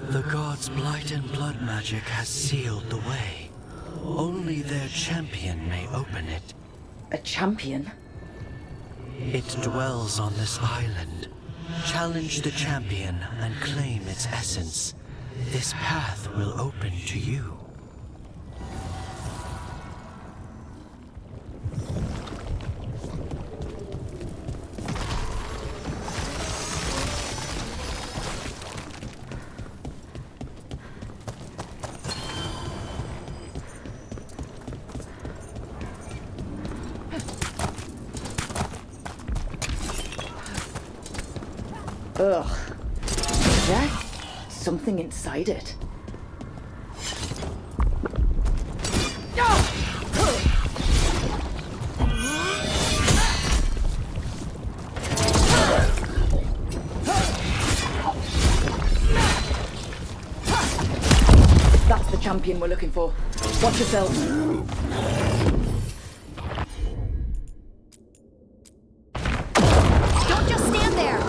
The gods' blight and blood magic has sealed the way. Only their champion may open it. A champion? It dwells on this island. Challenge the champion and claim its essence. This path will open to you. Ugh. Is there something inside it? That's the champion we're looking for. Watch yourself. Don't just stand there!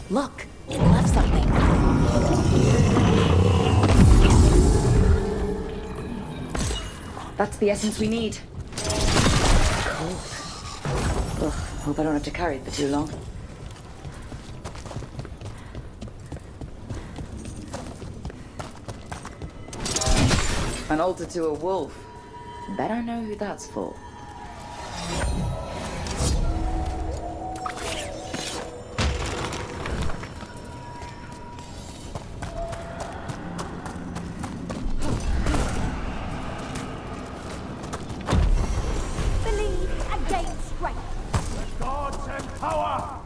Look, it left something. That's the essence we need. Cool. Ugh, hope I don't have to carry it for too long. An altar to a wolf. Bet I know who that's for. Believe and gain strength. The gods and power!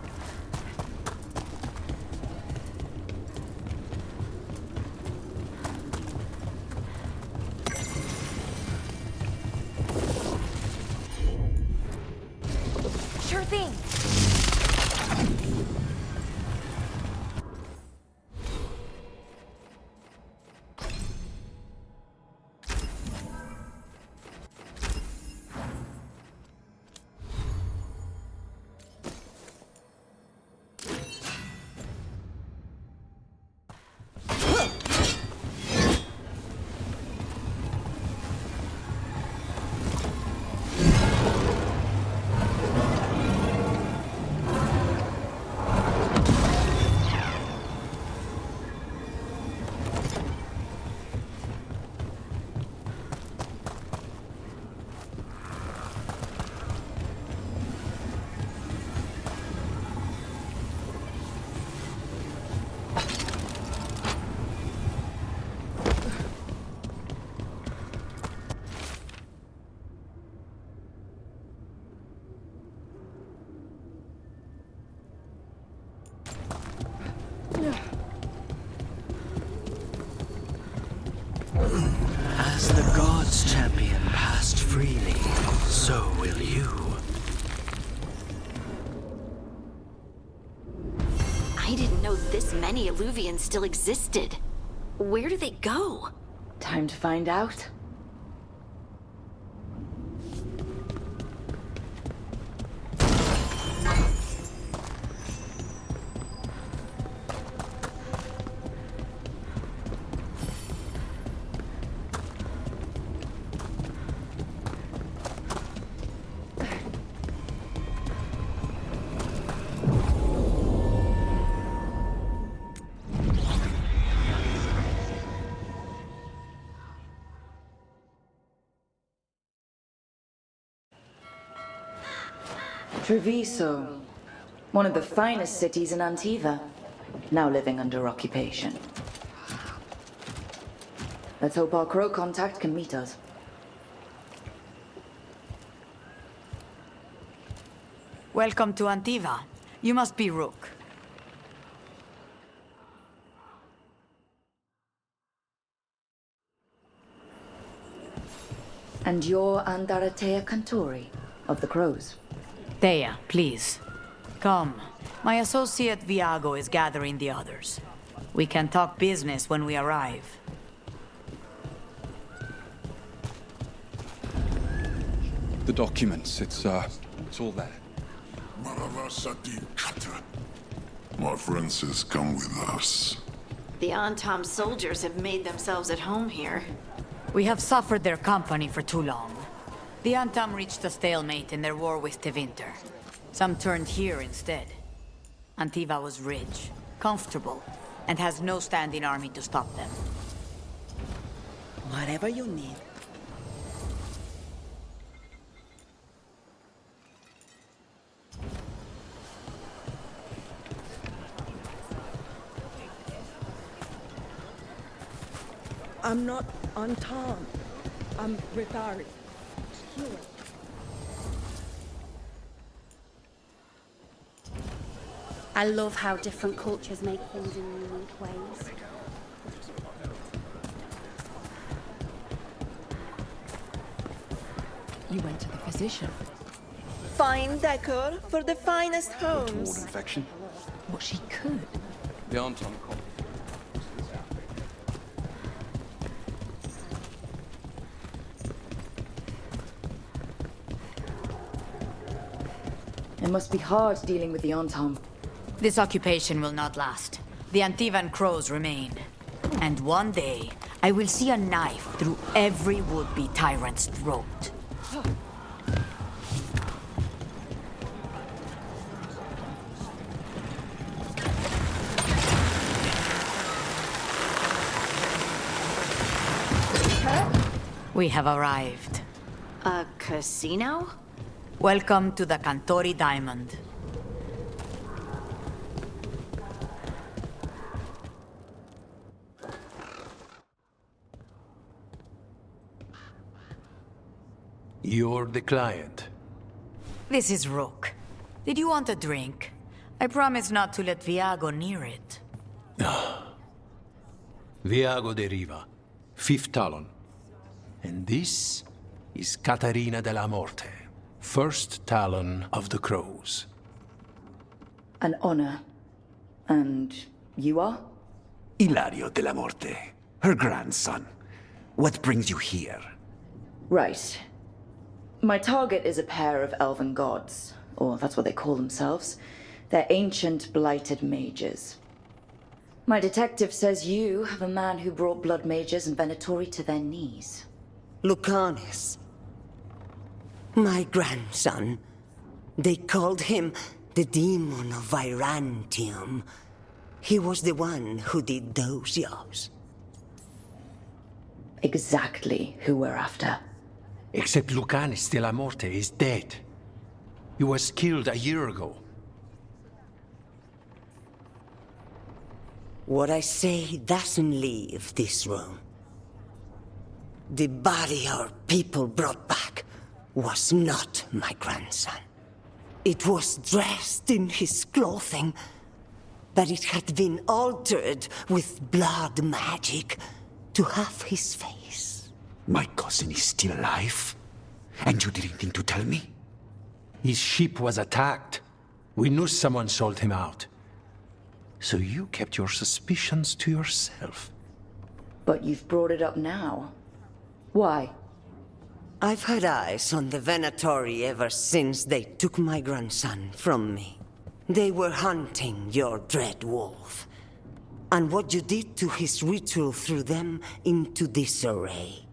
Sure thing. As the gods' champion passed freely, so will you. I didn't know this many Illuvians still existed. Where do they go? Time to find out. Treviso, one of the finest cities in Antiva, now living under occupation. Let's hope our crow contact can meet us. Welcome to Antiva. You must be Rook. And you're Andaratea Cantori, of the Crows. Thea, please. Come. My associate Viago is gathering the others. We can talk business when we arrive. The documents, it's all there. Maravasati Kata. My friend says come with us. The Antom soldiers have made themselves at home here. We have suffered their company for too long. The Antam reached a stalemate in their war with Tevinter. Some turned here instead. Antiva was rich, comfortable, and has no standing army to stop them. Whatever you need. I'm not on Tom. I'm Ritari. I love how different cultures make things in unique ways. You went to the physician. Fine decor for the finest homes. Infection? what she could. The Anton call. It must be hard dealing with the Anton. This occupation will not last. The Antivan crows remain. And one day, I will see a knife through every would-be tyrant's throat. We have arrived. A casino? Welcome to the Cantori Diamond. You're the client. This is Rook. Did you want a drink? I promise not to let Viago near it. Viago de Riva, 5th Talon. And this is Caterina de la Morte, 1st Talon of the Crows. An honor. And you are? Ilario de la Morte, her grandson. What brings you here? Right. My target is a pair of elven gods, or that's what they call themselves. They're ancient, blighted mages. My detective says you have a man who brought blood mages and Venatori to their knees. Lucanus. My grandson. They called him the Demon of Virantium. He was the one who did those jobs. Exactly who we're after. Except Lucanus de la Morte is dead. He was killed a year ago. What I say doesn't leave this room. The body our people brought back was not my grandson. It was dressed in his clothing, but it had been altered with blood magic to have his face. My cousin is still alive? And you didn't think to tell me? His ship was attacked. We knew someone sold him out. So you kept your suspicions to yourself. But you've brought it up now. Why? I've had eyes on the Venatori ever since they took my grandson from me. They were hunting your dread wolf. And what you did to his ritual threw them into disarray.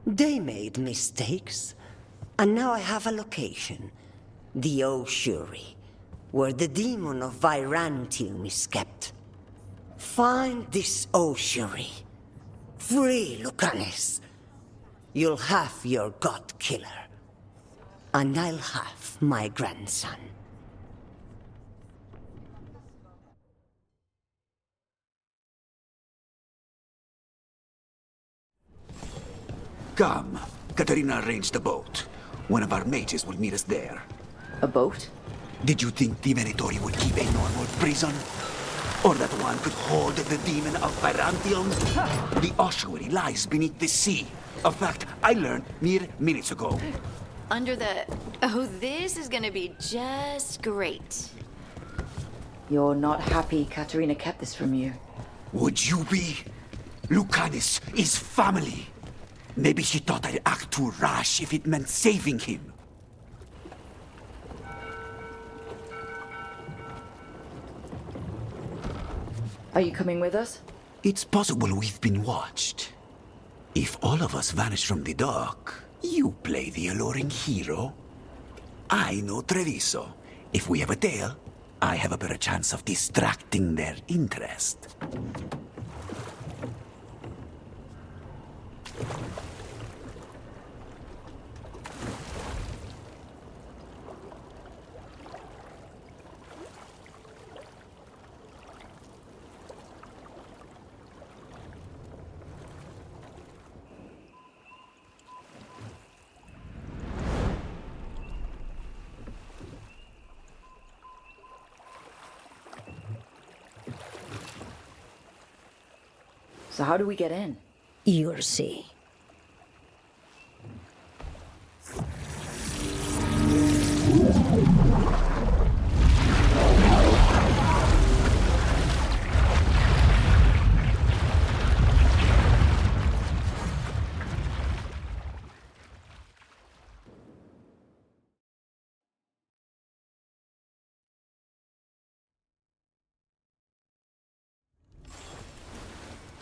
They made mistakes, and now I have a location. The ossuary, where the demon of Virantium is kept. Find this ossuary. Free Lucanus. You'll have your god killer. And I'll have my grandson. Come. Katerina arranged a boat. One of our mages will meet us there. A boat? Did you think the Venatori would keep a normal prison? Or that one could hold the demon of Virantium? The ossuary lies beneath the sea. A fact I learned mere minutes ago. Under the... Oh, this is gonna be just great. You're not happy Katerina kept this from you. Would you be? Lucanus is family. Maybe she thought I'd act too rash if it meant saving him. Are you coming with us? It's possible we've been watched. If all of us vanish from the dock, you play the alluring hero. I know Treviso. If we have a tail, I have a better chance of distracting their interest. So how do we get in? You'll see.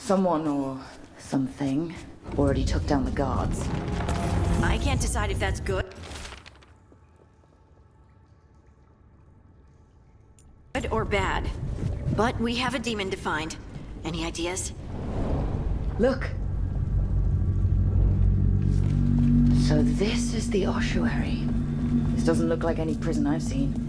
Someone or something already took down the guards. I can't decide if that's good or bad. But we have a demon to find. Any ideas? Look. So this is the ossuary. This doesn't look like any prison I've seen.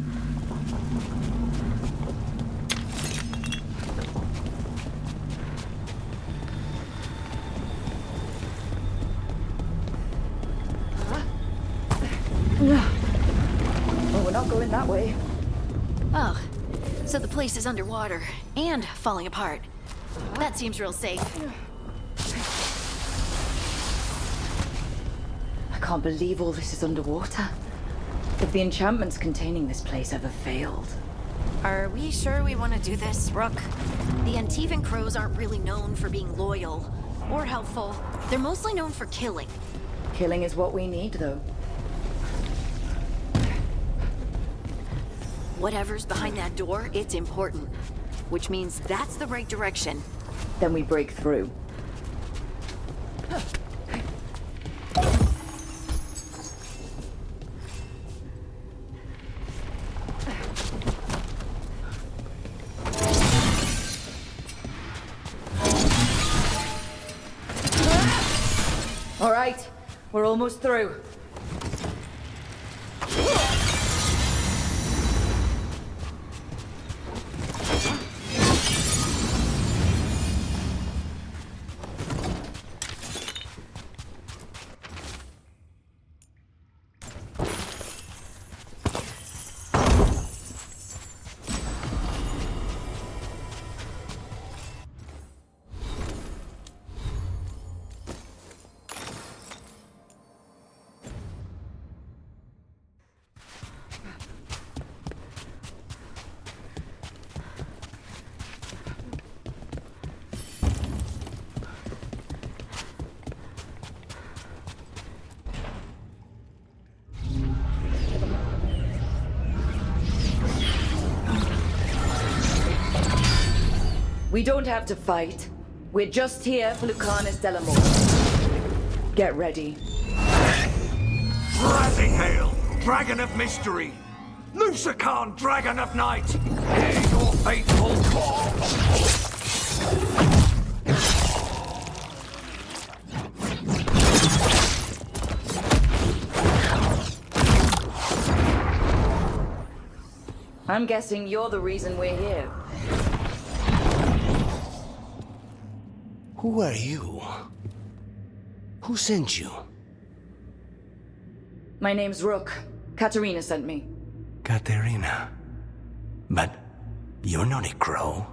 Oh, we're not going that way. Oh, so the place is underwater and falling apart. That seems real safe. I can't believe all this is underwater. If the enchantments containing this place ever failed. Are we sure we want to do this, Rook? The Antivan Crows aren't really known for being loyal or helpful. They're mostly known for killing. Killing is what we need, though. Whatever's behind that door, it's important. Which means that's the right direction. Then we break through. All right, we're almost through. We don't have to fight. We're just here for Lucanus Delamore. Get ready. Rising hail, dragon of mystery! Lucican, dragon of night! Hear your fateful call! I'm guessing you're the reason we're here. Who are you? Who sent you? My name's Rook. Katerina sent me. Katerina. But you're not a crow.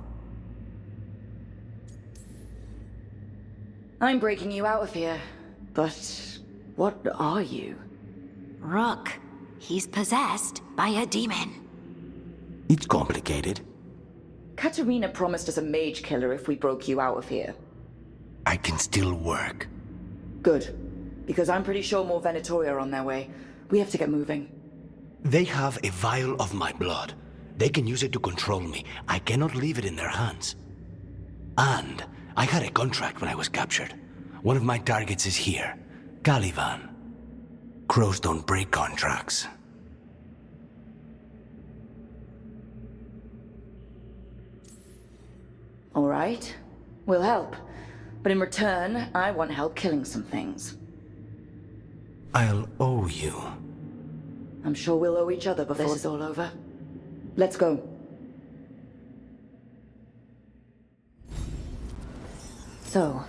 I'm breaking you out of here. But what are you? Rook. He's possessed by a demon. It's complicated. Katerina promised us a mage killer if we broke you out of here. I can still work. Good. Because I'm pretty sure more Venatori are on their way. We have to get moving. They have a vial of my blood. They can use it to control me. I cannot leave it in their hands. And I had a contract when I was captured. One of my targets is here. Caliban. Crows don't break contracts. All right. We'll help. But in return, I want help killing some things. I'll owe you. I'm sure we'll owe each other before this is all over. Let's go. So,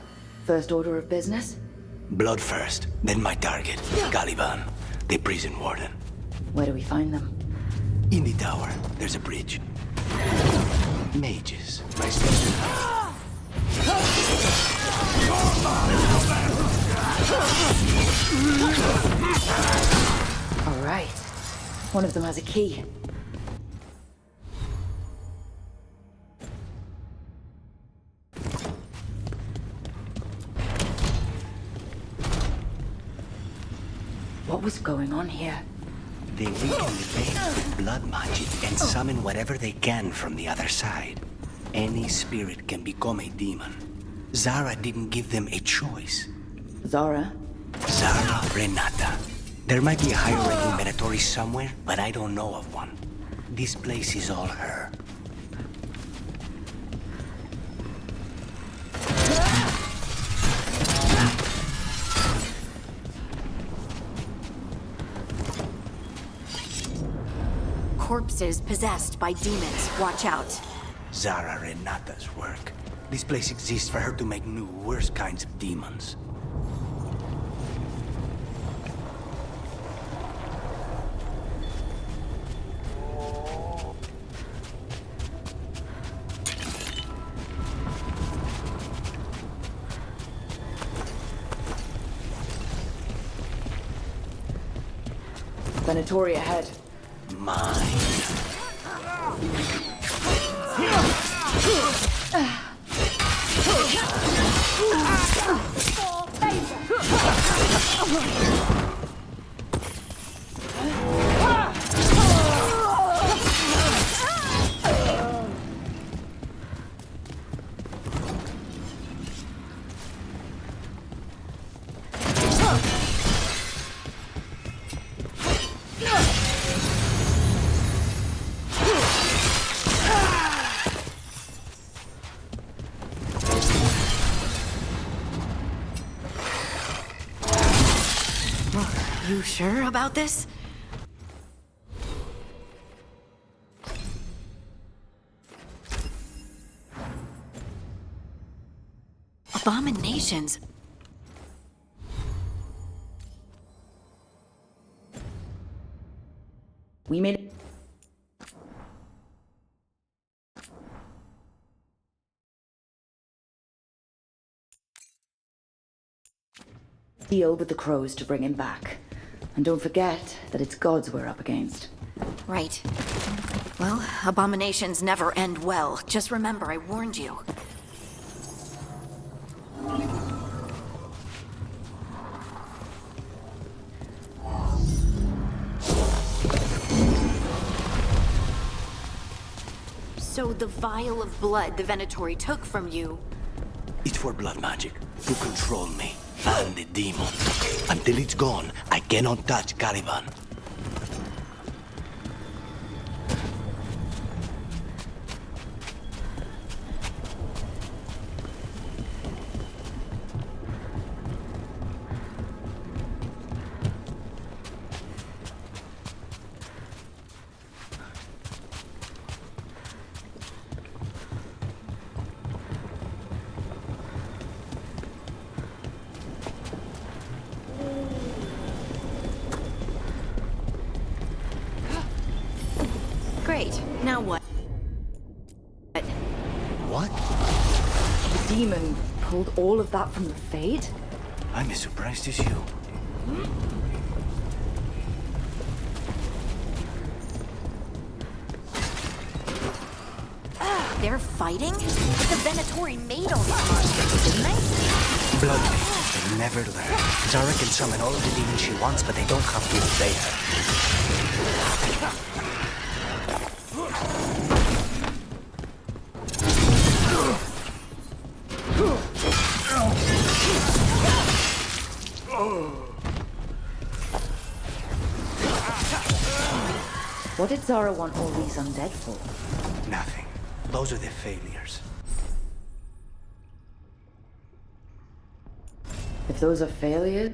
first order of business? Blood first, then my target. Caliban, the prison warden. Where do we find them? In the tower, there's a bridge. Mages, my station. All right. One of them has a key. What was going on here? They weaken the faith with blood magic and summon whatever they can from the other side. Any spirit can become a demon. Zara didn't give them a choice. Zara? Zara Renata. There might be a higher-ranking Venatori somewhere, but I don't know of one. This place is all her. Corpses possessed by demons. Watch out. Zara Renata's work. This place exists for her to make new, worse kinds of demons. Venatori ahead. Mine. You sure about this? Abominations. We made it. Deal with the crows to bring him back. And don't forget that it's gods we're up against. Right. Well, abominations never end well. Just remember, I warned you. So the vial of blood the Venatori took from you... It's for blood magic, to control me, and the demon. Until it's gone, I cannot touch Caliban. Great. Now what? What? The demon pulled all of that from the Fade? I'm as surprised as you. They're fighting? But the Venatori made all these monsters, didn't they? Blood makers, they never learn. Zara can summon all of the demons she wants, but they don't have to obey her. What did Zara want all these undead for? Nothing. Those are the failures. If those are failures...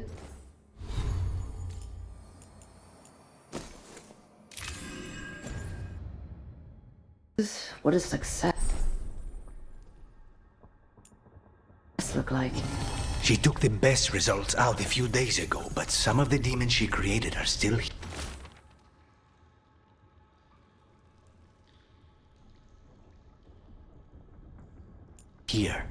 What does success look like? She took the best results out a few days ago, but some of the demons she created are still here.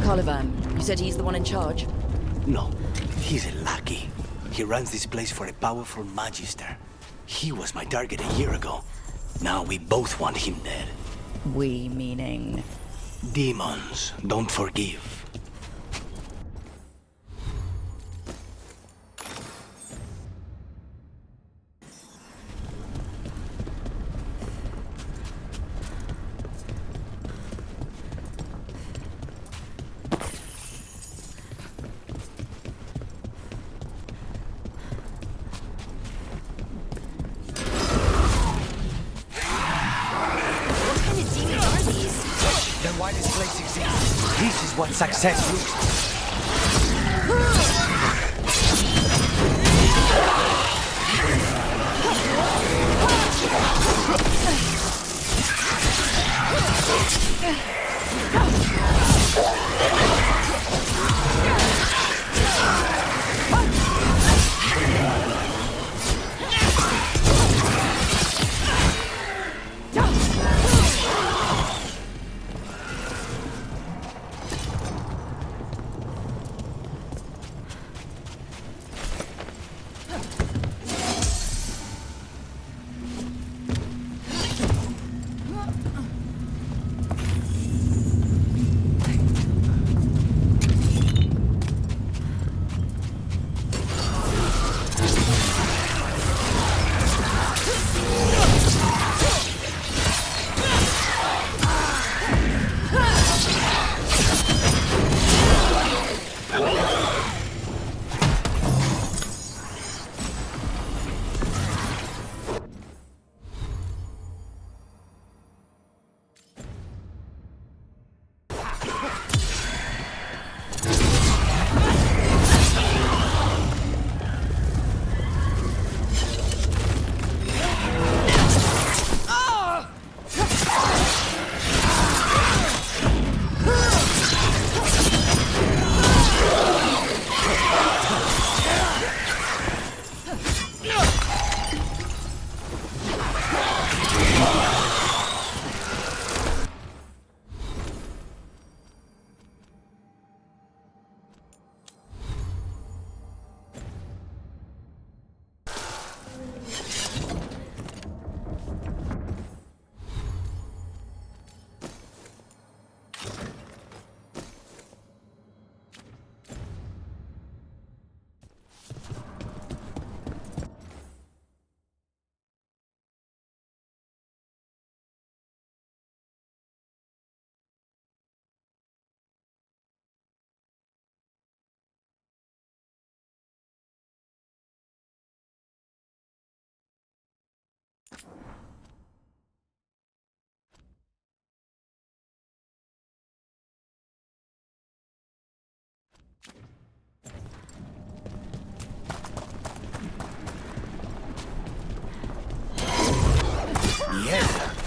Caliban, you said he's the one in charge? No, he's a lackey. He runs this place for a powerful magister. He was my target a year ago. Now we both want him dead. We meaning? Demons don't forgive. What success looks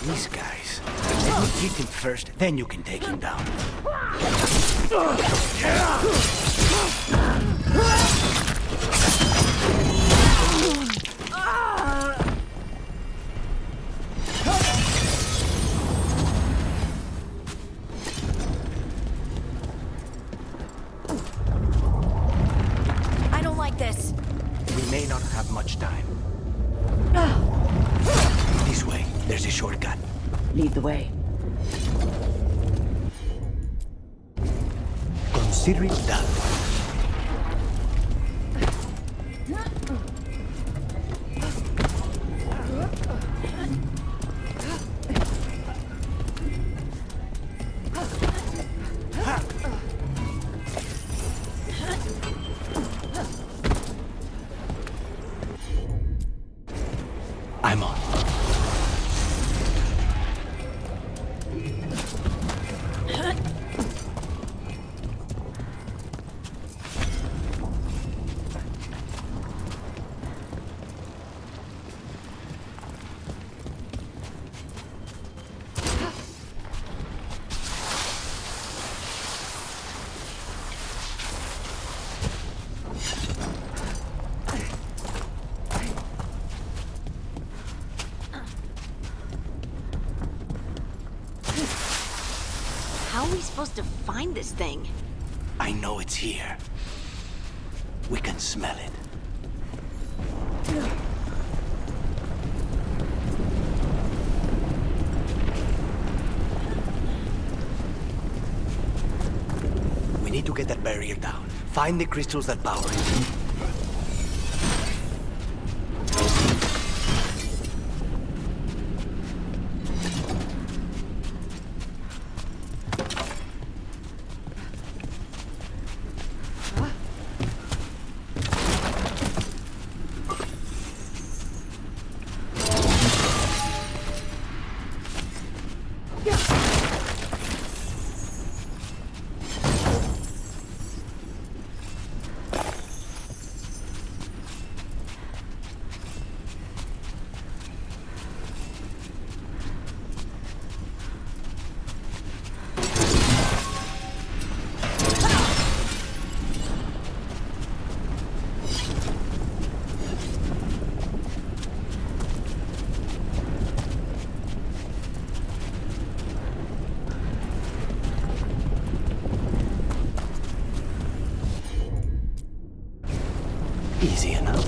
These guys. Let me hit him first, then you can take him down. I don't like this. We may not have much time. This way. There's a shortcut. Lead the way. Consider it done. I'm on. How are we supposed to find this thing? I know it's here. We can smell it. We need to get that barrier down. Find the crystals that power it. Easy enough.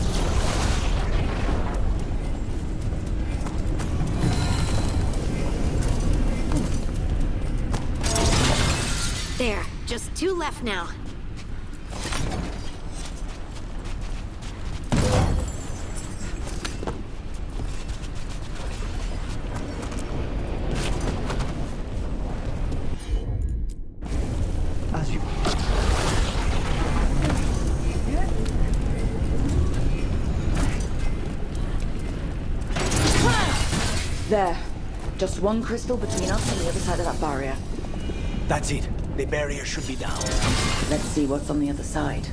There, just 2 left now. As you... There. Just one crystal between us and the other side of that barrier. That's it. The barrier should be down. Let's see what's on the other side.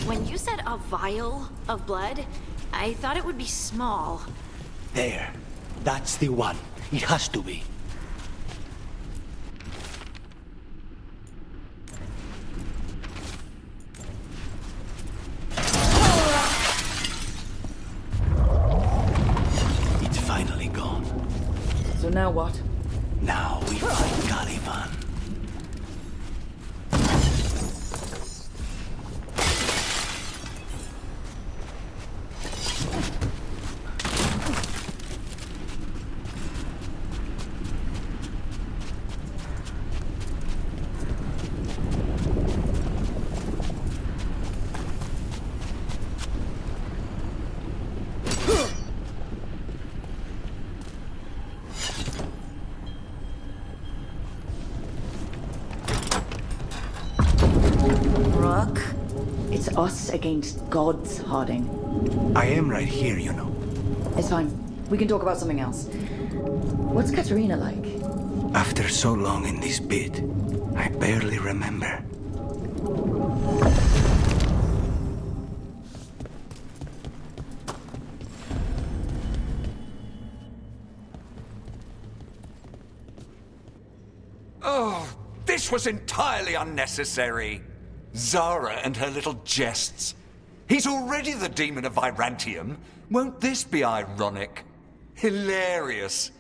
When you said a vial of blood, I thought it would be small. There. That's the one. It has to be. It's finally gone. So now what? Now we find Caliban. It's us against gods, Harding. I am right here, you know. It's fine. We can talk about something else. What's Katerina like? After so long in this pit, I barely remember. was entirely unnecessary. Zara and her little jests. He's already the demon of Virantium. Won't this be ironic? Hilarious.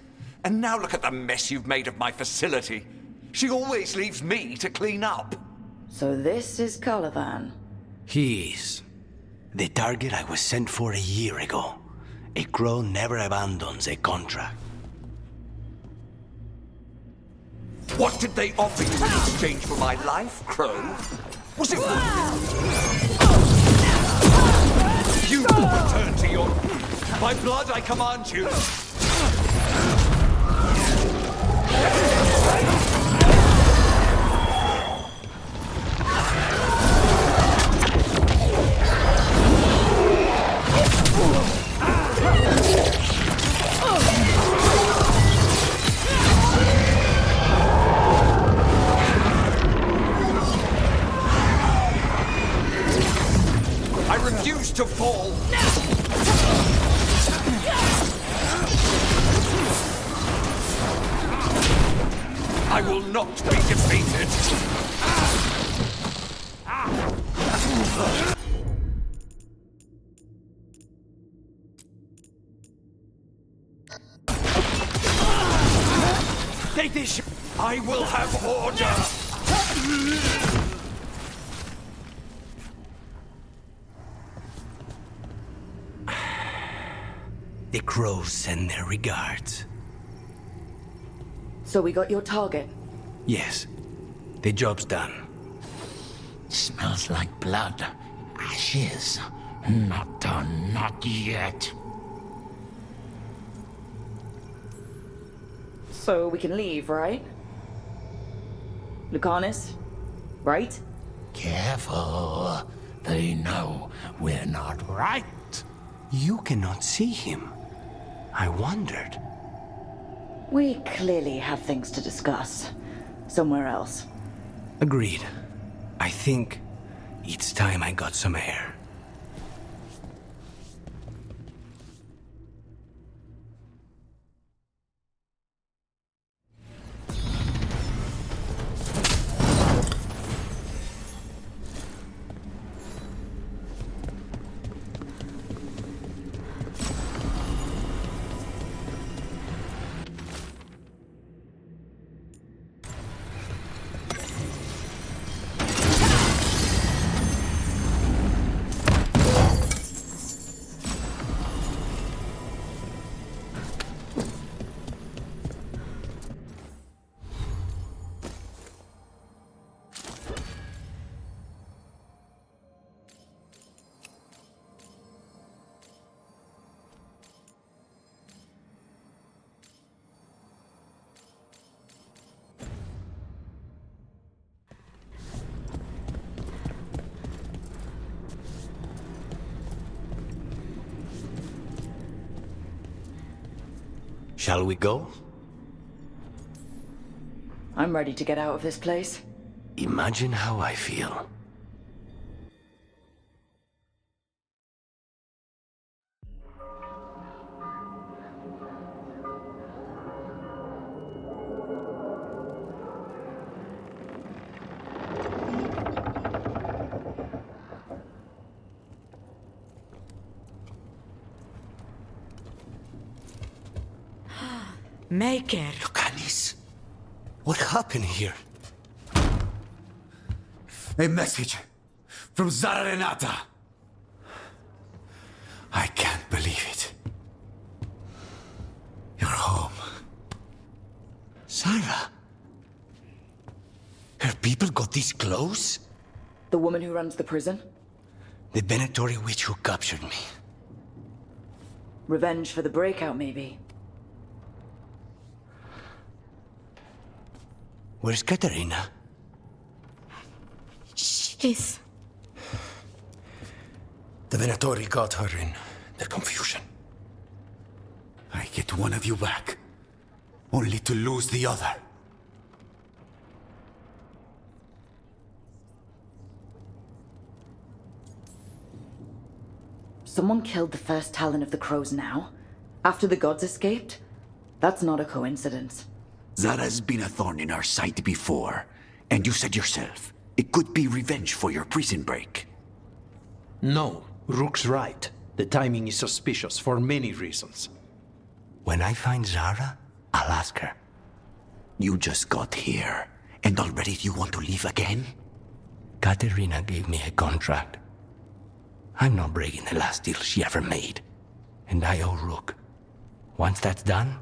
And now look at the mess you've made of my facility. She always leaves me to clean up. So this is Caliban. He is. The target I was sent for a year ago. A crow never abandons a contract. What did they offer you in exchange for my life, Crow? Was it you will return to your... By blood, I command you! I refuse to fall! I will not be defeated! Take this! I will have order! The crows send their regards. So we got your target? Yes. The job's done. Smells like blood. Ashes. Not done, not yet. So we can leave, right? Lucanus, right? Careful. They know we're not right. You cannot see him. I wondered. We clearly have things to discuss. Somewhere else. Agreed. I think it's time I got some air. Shall we go? I'm ready to get out of this place. Imagine how I feel. Maker. Lucanis, what happened here? A message from Zara Renata. I can't believe it. You're home. Zara? Her people got this close? The woman who runs the prison? The Venatori witch who captured me. Revenge for the breakout, maybe. Where's Katerina? She's... The Venatori got her in their confusion. I get one of you back, only to lose the other. Someone killed the first Talon of the Crows now? After the gods escaped? That's not a coincidence. Zara's been a thorn in our side before, And you said yourself, it could be revenge for your prison break. No, Rook's right. The timing is suspicious for many reasons. When I find Zara, I'll ask her. You just got here, and already you want to leave again? Katerina gave me a contract. I'm not breaking the last deal she ever made. And I owe Rook. Once that's done,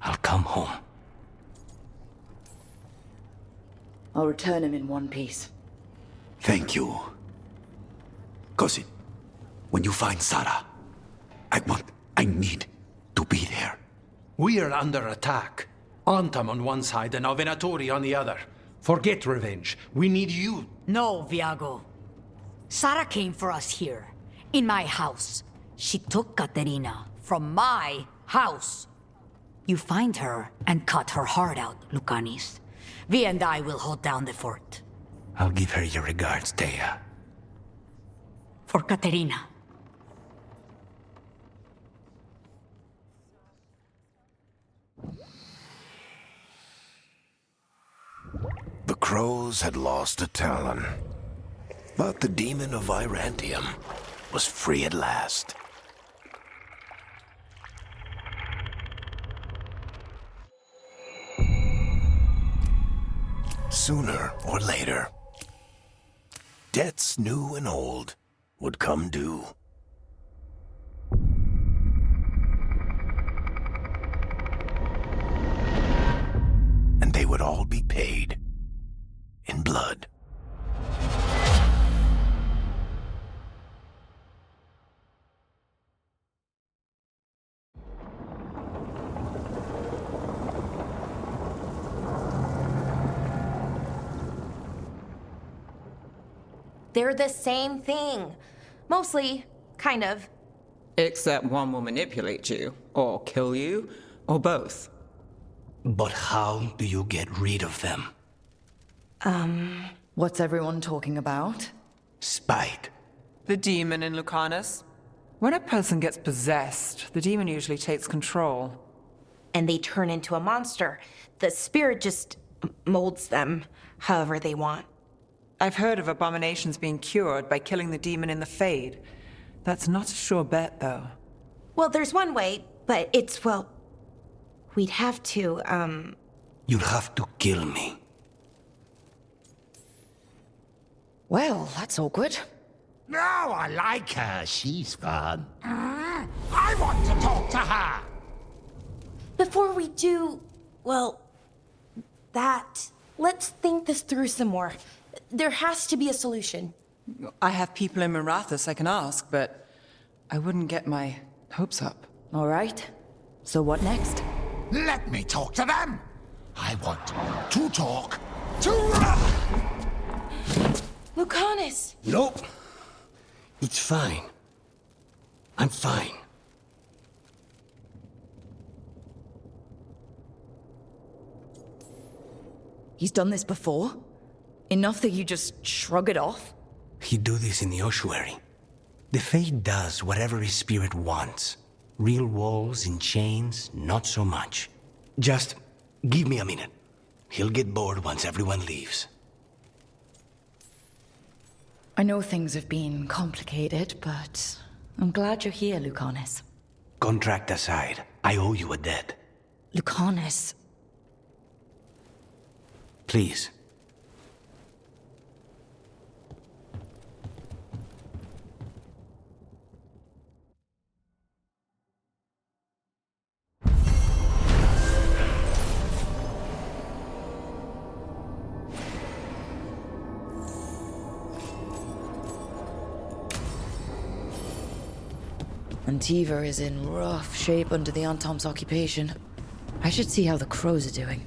I'll come home. I'll return him in one piece. Thank you. Cousin, when you find Zara, I need to be there. We are under attack. Antam on one side and our Venatori on the other. Forget revenge. We need you. No, Viago. Sara came for us here, in my house. She took Katerina from my house. You find her and cut her heart out, Lucanis. Vi and I will hold down the fort. I'll give her your regards, Thea. For Katerina. The crows had lost a talon, but the demon of Virantium was free at last. Sooner or later, debts new and old would come due. And they would all be paid in blood. They're the same thing. Mostly, kind of. Except one will manipulate you, or kill you, or both. But how do you get rid of them? What's everyone talking about? Spite. The demon in Lucanus. When a person gets possessed, the demon usually takes control. And they turn into a monster. The spirit just molds them however they want. I've heard of abominations being cured by killing the demon in the Fade. That's not a sure bet, though. Well, there's one way, but it's, well... We'd have to, You'll have to kill me. Well, that's awkward. No, I like her. She's fun. I want to talk to her. Before we do, well, that... Let's think this through some more. There has to be a solution. I have people in Marathas I can ask, but I wouldn't get my hopes up. All right. So what next? Let me talk to them. I want to talk to... Lucanus! Nope. It's fine. I'm fine. He's done this before? Enough that you just shrug it off? He'd do this in the ossuary. The Fate does whatever his spirit wants. Real walls and chains, not so much. Just give me a minute. He'll get bored once everyone leaves. I know things have been complicated, but I'm glad you're here, Lucanus. Contract aside, I owe you a debt. Lucanus. Please. Antiva is in rough shape under the Antom's occupation. I should see how the crows are doing.